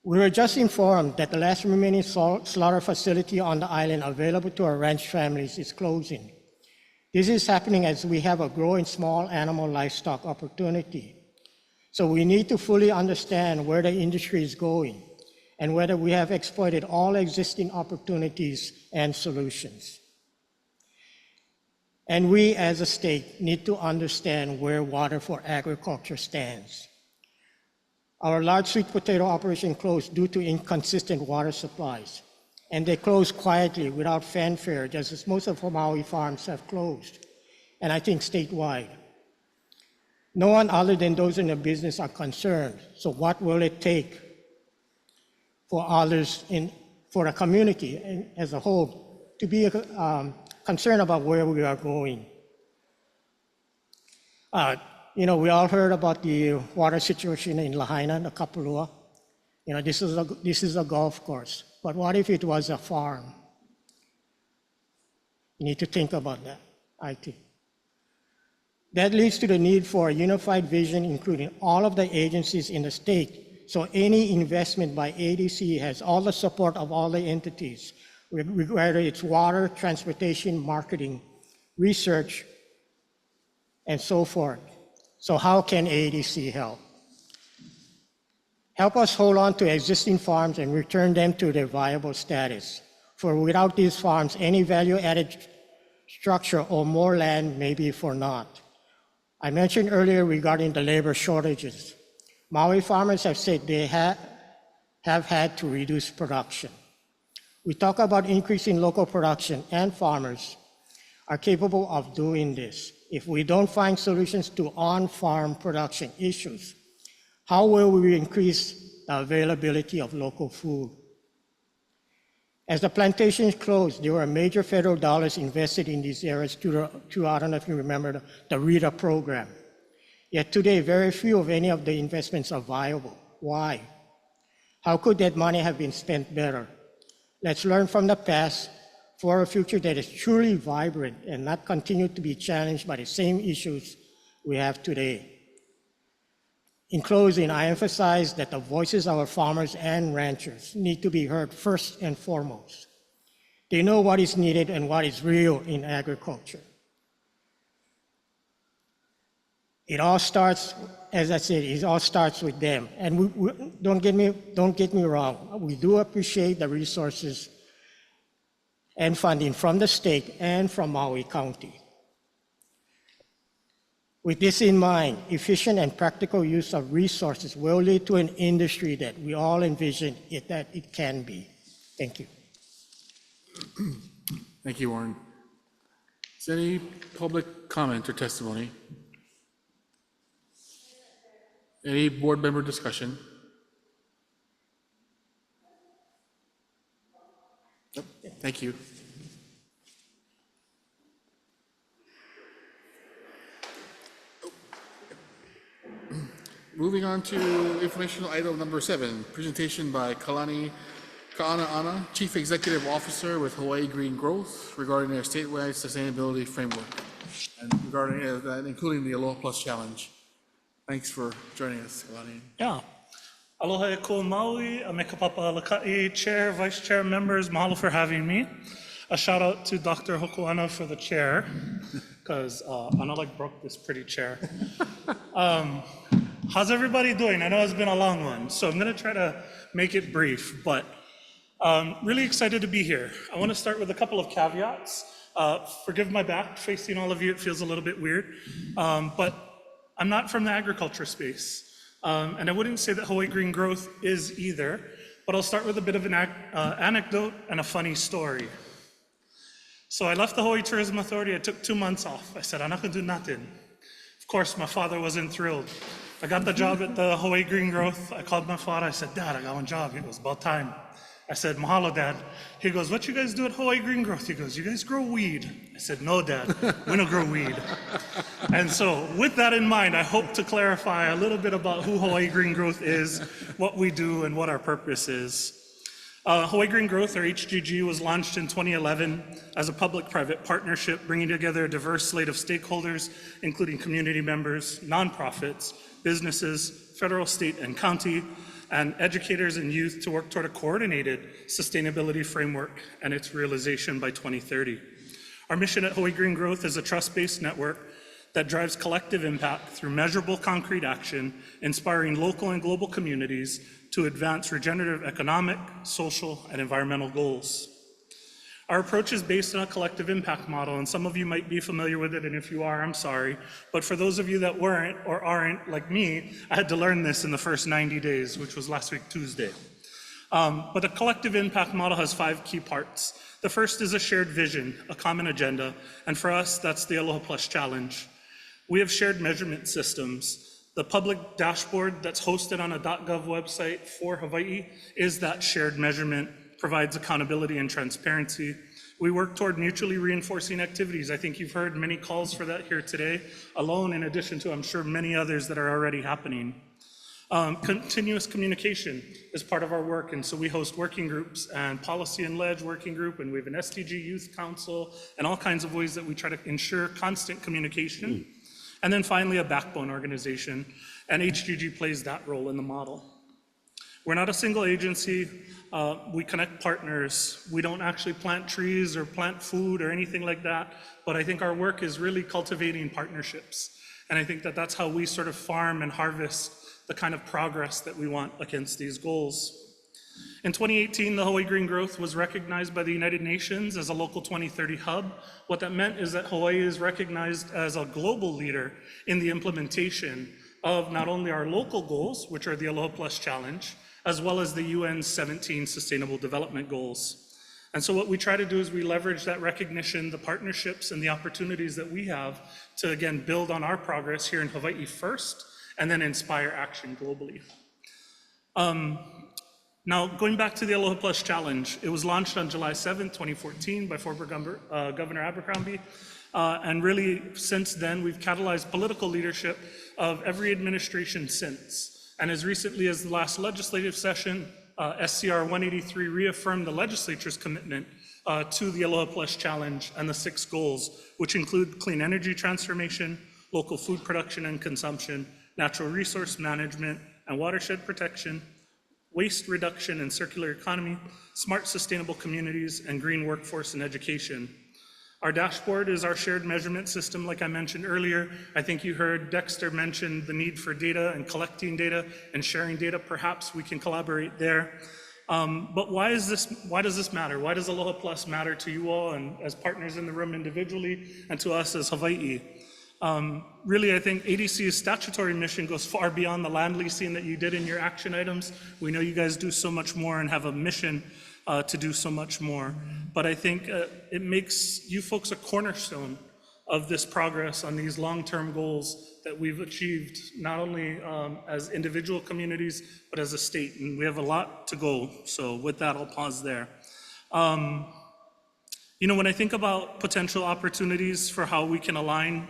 We were just informed that the last remaining slaughter facility on the island available to our ranch families is closing. This is happening as we have a growing small animal livestock opportunity. So we need to fully understand where the industry is going and whether we have exploited all existing opportunities and solutions. And we as a state need to understand where water for agriculture stands. Our large sweet potato operation closed due to inconsistent water supplies, and they closed quietly without fanfare, just as most of Maui farms have closed, and I think statewide. No one other than those in the business are concerned, so what will it take for others, for the community as a whole, to be concerned about where we are going? We all heard about the water situation in Lahaina, the Kapalua. This is a golf course, but what if it was a farm? You need to think about that, I think. That leads to the need for a unified vision, including all of the agencies in the state, so any investment by ADC has all the support of all the entities, whether it's water, transportation, marketing, research, and so forth. So how can ADC help? Help us hold on to existing farms and return them to their viable status. For without these farms, any value-added structure or more land may be for naught. I mentioned earlier regarding the labor shortages. Maui farmers have said they have had to reduce production. We talk about increasing local production, and farmers are capable of doing this. If we don't find solutions to on-farm production issues, how will we increase the availability of local food? As the plantations closed, there were major federal dollars invested in these areas through, I don't know if you remember, the RETA program. Yet today, very few of any of the investments are viable. Why? How could that money have been spent better? Let's learn from the past for a future that is truly vibrant and not continue to be challenged by the same issues we have today. In closing, I emphasize that the voices of our farmers and ranchers need to be heard first and foremost. They know what is needed and what is real in agriculture. It all starts, as I said, it all starts with them. And don't get me wrong, we do appreciate the resources and funding from the state and from Maui County. With this in mind, efficient and practical use of resources will lead to an industry that we all envision that it can be. Thank you. Thank you, Warren. Is there any public comment or testimony? Any board member discussion? Nope. Thank you. Moving on to informational item number 7, presentation by Kalani Ka'ana'ana, Chief Executive Officer with Hawaii Green Growth regarding their statewide sustainability framework and regarding that, including the Aloha Plus Challenge. Thanks for joining us, Kalani. Yeah. Aloha e ko Maui, a me ka papa alakai, Chair, Vice Chair, members, mahalo for having me. A shout out to Dr. Hokuana for the chair, because Ana like broke this pretty chair. How's everybody doing? I know it's been a long one, so I'm gonna try to make it brief, but really excited to be here. I wanna start with a couple of caveats. Forgive my back facing all of you, it feels a little bit weird, but I'm not from the agriculture space. And I wouldn't say that Hawaii Green Growth is either, but I'll start with a bit of an anecdote and a funny story. So I left the Hawaii Tourism Authority, I took 2 months off. I said, I'm not gonna do nothing. Of course, my father wasn't thrilled. I got the job at the Hawaii Green Growth. I called my father, I said, Dad, I got one job. It was about time. I said, mahalo, Dad. He goes, what you guys do at Hawaii Green Growth? He goes, you guys grow weed. I said, no, Dad, we don't grow weed. And so with that in mind, I hope to clarify a little bit about who Hawaii Green Growth is, what we do, and what our purpose is. Hawaii Green Growth, or HGG, was launched in 2011 as a public-private partnership, bringing together a diverse slate of stakeholders, including community members, nonprofits, businesses, federal, state, and county, and educators and youth to work toward a coordinated sustainability framework and its realization by 2030. Our mission at Hawaii Green Growth is a trust-based network that drives collective impact through measurable concrete action, inspiring local and global communities to advance regenerative economic, social, and environmental goals. Our approach is based on a collective impact model, and some of you might be familiar with it, and if you are, I'm sorry. But for those of you that weren't or aren't, like me, I had to learn this in the first 90 days, which was last week, Tuesday. But the collective impact model has 5 key parts. The first is a shared vision, a common agenda, and for us, that's the Aloha Plus Challenge. We have shared measurement systems. The public dashboard that's hosted on a .gov website for Hawaii is that shared measurement, provides accountability and transparency. We work toward mutually reinforcing activities. I think you've heard many calls for that here today, alone in addition to, I'm sure, many others that are already happening. Continuous communication is part of our work, and so we host working groups and policy and ledge working group, and we have an SDG Youth Council, and all kinds of ways that we try to ensure constant communication. And then finally, a backbone organization, and HGG plays that role in the model. We're not a single agency. We connect partners. We don't actually plant trees or plant food or anything like that, but I think our work is really cultivating partnerships. And I think that that's how we sort of farm and harvest the kind of progress that we want against these goals. In 2018, the Hawaii Green Growth was recognized by the United Nations as a local 2030 hub. What that meant is that Hawaii is recognized as a global leader in the implementation of not only our local goals, which are the Aloha Plus Challenge, as well as the UN's 17 Sustainable Development Goals. And so what we try to do is we leverage that recognition, the partnerships, and the opportunities that we have to, again, build on our progress here in Hawaii first, and then inspire action globally. Now, going back to the Aloha Plus Challenge, it was launched on July 7, 2014 by former Governor Abercrombie. And really, since then, we've catalyzed political leadership of every administration since. And as recently as the last legislative session, SCR 183 reaffirmed the legislature's commitment to the Aloha Plus Challenge and the 6 goals, which include clean energy transformation, local food production and consumption, natural resource management and watershed protection, waste reduction and circular economy, smart sustainable communities, and green workforce and education. Our dashboard is our shared measurement system, like I mentioned earlier. I think you heard Dexter mention the need for data and collecting data and sharing data. Perhaps we can collaborate there. But why does this matter? Why does Aloha Plus matter to you all and as partners in the room individually and to us as Hawaii? Really, I think ADC's statutory mission goes far beyond the land leasing that you did in your action items. We know you guys do so much more and have a mission to do so much more. But I think it makes you folks a cornerstone of this progress on these long-term goals that we've achieved, not only as individual communities, but as a state. And we have a lot to go. So with that, I'll pause there. You know, when I think about potential opportunities for how we can align,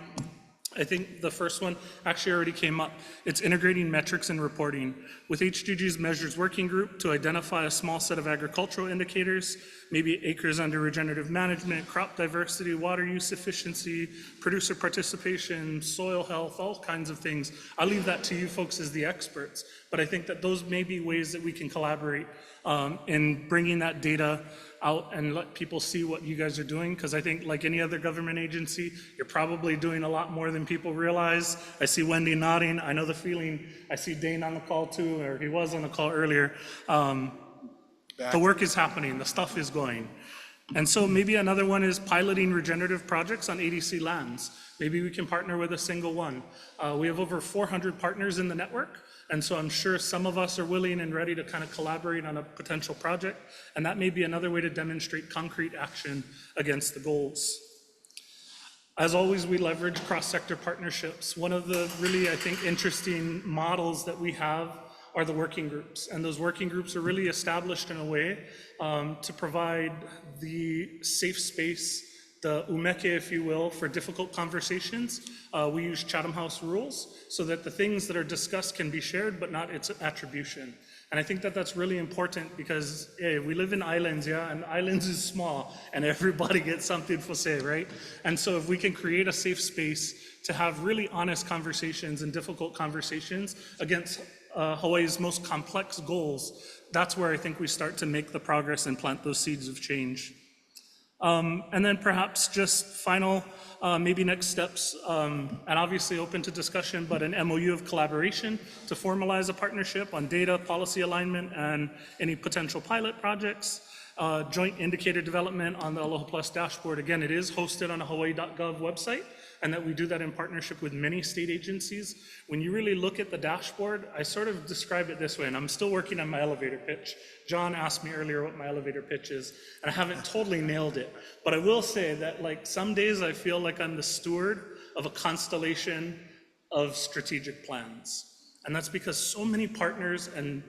I think the first one actually already came up. It's integrating metrics and reporting with HGG's measures working group to identify a small set of agricultural indicators, maybe acres under regenerative management, crop diversity, water use efficiency, producer participation, soil health, all kinds of things. I'll leave that to you folks as the experts, but I think that those may be ways that we can collaborate in bringing that data out and let people see what you guys are doing, because I think like any other government agency, you're probably doing a lot more than people realize. I see Wendy nodding. I know the feeling. I see Dane on the call too, or he was on the call earlier. The work is happening, the stuff is going. And so maybe another one is piloting regenerative projects on ADC lands. Maybe we can partner with a single one. We have over 400 partners in the network. And so I'm sure some of us are willing and ready to kind of collaborate on a potential project. And that may be another way to demonstrate concrete action against the goals. As always, we leverage cross-sector partnerships. One of the really, I think, interesting models that we have are the working groups. And those working groups are really established in a way to provide the safe space, the umeke, if you will, for difficult conversations. We use Chatham House rules so that the things that are discussed can be shared, but not its attribution. And I think that that's really important because we live in islands, yeah, and islands is small and everybody gets something for say, right? And so if we can create a safe space to have really honest conversations and difficult conversations against Hawaii's most complex goals, that's where I think we start to make the progress and plant those seeds of change. And then perhaps just final, maybe next steps, and obviously open to discussion, but an MOU of collaboration to formalize a partnership on data, policy alignment, and any potential pilot projects. Joint indicator development on the Aloha Plus dashboard. Again, it is hosted on a hawaii.gov website, and that we do that in partnership with many state agencies. When you really look at the dashboard, I sort of describe it this way, and I'm still working on my elevator pitch. John asked me earlier what my elevator pitch is, and I haven't totally nailed it. But I will say that like some days I feel like I'm the steward of a constellation of strategic plans. And that's because so many partners and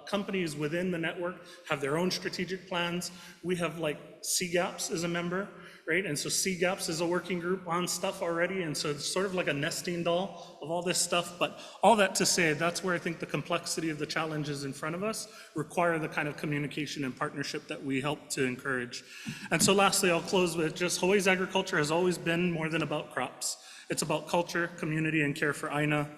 companies within the network have their own strategic plans. We have like CGAPS as a member, right? And so CGAPS is a working group on stuff already. And so it's sort of like a nesting doll of all this stuff. But all that to say, that's where I think the complexity of the challenges in front of us require the kind of communication and partnership that we help to encourage. And so lastly, I'll close with just Hawaii's agriculture has always been more than about crops. It's about culture, community, and care for Aina.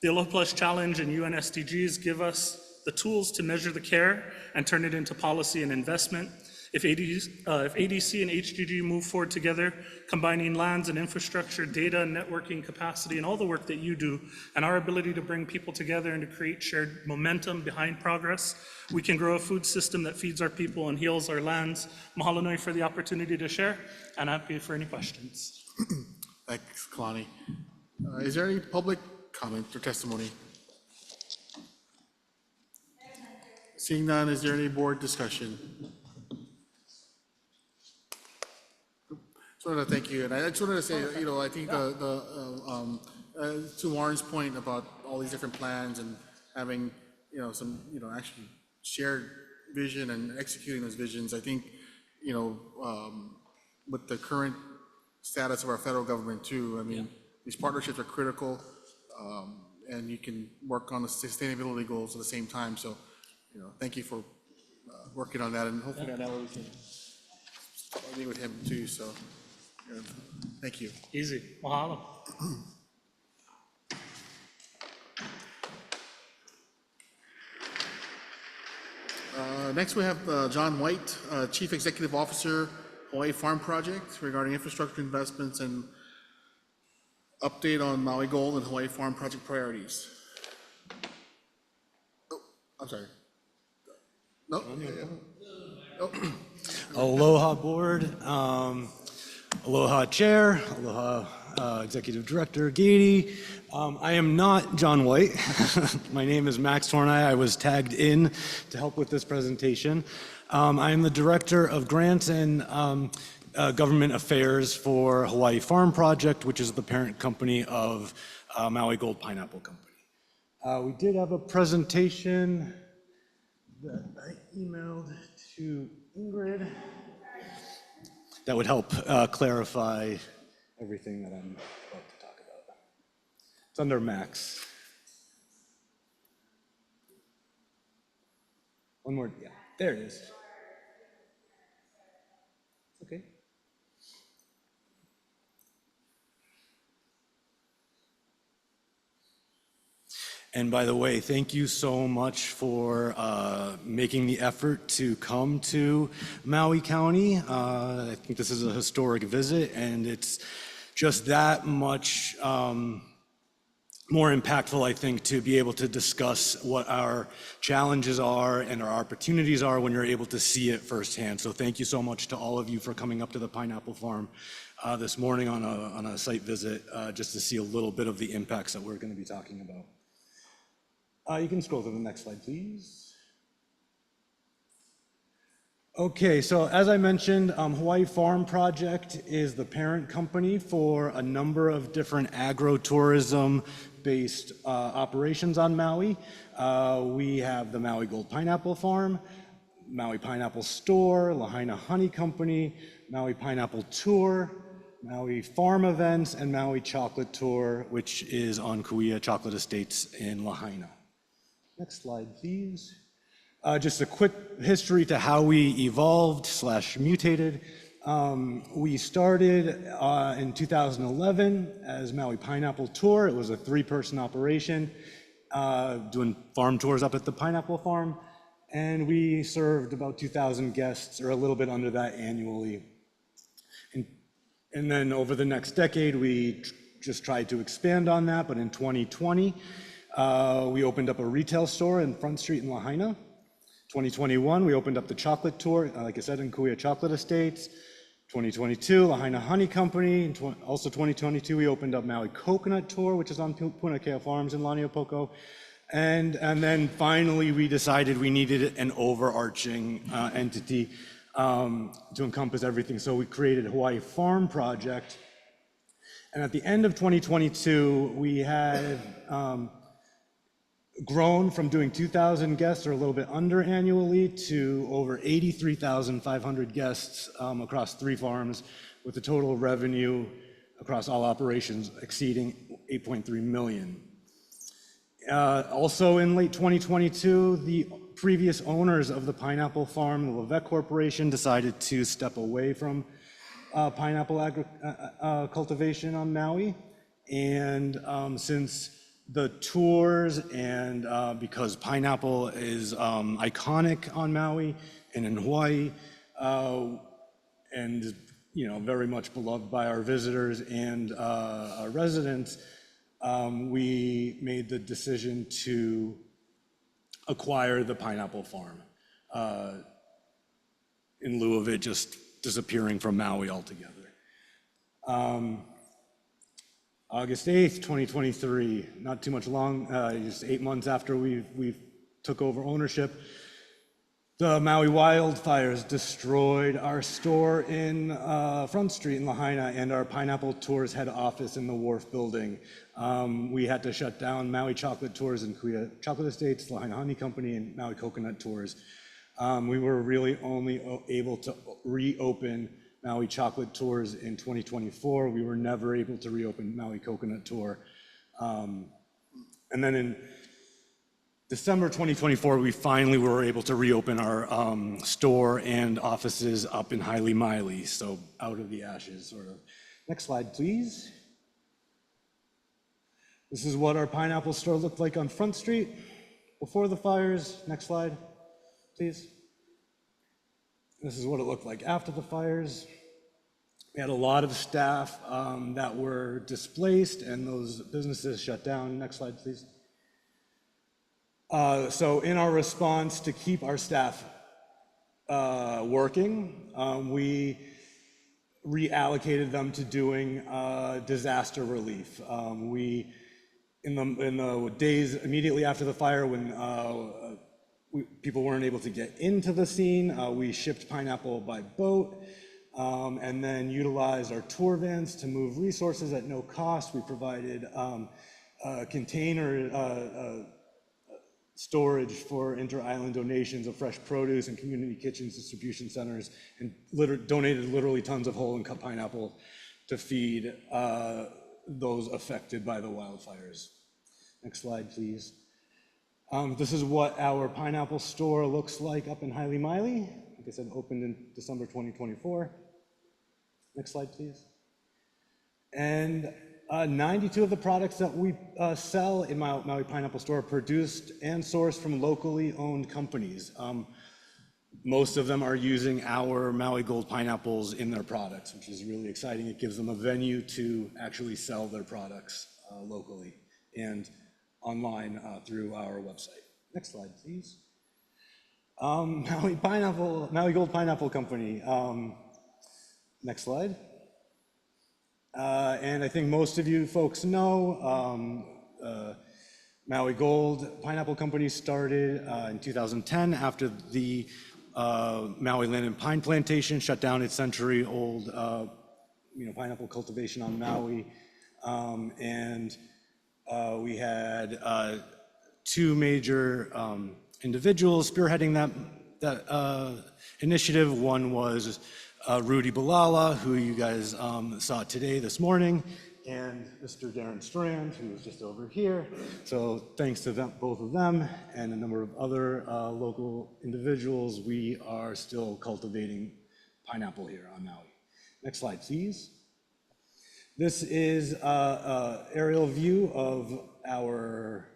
The Aloha Plus Challenge and UN SDGs give us the tools to measure the care and turn it into policy and investment. If ADC and HGG move forward together, combining lands and infrastructure, data, networking capacity, and all the work that you do, and our ability to bring people together and to create shared momentum behind progress, we can grow a food system that feeds our people and heals our lands. Mahalo nui for the opportunity to share, and I'm happy for any questions. Thanks, Kalani. Is there any public comment or testimony? Seeing none, is there any board discussion? Just wanted to thank you, and I just wanted to say, you know, I think to Warren's point about all these different plans and having, you know, some, you know, actually shared vision and executing those visions, I think, you know, with the current status of our federal government too, I mean, these partnerships are critical, and you can work on the sustainability goals at the same time. So, you know, thank you for working on that, and hopefully that we can meet with him too. So, thank you. Easy. Mahalo. Next, we have John White, Chief Executive Officer, Hawaii Farm Project, regarding infrastructure investments and update on Maui Gold and Hawaii Farm Project priorities. Oh, I'm sorry. No? Oh. Aloha Board, Aloha Chair, Aloha Executive Director Gady. I am not John White. My name is Max Tornai. I was tagged in to help with this presentation. I am the Director of Grants and Government Affairs for Hawaii Farm Project, which is the parent company of Maui Gold Pineapple Company. We did have a presentation that I emailed to Ingrid that would help clarify everything that I'm about to talk about. It's under Max. One more, yeah, there it is. Okay. And by the way, thank you so much for making the effort to come to Maui County. I think this is a historic visit, and it's just that much more impactful, I think, to be able to discuss what our challenges are and our opportunities are when you're able to see it firsthand. So thank you so much to all of you for coming up to the Pineapple Farm this morning on a site visit, just to see a little bit of the impacts that we're going to be talking about. You can scroll to the next slide, please. Okay, so as I mentioned, Hawaii Farm Project is the parent company for a number of different agro-tourism-based operations on Maui. We have the Maui Gold Pineapple Farm, Maui Pineapple Store, Lahaina Honey Company, Maui Pineapple Tour, Maui Farm Events, and Maui Chocolate Tour, which is on Kauia Chocolate Estates in Lahaina. Next slide, please. Just a quick history to how we evolved / mutated. We started in 2011 as Maui Pineapple Tour. It was a 3-person operation doing farm tours up at the pineapple farm. And we served about 2,000 guests, or a little bit under that annually. And then over the next decade, we just tried to expand on that. But in 2020, we opened up a retail store in Front Street in Lahaina. 2021, we opened up the chocolate tour, like I said, in Kauia Chocolate Estates. 2022, Lahaina Honey Company. Also 2022, we opened up Maui Coconut Tour, which is on Punakea Farms in Laniopoko. And then finally, we decided we needed an overarching entity to encompass everything. So we created Hawaii Farm Project. And at the end of 2022, we had grown from doing 2,000 guests or a little bit under annually to over 83,500 guests across 3 farms, with a total revenue across all operations exceeding $8.3 million. Also in late 2022, the previous owners of the pineapple farm, the Levesque Corporation, decided to step away from pineapple cultivation on Maui. And since the tours and because pineapple is iconic on Maui and in Hawaii, and very much beloved by our visitors and our residents, we made the decision to acquire the pineapple farm in lieu of it just disappearing from Maui altogether. August 8th, 2023, not too much long, just 8 months after we took over ownership, the Maui wildfires destroyed our store in Front Street in Lahaina and our Pineapple Tours head office in the Wharf building. We had to shut down Maui Chocolate Tours in Kauia Chocolate Estates, Lahaina Honey Company, and Maui Coconut Tours. We were really only able to reopen Maui Chocolate Tours in 2024. We were never able to reopen Maui Coconut Tour. And then in December 2024, we finally were able to reopen our store and offices up in Haile Maile, so out of the ashes, sort of. Next slide, please. This is what our pineapple store looked like on Front Street before the fires. Next slide, please. This is what it looked like after the fires. We had a lot of staff that were displaced and those businesses shut down. Next slide, please. So in our response to keep our staff working, we reallocated them to doing disaster relief. In the days immediately after the fire, when people weren't able to get into the scene, we shipped pineapple by boat, and then utilized our tour vans to move resources at no cost. We provided container storage for inter-island donations of fresh produce and community kitchens, distribution centers, and donated literally tons of whole and cut pineapple to feed those affected by the wildfires. Next slide, please. This is what our pineapple store looks like up in Haile Miley. Like I said, opened in December 2024. Next slide, please. And 92 of the products that we sell in Maui Pineapple Store are produced and sourced from locally owned companies. Most of them are using our Maui Gold pineapples in their products, which is really exciting. It gives them a venue to actually sell their products locally and online through our website. Next slide, please. Maui Gold Pineapple Company. Next slide. And I think most of you folks know Maui Gold Pineapple Company started in 2010 after the Maui Land and Pine Plantation shut down its century-old pineapple cultivation on Maui. And we had two major individuals spearheading that initiative. One was Rudy Balala, who you guys saw this morning, and Mr. Darren Strand, who was just over here. So thanks to them, both of them, and a number of other local individuals, we are still cultivating pineapple here on Maui. Next slide, please. This is an aerial view of our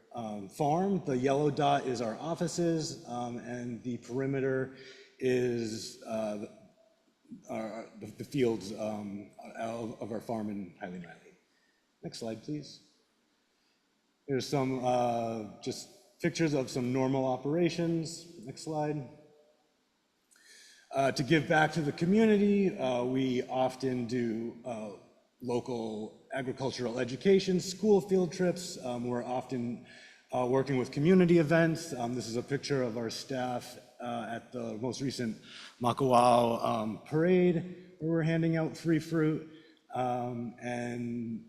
farm. The yellow dot is our offices, and the perimeter is the fields of our farm in Haile Miley. Next slide, please. Here's some just pictures of some normal operations. Next slide. To give back to the community, we often do local agricultural education, school field trips. We're often working with community events. This is a picture of our staff at the most recent Makawao parade, where we're handing out free fruit. And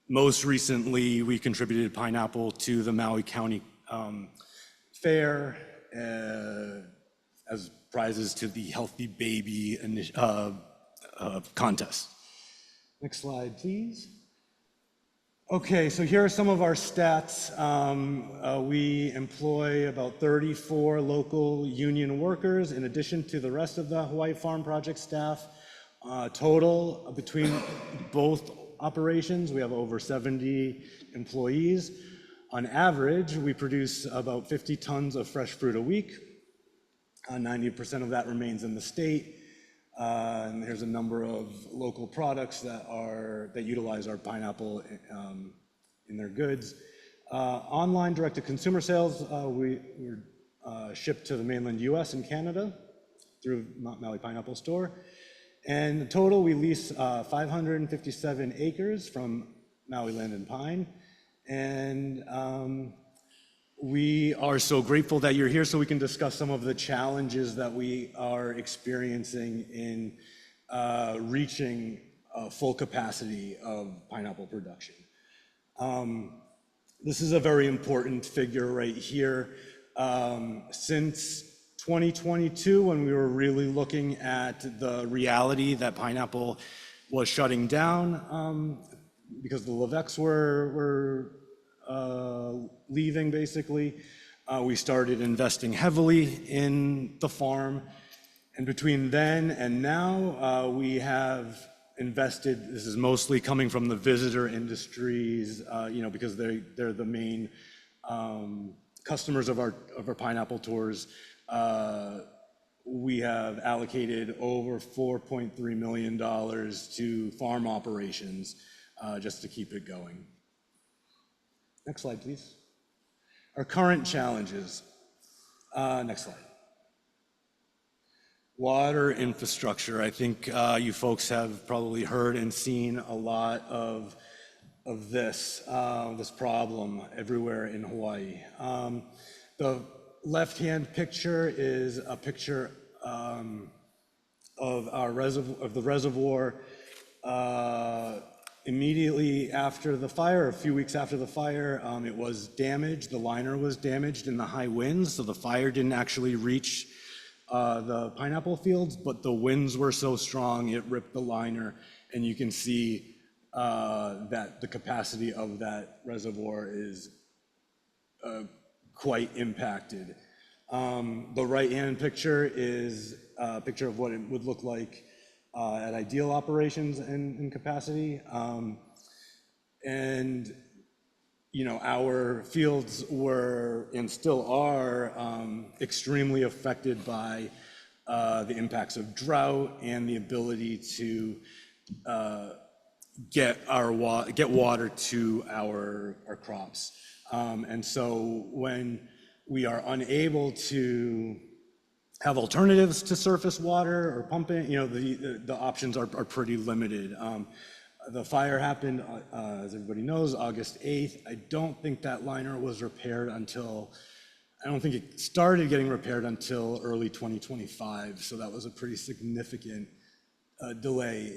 most recently, we contributed pineapple to the Maui County Fair as prizes to the Healthy Baby contest. Next slide, please. Okay, so here are some of our stats. We employ about 34 local union workers in addition to the rest of the Hawaii Farm Project staff. Total between both operations, we have over 70 employees. On average, we produce about 50 tons of fresh fruit a week. 90% of that remains in the state. And there's a number of local products that utilize our pineapple in their goods. Online direct-to-consumer sales, we're shipped to the mainland US and Canada through Maui Pineapple Store. And in total, we lease 557 acres from Maui Land and Pine. And we are so grateful that you're here so we can discuss some of the challenges that we are experiencing in reaching full capacity of pineapple production. This is a very important figure right here. Since 2022, when we were really looking at the reality that pineapple was shutting down because the Leveques were leaving, basically. We started investing heavily in the farm. And between then and now, we have invested, this is mostly coming from the visitor industries, because they're the main customers of our pineapple tours. we have allocated over $4.3 million to farm operations just to keep it going. Next slide, please. Our current challenges. Next slide. Water infrastructure. I think you folks have probably heard and seen a lot of this problem everywhere in Hawaii. The left-hand picture is a picture of the reservoir immediately after the fire, a few weeks after the fire. It was damaged. The liner was damaged in the high winds, so the fire didn't actually reach the pineapple fields, but the winds were so strong it ripped the liner, and you can see that the capacity of that reservoir is quite impacted. The right-hand picture is a picture of what it would look like at ideal operations and capacity. And you know, our fields were and still are extremely affected by the impacts of drought and the ability to get water to our crops. And so when we are unable to have alternatives to surface water or pumping, you know, the options are pretty limited. The fire happened, as everybody knows, August 8th. I don't think that liner was repaired until, I don't think it started getting repaired until early 2025. So that was a pretty significant delay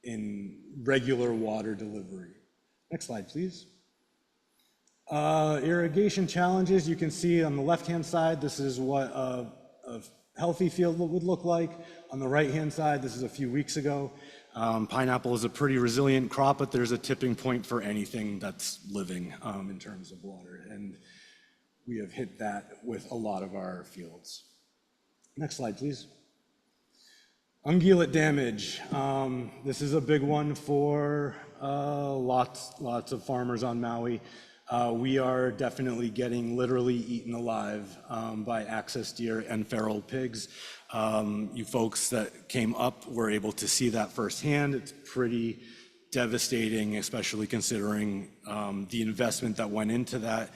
in regular water delivery. Next slide, please. Irrigation challenges. You can see on the left-hand side, this is what a healthy field would look like. On the right-hand side, this is a few weeks ago. Pineapple is a pretty resilient crop, but there's a tipping point for anything that's living in terms of water. And we have hit that with a lot of our fields. Next slide, please. Ungulate damage. This is a big one for lots of farmers on Maui. We are definitely getting literally eaten alive by access deer and feral pigs. You folks that came up were able to see that firsthand. It's pretty devastating, especially considering the investment that went into that,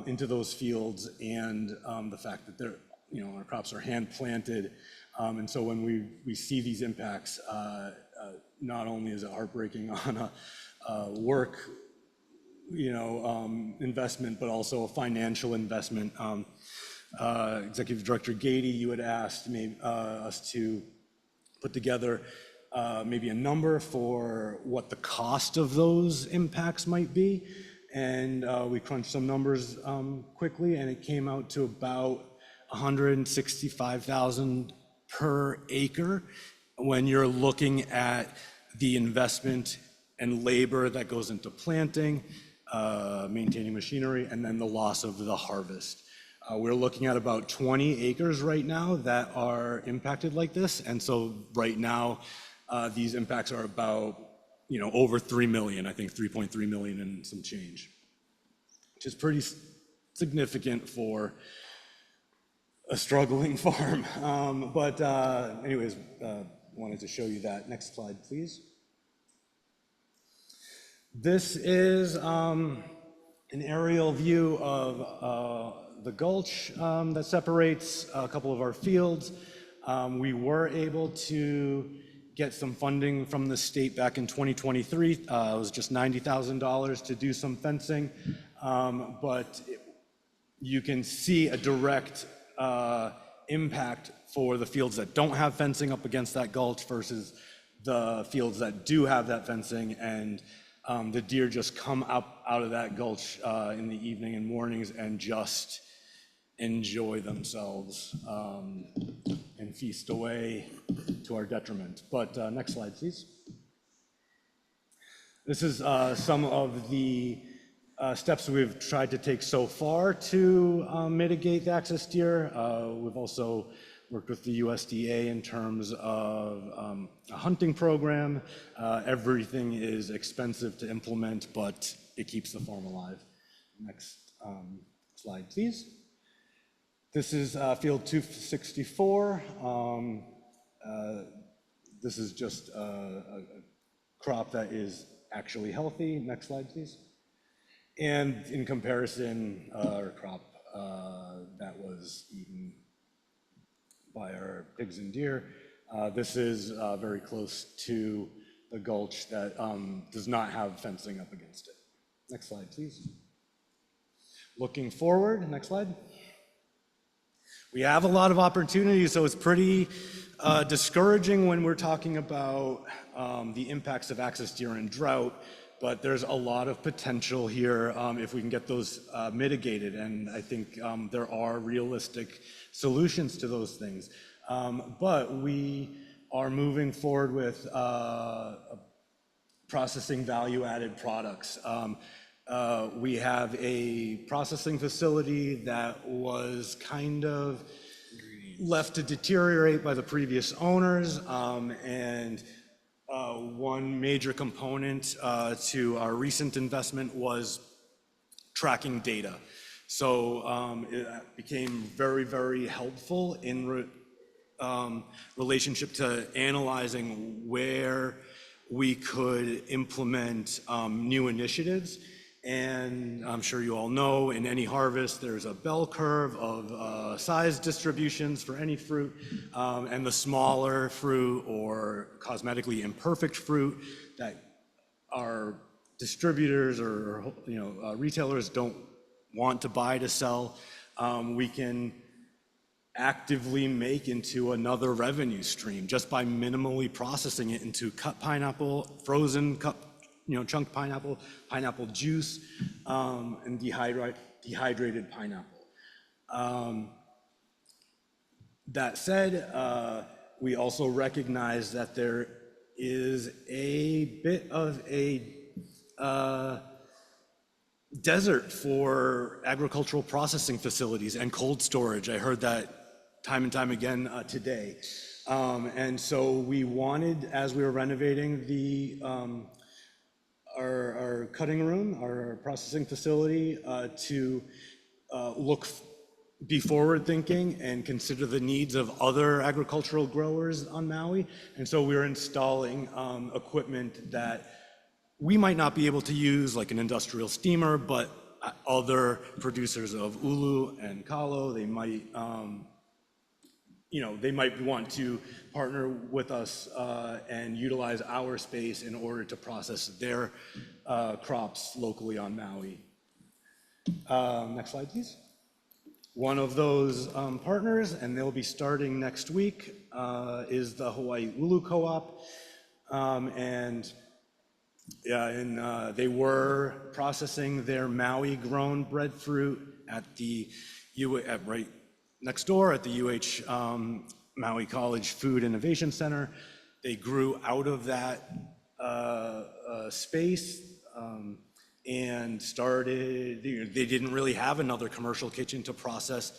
into those fields, and the fact that they're, you know, our crops are hand planted. And so when we see these impacts, not only is it heartbreaking on a work, you know, investment, but also a financial investment. Executive Director Gady, you had asked us to put together maybe a number for what the cost of those impacts might be. And we crunched some numbers quickly, and it came out to about $165,000 per acre when you're looking at the investment and labor that goes into planting, maintaining machinery, and then the loss of the harvest. We're looking at about 20 acres right now that are impacted like this. And so right now, these impacts are about, you know, over 3 million, I think 3.3 million and some change, which is pretty significant for a struggling farm. Anyways, wanted to show you that. Next slide, please. This is an aerial view of the gulch that separates a couple of our fields. We were able to get some funding from the state back in 2023. It was just $90,000 to do some fencing, but you can see a direct impact for the fields that don't have fencing up against that gulch versus the fields that do have that fencing. And the deer just come up out of that gulch in the evening and mornings and just enjoy themselves and feast away to our detriment. But next slide, please. This is some of the steps we've tried to take so far to mitigate the access deer. We've also worked with the USDA in terms of a hunting program. Everything is expensive to implement, but it keeps the farm alive. Next slide, please. This is field 264. This is just a crop that is actually healthy. Next slide, please. And in comparison, our crop that was eaten by our pigs and deer, this is very close to the gulch that does not have fencing up against it. Next slide, please. Looking forward, next slide. We have a lot of opportunities, so it's pretty discouraging when we're talking about the impacts of access deer and drought, but there's a lot of potential here if we can get those mitigated, and I think there are realistic solutions to those things. But we are moving forward with processing value-added products. We have a processing facility that was kind of left to deteriorate by the previous owners, and one major component to our recent investment was tracking data. So it became very, very helpful in relationship to analyzing where we could implement new initiatives. And I'm sure you all know, in any harvest, there's a bell curve of size distributions for any fruit, and the smaller fruit or cosmetically imperfect fruit that our distributors or retailers don't want to buy to sell, we can actively make into another revenue stream just by minimally processing it into cut pineapple, frozen cut, chunk pineapple, pineapple juice, and dehydrated pineapple. That said, we also recognize that there is a bit of a desert for agricultural processing facilities and cold storage. I heard that time and time again today. And so we wanted, as we were renovating our cutting room, our processing facility, to be forward-thinking and consider the needs of other agricultural growers on Maui. And so we're installing equipment that we might not be able to use, like an industrial steamer, but other producers of ulu and kalo, they might, they might want to partner with us and utilize our space in order to process their crops locally on Maui. Next slide, please. One of those partners, and they'll be starting next week, is the Hawaii Ulu Co-op. They were processing their Maui-grown breadfruit at right next door at the UH Maui College Food Innovation Center. They grew out of that space and started, they didn't really have another commercial kitchen to process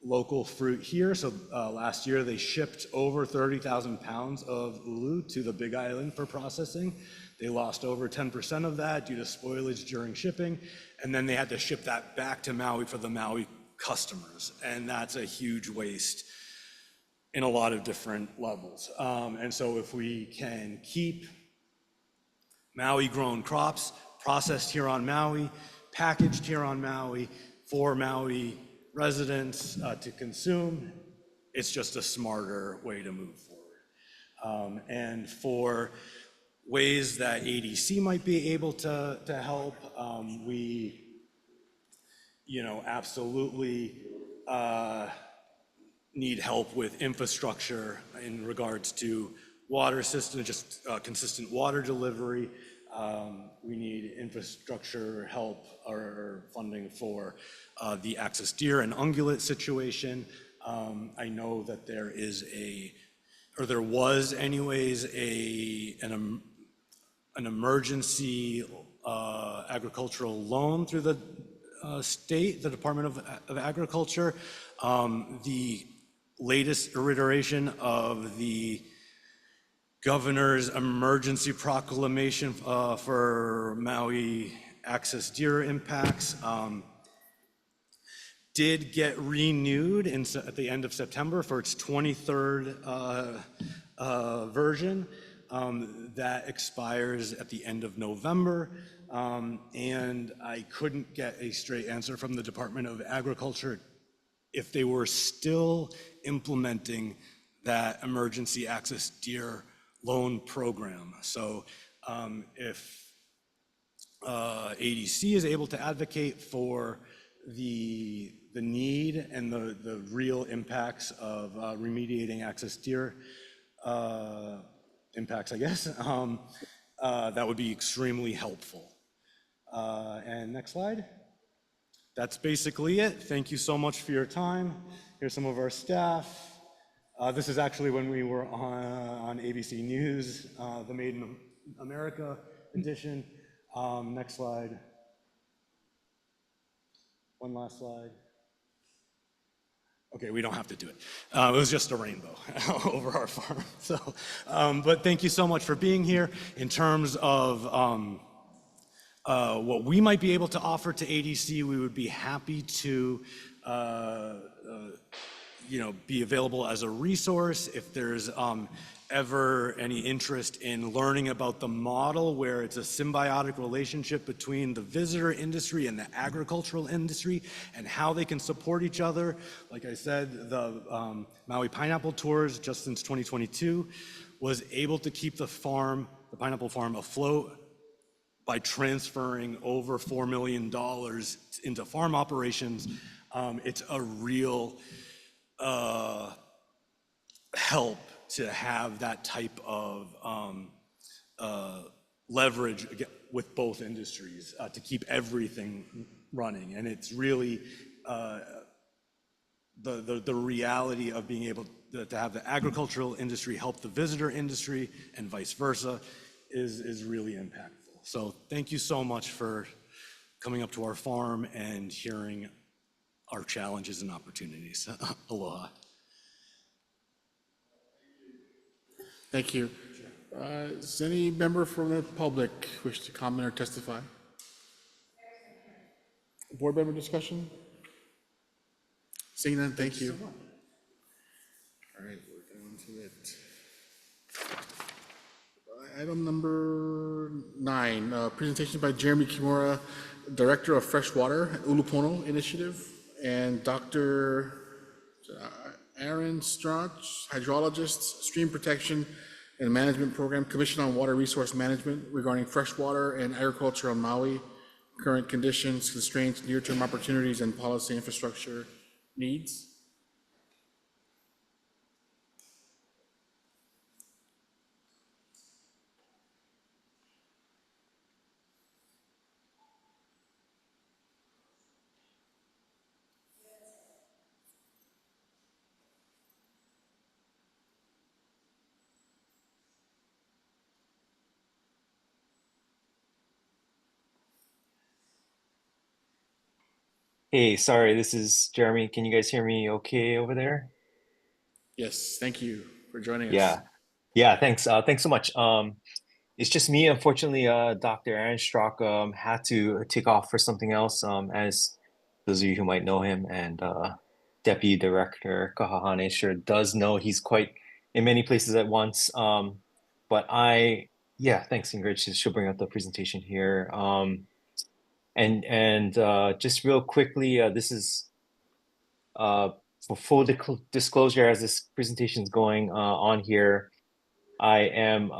local fruit here. So last year they shipped over 30,000 pounds of ulu to the Big Island for processing. They lost over 10% of that due to spoilage during shipping. And then they had to ship that back to Maui for the Maui customers. And that's a huge waste in a lot of different levels. And so if we can keep Maui grown crops processed here on Maui, packaged here on Maui for Maui residents to consume, it's just a smarter way to move forward. And for ways that ADC might be able to help, we absolutely need help with infrastructure in regards to water system, just consistent water delivery. We need infrastructure help or funding for the access deer and ungulate situation. I know that there was anyways an emergency agricultural loan through the state, the Department of Agriculture. The latest iteration of the governor's emergency proclamation for Maui access deer impacts did get renewed at the end of September for its 23rd version. That expires at the end of November. And I couldn't get a straight answer from the Department of Agriculture if they were still implementing that emergency access deer loan program. So if ADC is able to advocate for the need and the real impacts of remediating access deer impacts, I guess, that would be extremely helpful. And next slide. That's basically it. Thank you so much for your time. Here's some of our staff. This is actually when we were on ABC News, the Made in America edition. Next slide. One last slide. Okay, we don't have to do it. It was just a rainbow over our farm. So, but thank you so much for being here. In terms of what we might be able to offer to ADC, we would be happy to be available as a resource if there's ever any interest in learning about the model where it's a symbiotic relationship between the visitor industry and the agricultural industry and how they can support each other. Like I said, the Maui Pineapple Tours, just since 2022, was able to keep the pineapple farm afloat by transferring over $4 million into farm operations. It's a real help to have that type of leverage with both industries to keep everything running. And it's really the reality of being able to have the agricultural industry help the visitor industry and vice versa is really impactful. So thank you so much for coming up to our farm and hearing our challenges and opportunities. Aloha. Thank you. Does any member from the public wish to comment or testify? Board member discussion? Seeing none, thank you. All right, we're going to it. Item number 9, presentation by Jeremy Kimura, Director of Freshwater Ulupono Initiative, and Dr. Aaron Strach, Hydrologist, Stream Protection and Management Program, Commission on Water Resource Management regarding freshwater and agriculture on Maui, current conditions, constraints, near-term opportunities, and policy infrastructure needs. Hey, sorry, this is Jeremy. Can you guys hear me okay over there? Yes, thank you for joining us. Yeah, thanks. Thanks so much. It's just me, unfortunately. Dr. Aaron Strach had to take off for something else, as those of you who might know him, and Deputy Director Kahahane sure does know he's quite in many places at once. But thanks, Ingrid. She'll bring up the presentation here. And just real quickly, this is for full disclosure as this presentation is going on here. I am,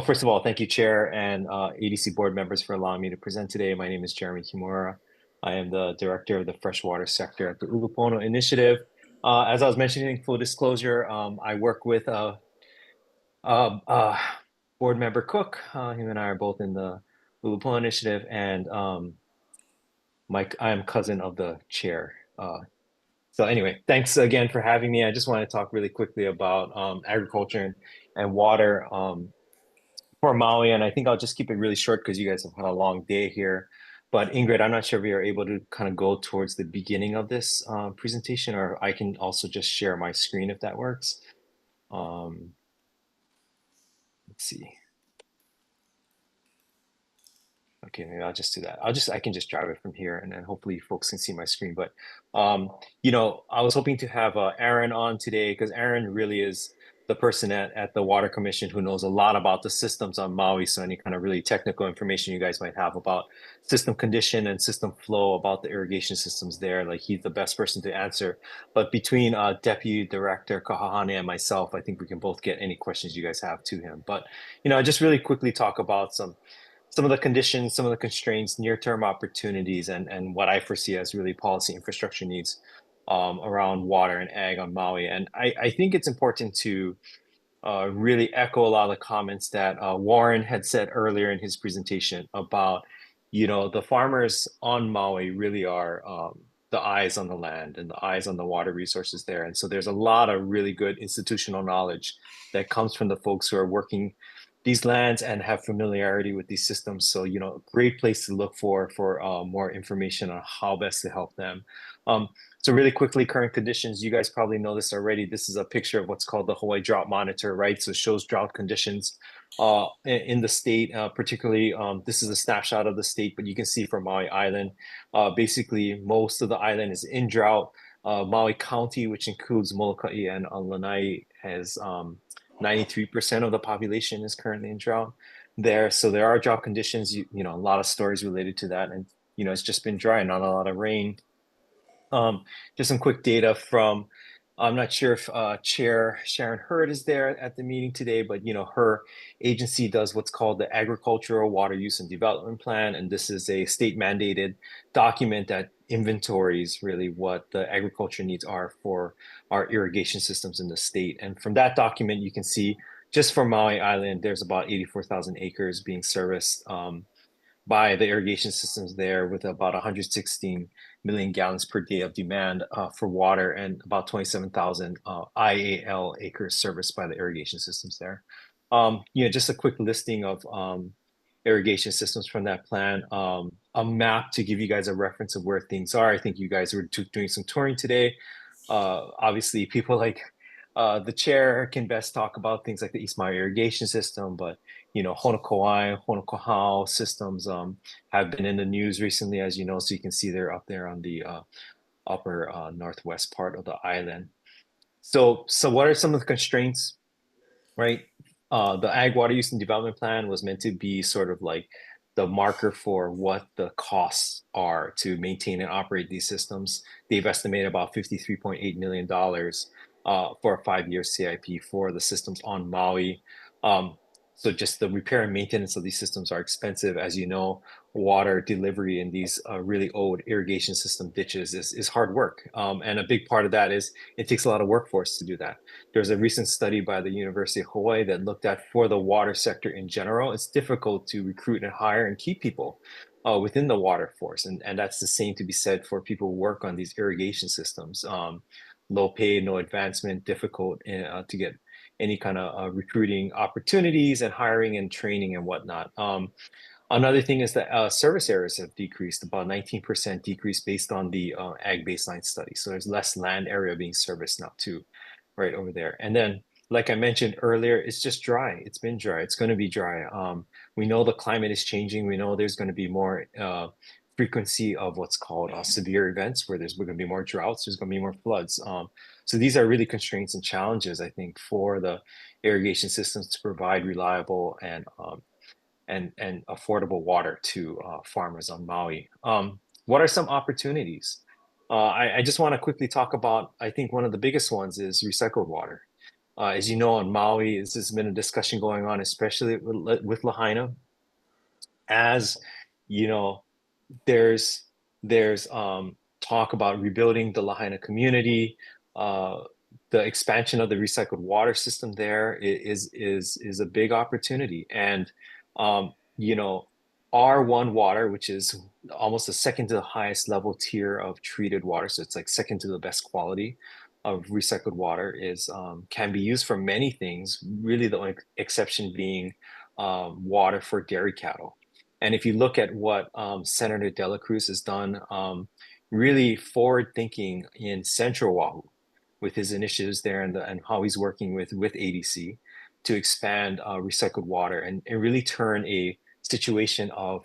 first of all, thank you, Chair and ADC board members for allowing me to present today. My name is Jeremy Kimura. I am the Director of the Freshwater Sector at the Ulupono Initiative. As I was mentioning, full disclosure, I work with board member Cook. Him and I are both in the Ulupono Initiative, and I am cousin of the chair. So anyway, thanks again for having me. I just want to talk really quickly about agriculture and water for Maui, and I think I'll just keep it really short because you guys have had a long day here. But Ingrid, I'm not sure if we are able to kind of go towards the beginning of this presentation, or I can also just share my screen if that works. Let's see. Okay, maybe I'll just do that. I can just drive it from here, and then hopefully folks can see my screen. But I was hoping to have Aaron on today, because Aaron really is the person at the Water Commission who knows a lot about the systems on Maui. So any kind of really technical information you guys might have about system condition and system flow, about the irrigation systems there, like he's the best person to answer. But between Deputy Director Kahahane and myself, I think we can both get any questions you guys have to him. But just really quickly talk about some of the conditions, some of the constraints, near-term opportunities, and what I foresee as really policy infrastructure needs around water and ag on Maui. And I think it's important to really echo a lot of the comments that Warren had said earlier in his presentation about, the farmers on Maui really are the eyes on the land and the eyes on the water resources there. And so there's a lot of really good institutional knowledge that comes from the folks who are working these lands and have familiarity with these systems. So, a great place to look for more information on how best to help them. So really quickly, current conditions, you guys probably know this already. This is a picture of what's called the Hawaii Drought Monitor, right? So it shows drought conditions in the state, particularly, this is a snapshot of the state, but you can see from Maui Island, basically most of the island is in drought. Maui County, which includes Molokai and Lanai, has 93% of the population is currently in drought there. So there are drought conditions, a lot of stories related to that. And, it's just been dry, not a lot of rain. Just some quick data from, I'm not sure if Chair Sharon Hurd is there at the meeting today, but, her agency does what's called the Agricultural Water Use and Development Plan. And this is a state mandated document that inventories really what the agriculture needs are for our irrigation systems in the state. And from that document, you can see just for Maui Island, there's about 84,000 acres being serviced by the irrigation systems there, with about 116 million gallons per day of demand for water, and about 27,000 IAL acres serviced by the irrigation systems there. Just a quick listing of irrigation systems from that plan. A map to give you guys a reference of where things are. I think you guys were doing some touring today. Obviously, people like the chair can best talk about things like the East Maui irrigation system, but Honoko'ai, Honokohau systems have been in the news recently, as you know, so you can see they're up there on the upper northwest part of the island. So what are some of the constraints, right? The Ag Water Use and Development Plan was meant to be sort of like the marker for what the costs are to maintain and operate these systems. They've estimated about $53.8 million for a 5-year CIP for the systems on Maui. So just the repair and maintenance of these systems are expensive. As you know, water delivery in these really old irrigation system ditches is hard work. And a big part of that is it takes a lot of workforce to do that. There's a recent study by the University of Hawaii that looked at, for the water sector in general, it's difficult to recruit and hire and keep people within the water force. And that's the same to be said for people who work on these irrigation systems. Low pay, no advancement, difficult to get any kind of recruiting opportunities and hiring and training and whatnot. Another thing is that service areas have decreased, about 19% decrease based on the ag baseline study. So there's less land area being serviced now too, right over there. And then, like I mentioned earlier, it's just dry. It's been dry. It's going to be dry. We know the climate is changing. We know there's going to be more frequency of what's called severe events, where there's going to be more droughts, there's going to be more floods. So these are really constraints and challenges, I think, for the irrigation systems to provide reliable and affordable water to farmers on Maui. What are some opportunities? I just want to quickly talk about, I think one of the biggest ones is recycled water. As you know, on Maui, this has been a discussion going on, especially with Lahaina. As you know, there's talk about rebuilding the Lahaina community. The expansion of the recycled water system there is a big opportunity. And R1 water, which is almost the second to the highest level tier of treated water, so it's like second to the best quality of recycled water, is can be used for many things, really the only exception being water for dairy cattle. And if you look at what Senator Dela Cruz has done, really forward thinking in Central Oahu with his initiatives there, and how he's working with ADC to expand recycled water and really turn a situation of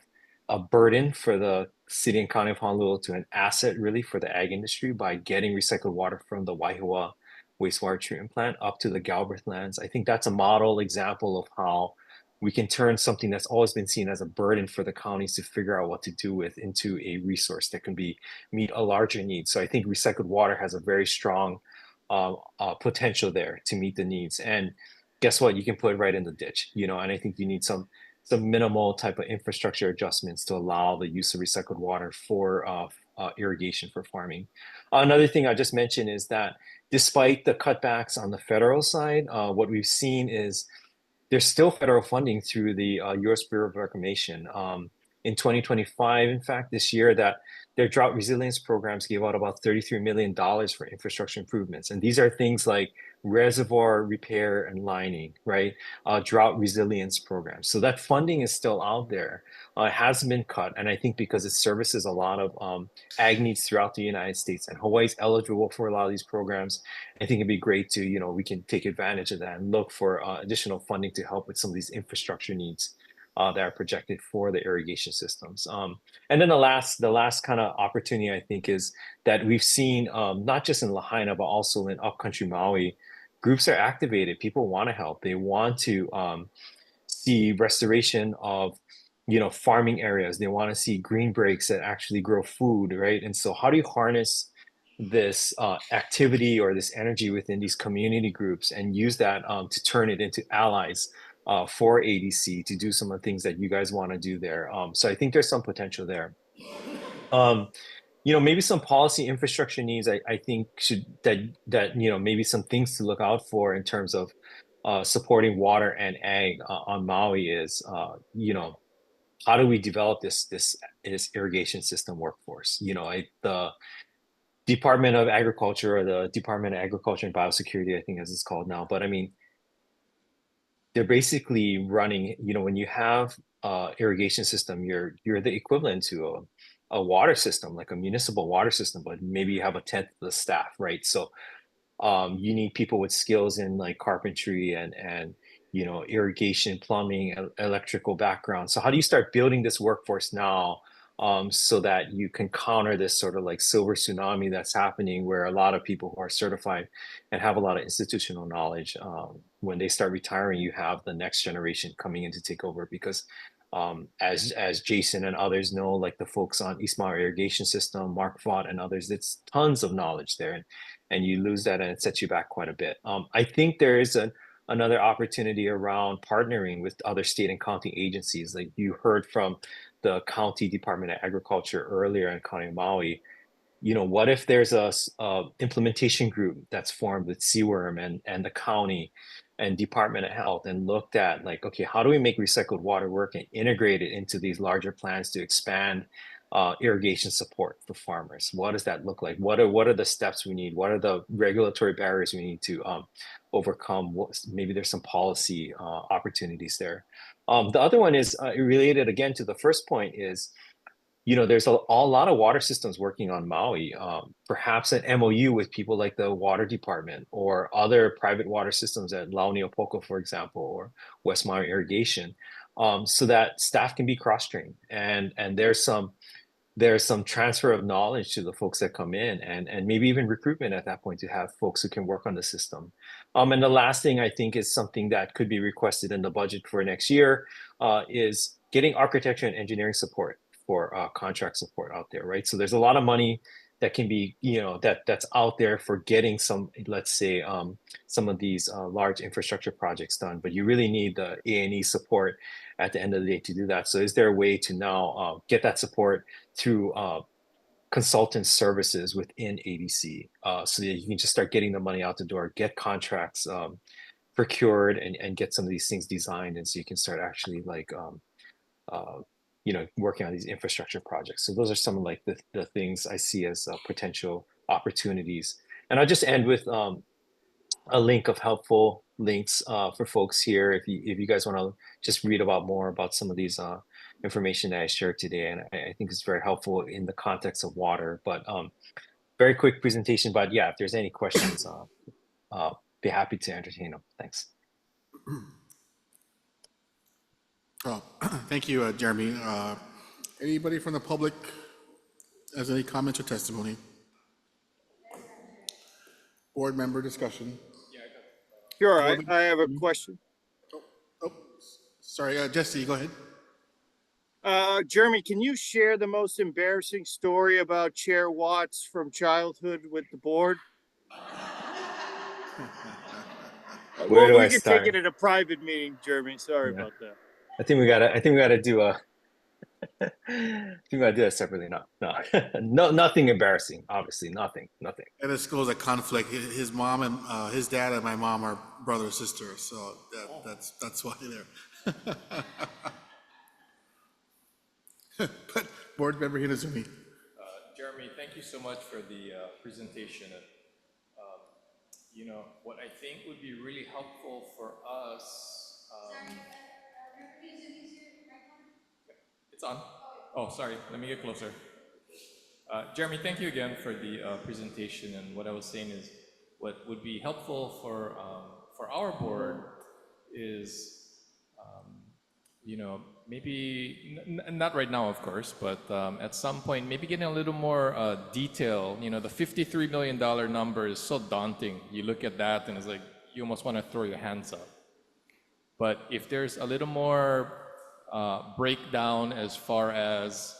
a burden for the city and county of Honolulu to an asset really for the ag industry by getting recycled water from the Waihua wastewater treatment plant up to the Galbraith lands. I think that's a model example of how we can turn something that's always been seen as a burden for the counties to figure out what to do with into a resource that can meet a larger need. So I think recycled water has a very strong potential there to meet the needs. And guess what? You can put it right in the ditch, and I think you need some minimal type of infrastructure adjustments to allow the use of recycled water for irrigation for farming. Another thing I just mentioned is that despite the cutbacks on the federal side, what we've seen is there's still federal funding through the U.S. Bureau of Reclamation. In 2025, in fact, this year, that their drought resilience programs gave out about $33 million for infrastructure improvements. And these are things like reservoir repair and lining, right? Drought resilience programs. So that funding is still out there. It hasn't been cut. And I think because it services a lot of ag needs throughout the United States, and Hawaii's eligible for a lot of these programs, I think it'd be great to, we can take advantage of that and look for additional funding to help with some of these infrastructure needs that are projected for the irrigation systems. And then the last kind of opportunity, I think, is that we've seen not just in Lahaina, but also in upcountry Maui, groups are activated. People want to help. They want to see restoration of, farming areas. They want to see green breaks that actually grow food, right? And so how do you harness this activity or this energy within these community groups and use that to turn it into allies for ADC to do some of the things that you guys want to do there. So I think there's some potential there. Maybe some policy infrastructure needs I think that maybe some things to look out for in terms of supporting water and ag on Maui is, how do we develop this irrigation system workforce? The Department of Agriculture, or the Department of Agriculture and Biosecurity, I think as it's called now, but I mean, they're basically running, when you have irrigation system, you're the equivalent to a water system, like a municipal water system, but maybe you have a tenth of the staff, right? So you need people with skills in like carpentry and irrigation, plumbing, electrical background. So how do you start building this workforce now so that you can counter this sort of like silver tsunami that's happening, where a lot of people who are certified and have a lot of institutional knowledge, when they start retiring, you have the next generation coming in to take over. Because as Jason and others know, like the folks on East Maui Irrigation System, Mark Vaught and others, it's tons of knowledge there, and you lose that and it sets you back quite a bit. I think there is another opportunity around partnering with other state and county agencies. Like you heard from the County Department of Agriculture earlier in County of Maui, what if there's a implementation group that's formed with CWIRM and the county and Department of Health, and looked at like, okay, how do we make recycled water work and integrate it into these larger plans to expand irrigation support for farmers? What does that look like? What are the steps we need? What are the regulatory barriers we need to overcome? Maybe there's some policy opportunities there. The other one is related again to the first point is, there's a lot of water systems working on Maui, perhaps an MOU with people like the water department or other private water systems at Launiopoko, for example, or West Maui Irrigation, so that staff can be cross-trained. And there's some transfer of knowledge to the folks that come in, and maybe even recruitment at that point to have folks who can work on the system. And the last thing I think is something that could be requested in the budget for next year is getting architecture and engineering support for contract support out there, right? So there's a lot of money that can be, that's out there for getting some, let's say, some of these large infrastructure projects done, but you really need the A&E support at the end of the day to do that. So is there a way to now get that support through consultant services within ADC so that you can just start getting the money out the door, get contracts procured and get some of these things designed, and so you can start actually like, working on these infrastructure projects. So those are some of like the things I see as potential opportunities. And I'll just end with a link of helpful links for folks here if you guys want to just read more about some of these information that I shared today. And I think it's very helpful in the context of water. But very quick presentation. But yeah, if there's any questions, be happy to entertain them. Thanks. Thank you, Jeremy. Anybody from the public has any comments or testimony? Board member discussion. Sure, I have a question. Sorry, Jesse, go ahead. Jeremy, can you share the most embarrassing story about Chair Watts from childhood with the board? Where do We I can start? take it at a private meeting, Jeremy. Sorry about that. I think we gotta do a. I think we gotta do that separately. No, nothing embarrassing. Obviously, nothing. And this goes a conflict. His mom and his dad and my mom are brother and sister, so that's why they're. But board member Hinazumi. Jeremy, thank you so much for the presentation. You know, what I think would be really helpful for us. It's on? Oh, sorry. Let me get closer. Jeremy, thank you again for the presentation. And what I was saying is, what would be helpful for our board is, you know, maybe not right now, of course, but at some point, maybe getting a little more detail. You know, the $53 million number is so daunting. You look at that and it's like, you almost want to throw your hands up. But if there's a little more breakdown as far as,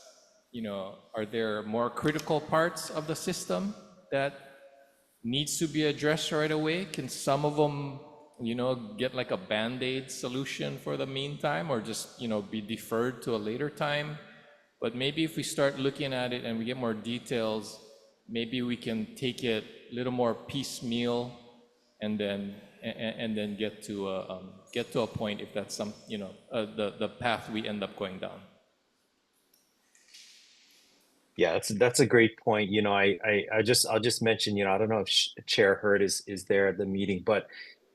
you know, are there more critical parts of the system that needs to be addressed right away? Can some of them, you know, get like a Band-Aid solution for the meantime, or just, you know, be deferred to a later time? But maybe if we start looking at it and we get more details, maybe we can take it a little more piecemeal and then get to a point, if that's some, you know, the path we end up going down. Yeah, that's a great point. You know, I'll just mention, you know, I don't know if Chair Hurd is there at the meeting, but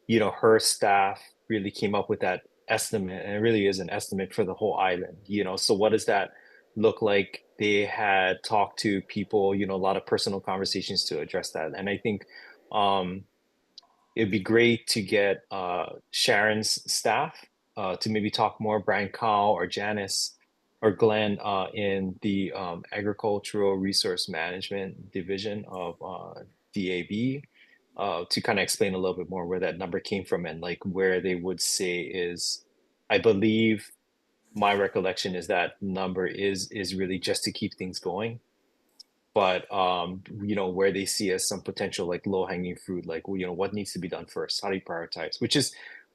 you know, her staff really came up with that estimate, and it really is an estimate for the whole island. You know, so what does that look like? They had talked to people, you know, a lot of personal conversations to address that, and I think it'd be great to get Sharon's staff to maybe talk more, Brian Cowell or Janice or Glenn in the Agricultural Resource Management Division of DAB to kind of explain a little bit more where that number came from, and like where they would say is, I believe my recollection is that number is really just to keep things going. But you know, where they see as some potential like low-hanging fruit, like, you know, what needs to be done first? How do you prioritize? Which is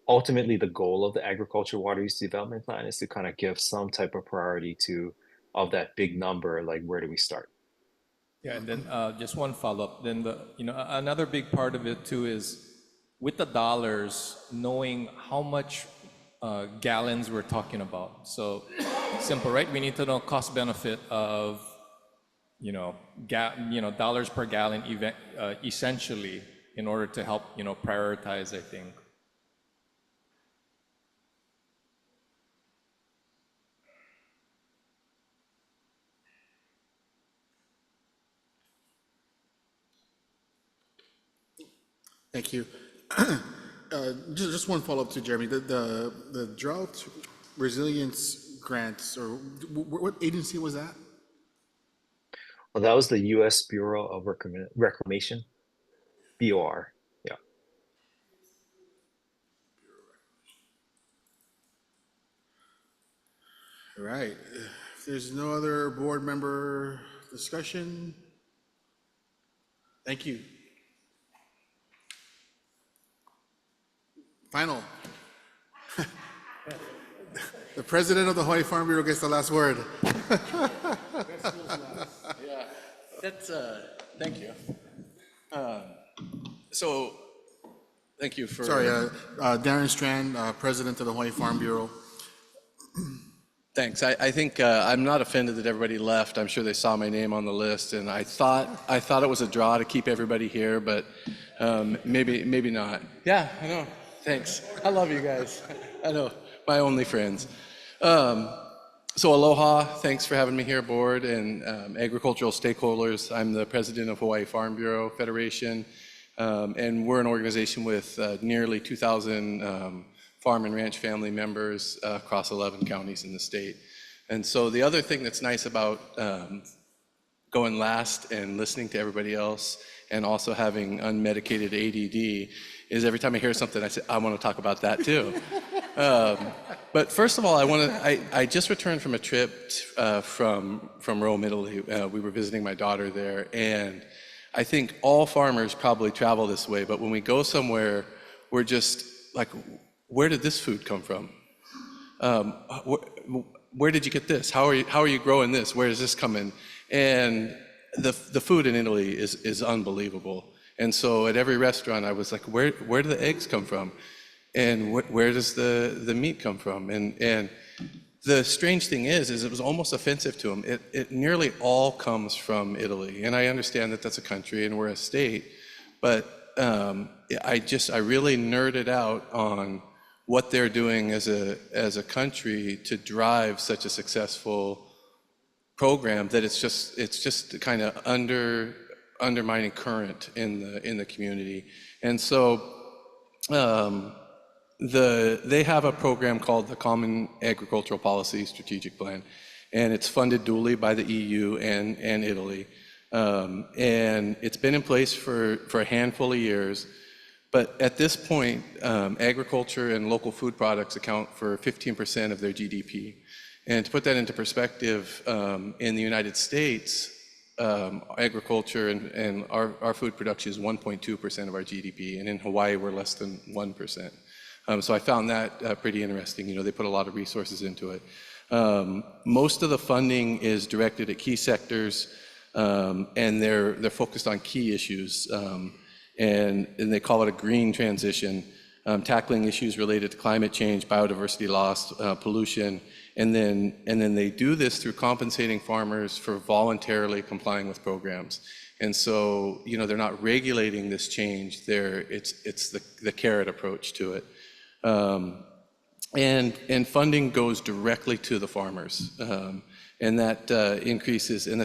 ultimately the goal of the Agriculture Water Use Development Plan, is to kind of give some type of priority to of that big number, like where do we start? Yeah, and then just one follow-up. Then you know, another big part of it too is with the dollars, knowing how much gallons we're talking about. So simple, right? We need to know cost benefit of, you know, dollars per gallon essentially, in order to help, you know, prioritize, I think. Thank you. Just one follow-up to Jeremy. The drought resilience grants, or what agency was that? Well, that was the U.S. Bureau of Reclamation, BOR. Yeah. All right. If there's no other board member discussion, thank you. Final. The president of the Hawaii Farm Bureau gets the last word. Yeah, that's, thank you. So, thank you for. Sorry, Darren Strand, president of the Hawaii Farm Bureau. Thanks. I think I'm not offended that everybody left. I'm sure they saw my name on the list, and I thought it was a draw to keep everybody here, but maybe not. Yeah, I know. Thanks. I love you guys. I know, my only friends. So aloha, thanks for having me here, board and agricultural stakeholders. I'm the president of Hawaii Farm Bureau Federation, and we're an organization with nearly 2,000 farm and ranch family members across 11 counties in the state. And so the other thing that's nice about going last and listening to everybody else and also having unmedicated ADD is every time I hear something, I say, I want to talk about that too. But first of all, I just returned from a trip from Rome, Italy. We were visiting my daughter there, and I think all farmers probably travel this way, but when we go somewhere, we're just like, where did this food come from? Where did you get this? How are you growing this? Where does this come in? And the food in Italy is unbelievable. And so at every restaurant, I was like, where do the eggs come from? And where does the meat come from? And the strange thing is it was almost offensive to them. It nearly all comes from Italy. And I understand that that's a country and we're a state, but I really nerded out on what they're doing as a country to drive such a successful program that it's just kind of undermining current in the community. And so they have a program called the Common Agricultural Policy Strategic Plan, and it's funded dually by the EU and Italy. And it's been in place for a handful of years. But at this point, agriculture and local food products account for 15% of their GDP. And to put that into perspective, in the United States, agriculture and our food production is 1.2% of our GDP, and in Hawaii, we're less than 1%. So I found that pretty interesting. You know, they put a lot of resources into it. Most of the funding is directed at key sectors, and they're focused on key issues. And they call it a green transition, tackling issues related to climate change, biodiversity loss, pollution, and then they do this through compensating farmers for voluntarily complying with programs. And so, you know, they're not regulating this change. It's the carrot approach to it. And funding goes directly to the farmers, and that increases, and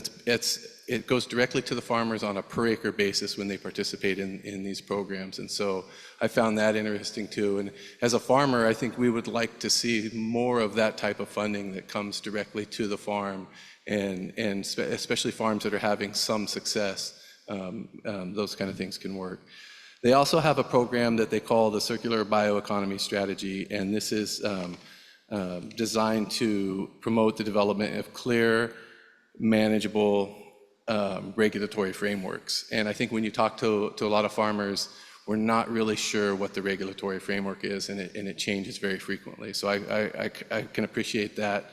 it goes directly to the farmers on a per acre basis when they participate in these programs. And so I found that interesting too. And as a farmer, I think we would like to see more of that type of funding that comes directly to the farm, and especially farms that are having some success. Those kind of things can work. They also have a program that they call the Circular Bioeconomy Strategy, and this is designed to promote the development of clear, manageable regulatory frameworks. And I think when you talk to a lot of farmers, we're not really sure what the regulatory framework is, and it changes very frequently. So I can appreciate that.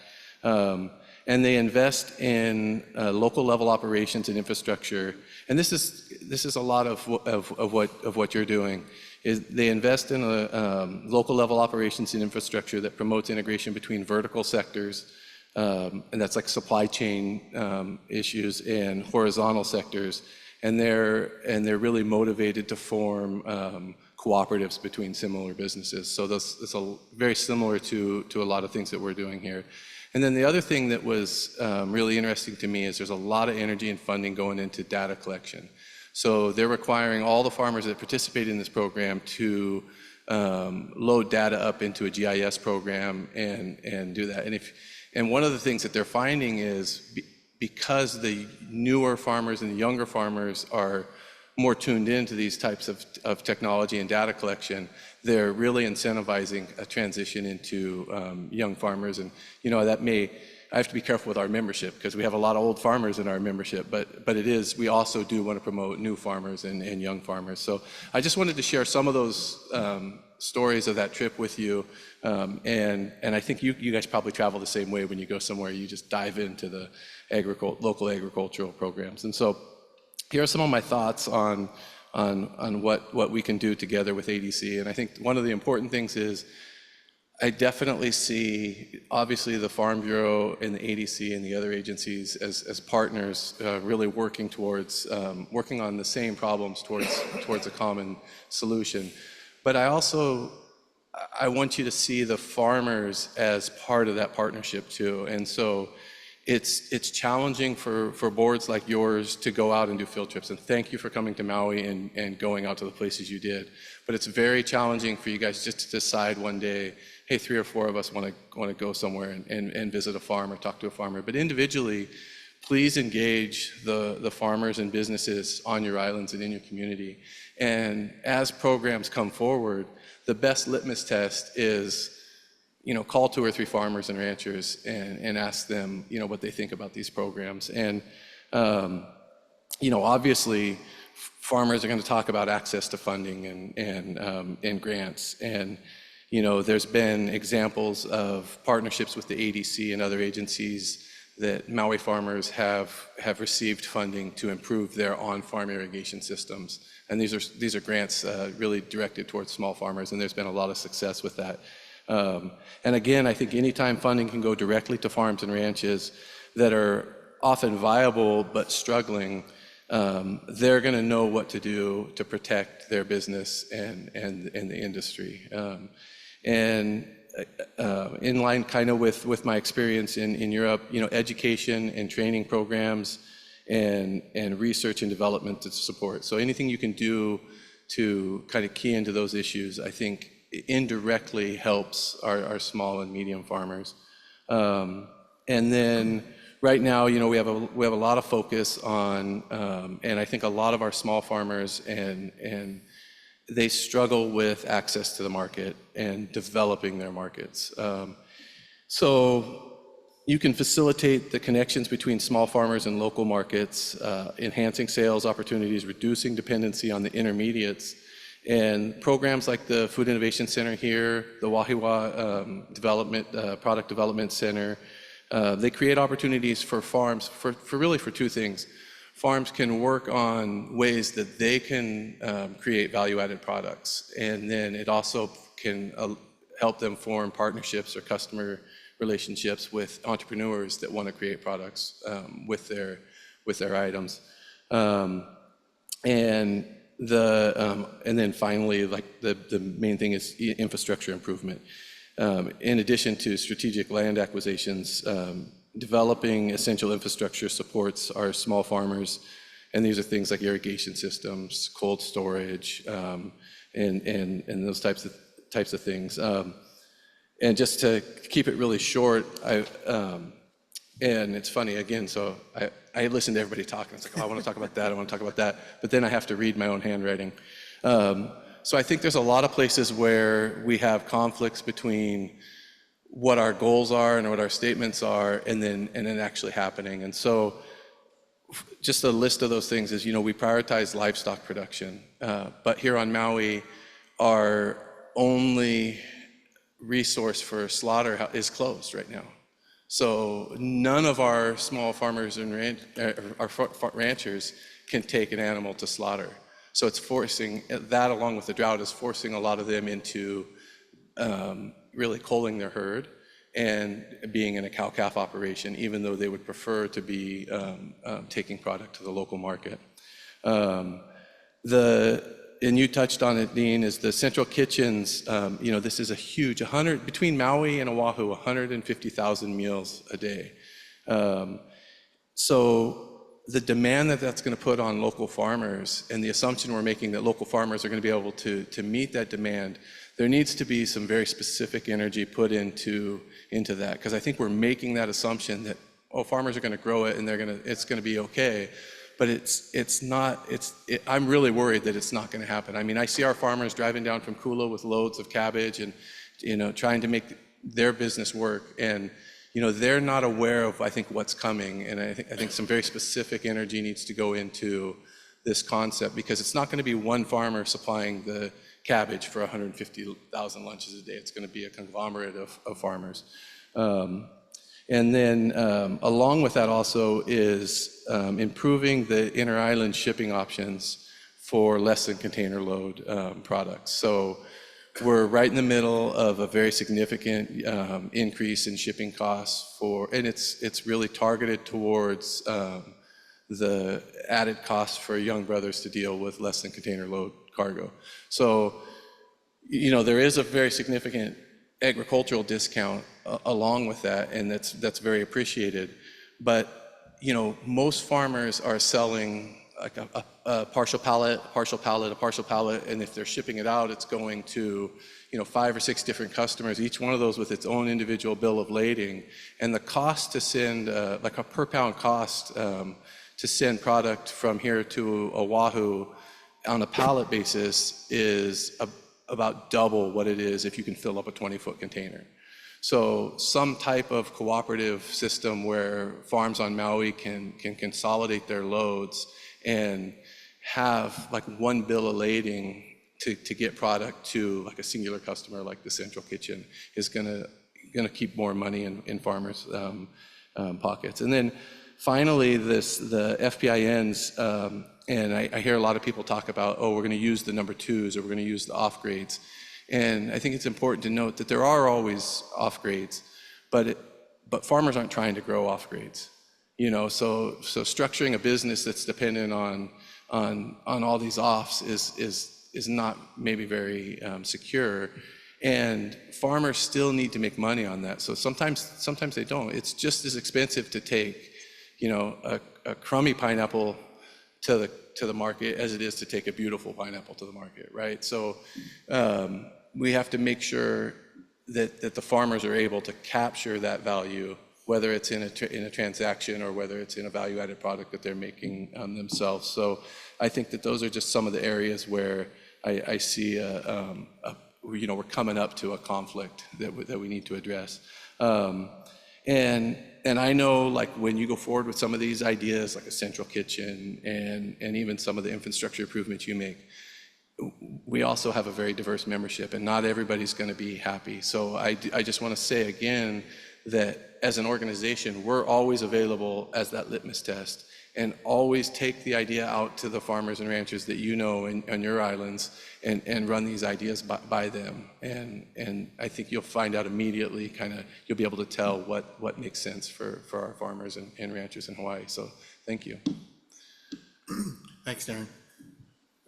And they invest in local level operations and infrastructure. And this is a lot of what you're doing. Is they invest in local level operations and infrastructure that promotes integration between vertical sectors, and that's like supply chain issues, and horizontal sectors. And they're really motivated to form cooperatives between similar businesses. So it's very similar to a lot of things that we're doing here. And then the other thing that was really interesting to me is there's a lot of energy and funding going into data collection. So they're requiring all the farmers that participate in this program to load data up into a GIS program and do that. And one of the things that they're finding is because the newer farmers and the younger farmers are more tuned into these types of technology and data collection, they're really incentivizing a transition into young farmers. And, you know, I have to be careful with our membership because we have a lot of old farmers in our membership, but we also do want to promote new farmers and young farmers. So I just wanted to share some of those stories of that trip with you. And I think you guys probably travel the same way when you go somewhere, you just dive into the local agricultural programs. And so here are some of my thoughts on what we can do together with ADC. And I think one of the important things is I definitely see, obviously, the Farm Bureau and the ADC and the other agencies as partners really working on the same problems towards a common solution. But I want you to see the farmers as part of that partnership too. And so it's challenging for boards like yours to go out and do field trips. And thank you for coming to Maui and going out to the places you did. But it's very challenging for you guys just to decide one day, hey, 3 or 4 of us want to go somewhere and visit a farm or talk to a farmer. But individually, please engage the farmers and businesses on your islands and in your community. And as programs come forward, the best litmus test is, call 2 or 3 farmers and ranchers and ask them, what they think about these programs. And, obviously, farmers are going to talk about access to funding and grants. And, there's been examples of partnerships with the ADC and other agencies that Maui farmers have received funding to improve their on-farm irrigation systems. And these are grants really directed towards small farmers, and there's been a lot of success with that. And again, I think anytime funding can go directly to farms and ranches that are often viable but struggling, they're going to know what to do to protect their business and the industry. In line kind of with my experience in Europe, education and training programs and research and development to support. So anything you can do to kind of key into those issues, I think indirectly helps our small and medium farmers. And then right now, we have a lot of focus on, and I think a lot of our small farmers and they struggle with access to the market and developing their markets. So you can facilitate the connections between small farmers and local markets, enhancing sales opportunities, reducing dependency on the intermediates. And programs like the Food Innovation Center here, the Wahiawa Product Development Center, they create opportunities for farms for 2 things. Farms can work on ways that they can create value-added products, and then it also can help them form partnerships or customer relationships with entrepreneurs that want to create products with their items. And then finally, like the main thing is infrastructure improvement. In addition to strategic land acquisitions, developing essential infrastructure supports our small farmers, and these are things like irrigation systems, cold storage, and those types of things. And just to keep it really short, and it's funny again. So I listen to everybody talk, and it's like, oh, I want to talk about that. I want to talk about that, but then I have to read my own handwriting. So I think there's a lot of places where we have conflicts between what our goals are and what our statements are, and then actually happening. And so just a list of those things is, we prioritize livestock production, but here on Maui, our only resource for slaughter is closed right now. So none of our small farmers and ranchers can take an animal to slaughter. So it's forcing that, along with the drought, is forcing a lot of them into really culling their herd and being in a cow-calf operation, even though they would prefer to be taking product to the local market. And you touched on it, Dean, is the central kitchens. This is a huge, between Maui and Oahu, 150,000 meals a day. So the demand that's going to put on local farmers, and the assumption we're making that local farmers are going to be able to meet that demand, there needs to be some very specific energy put into that, because I think we're making that assumption that, farmers are going to grow it and it's going to be okay. But it's not. I'm really worried that it's not going to happen. I mean, I see our farmers driving down from Kula with loads of cabbage and, trying to make their business work. And, they're not aware of, I think, what's coming. And I think some very specific energy needs to go into this concept, because it's not going to be one farmer supplying the cabbage for 150,000 lunches a day. It's going to be a conglomerate of farmers. And then along with that also is improving the inter-island shipping options for less than container load products. So we're right in the middle of a very significant increase in shipping costs and it's really targeted towards the added cost for young brothers to deal with less than container load cargo. So, there is a very significant agricultural discount along with that, and that's very appreciated. But, you know, most farmers are selling like a partial pallet, a partial pallet, a partial pallet, and if they're shipping it out, it's going to, you know, 5 or 6 different customers, each one of those with its own individual bill of lading. And the cost to send, like a per pound cost to send product from here to Oahu on a pallet basis is about double what it is if you can fill up a 20-foot container. So some type of cooperative system where farms on Maui can consolidate their loads and have like one bill of lading to get product to like a singular customer like the Central Kitchen is gonna keep more money in farmers' pockets. And then finally, the FPINs, and I hear a lot of people talk about, oh, we're gonna use the number 2s or we're gonna use the off grades. And I think it's important to note that there are always off grades, but farmers aren't trying to grow off grades. You know, so structuring a business that's dependent on all these offs is not maybe very secure, and farmers still need to make money on that. So sometimes they don't. It's just as expensive to take, you know, a crummy pineapple to the market as it is to take a beautiful pineapple to the market, right? So we have to make sure that the farmers are able to capture that value, whether it's in a transaction or whether it's in a value-added product that they're making themselves. So I think that those are just some of the areas where I see you know, we're coming up to a conflict that we need to address. And I know, like, when you go forward with some of these ideas, like a Central Kitchen and even some of the infrastructure improvements you make, we also have a very diverse membership, and not everybody's going to be happy. So I just want to say again that as an organization, we're always available as that litmus test, and always take the idea out to the farmers and ranchers that you know on your islands and run these ideas by them. And I think you'll find out immediately, you'll be able to tell what makes sense for our farmers and ranchers in Hawaii. So thank you. Thanks, Darren.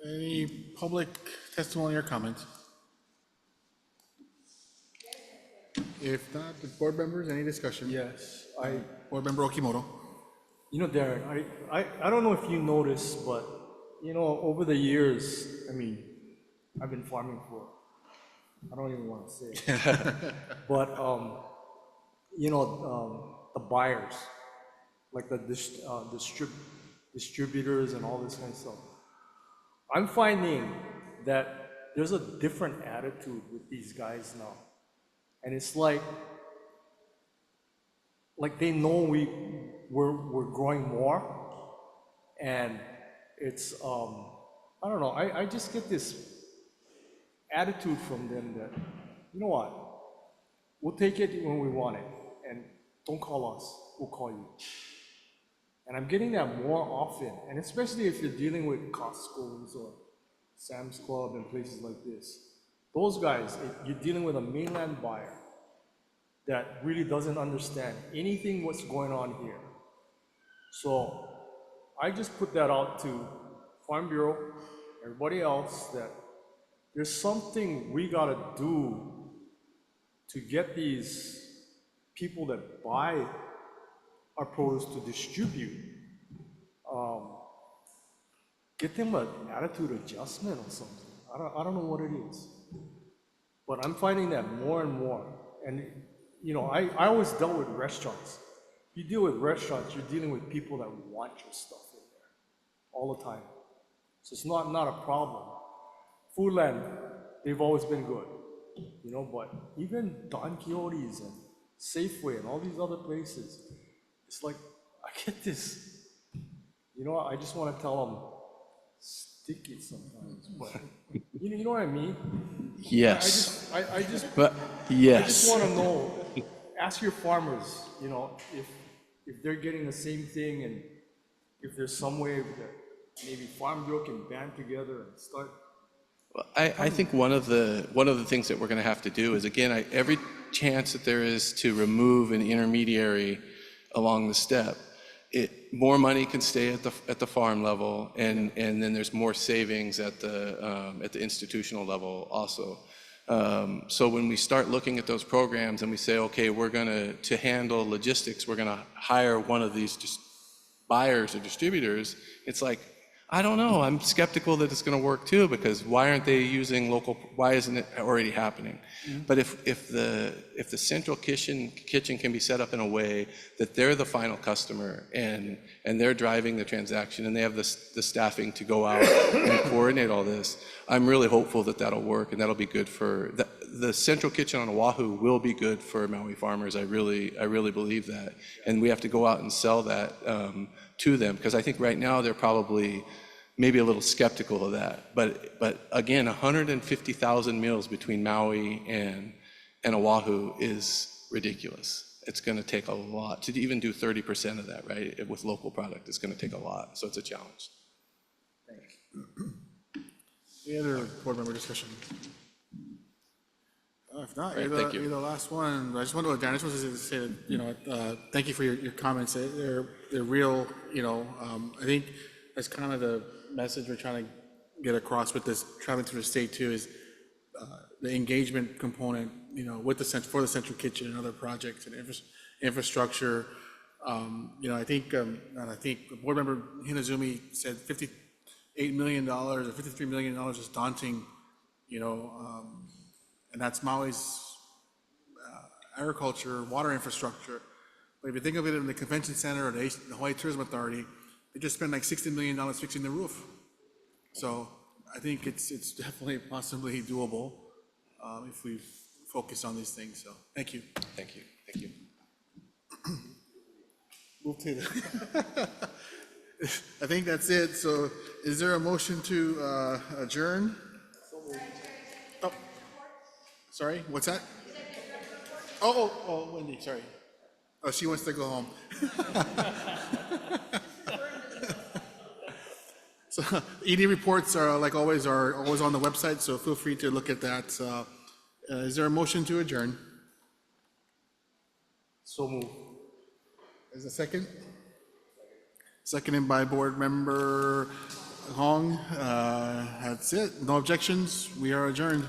Any public testimony or comments? If not, the board members, any discussion? Yes, Board member Okimoto. You know, Darren, I don't know if you noticed, but, you know, over the years, I mean, I've been farming for, I don't even want to say it. But, you know, the buyers, like the distributors and all this kind of stuff, I'm finding that there's a different attitude with these guys now. And it's like they know we're growing more, and it's I don't know, I just get this attitude from them that, you know what, we'll take it when we want it, and don't call us, we'll call you. And I'm getting that more often, and especially if you're dealing with Costco's or Sam's Club and places like this. Those guys, you're dealing with a mainland buyer that really doesn't understand anything what's going on here. So I just put that out to Farm Bureau, everybody else, that there's something we gotta do to get these people that buy our produce to distribute, get them an attitude adjustment or something. I don't know what it is. But I'm finding that more and more. And, you know, I always dealt with restaurants. You deal with restaurants, you're dealing with people that want your stuff in there all the time. So it's not a problem. Foodland, they've always been good, you know, but even Don Quixote's and Safeway and all these other places, it's like, I get this, you know, I just want to tell them, stick it sometimes, but you know what I mean? Yes. I just yes. want to know, ask your farmers, you know, if they're getting the same thing, and if there's some way that maybe Farm Bureau can band together and start. I think one of the things that we're going to have to do is, again, every chance that there is to remove an intermediary along the step, more money can stay at the farm level, and then there's more savings at the institutional level also. So when we start looking at those programs and we say, okay, we're going to handle logistics, we're going to hire one of these buyers or distributors, it's like, I don't know, I'm skeptical that it's going to work too, because why aren't they using local, why isn't it already happening? But if the central kitchen can be set up in a way that they're the final customer and they're driving the transaction and they have the staffing to go out and coordinate all this, I'm really hopeful that that'll work and that'll be good for, the central kitchen on Oahu will be good for Maui farmers. I really believe that. And we have to go out and sell that to them, because I think right now they're probably maybe a little skeptical of that. But again, 150,000 meals between Maui and Oahu is ridiculous. It's going to take a lot to even do 30% of that, right? With local product, it's going to take a lot. So it's a challenge. Any other board member discussion? If not, Great, you're thank you. the last one. I just want to, Dan, I just want to say that, thank you for your comments. They're real, I think that's kind of the message we're trying to get across with this traveling through the state too, is the engagement component, with for the central kitchen and other projects and infrastructure. I think board member Hinazumi said $58 million or $53 million is daunting, and that's Maui's agriculture, water infrastructure. But if you think of it in the convention center or the Hawaii Tourism Authority, they just spent like $60 million fixing the roof. So I think it's definitely possibly doable if we focus on these things. So thank you. Thank you. Thank you. Move to the I think that's it. So is there a motion to adjourn? Oh, sorry, what's that? Oh, Wendy, sorry. Oh, she wants to go home. So ED reports are, like always, on the website, so feel free to look at that. Is there a motion to adjourn? So move. Is there a second? Seconded by board member Hong. That's it. No objections. We are adjourned.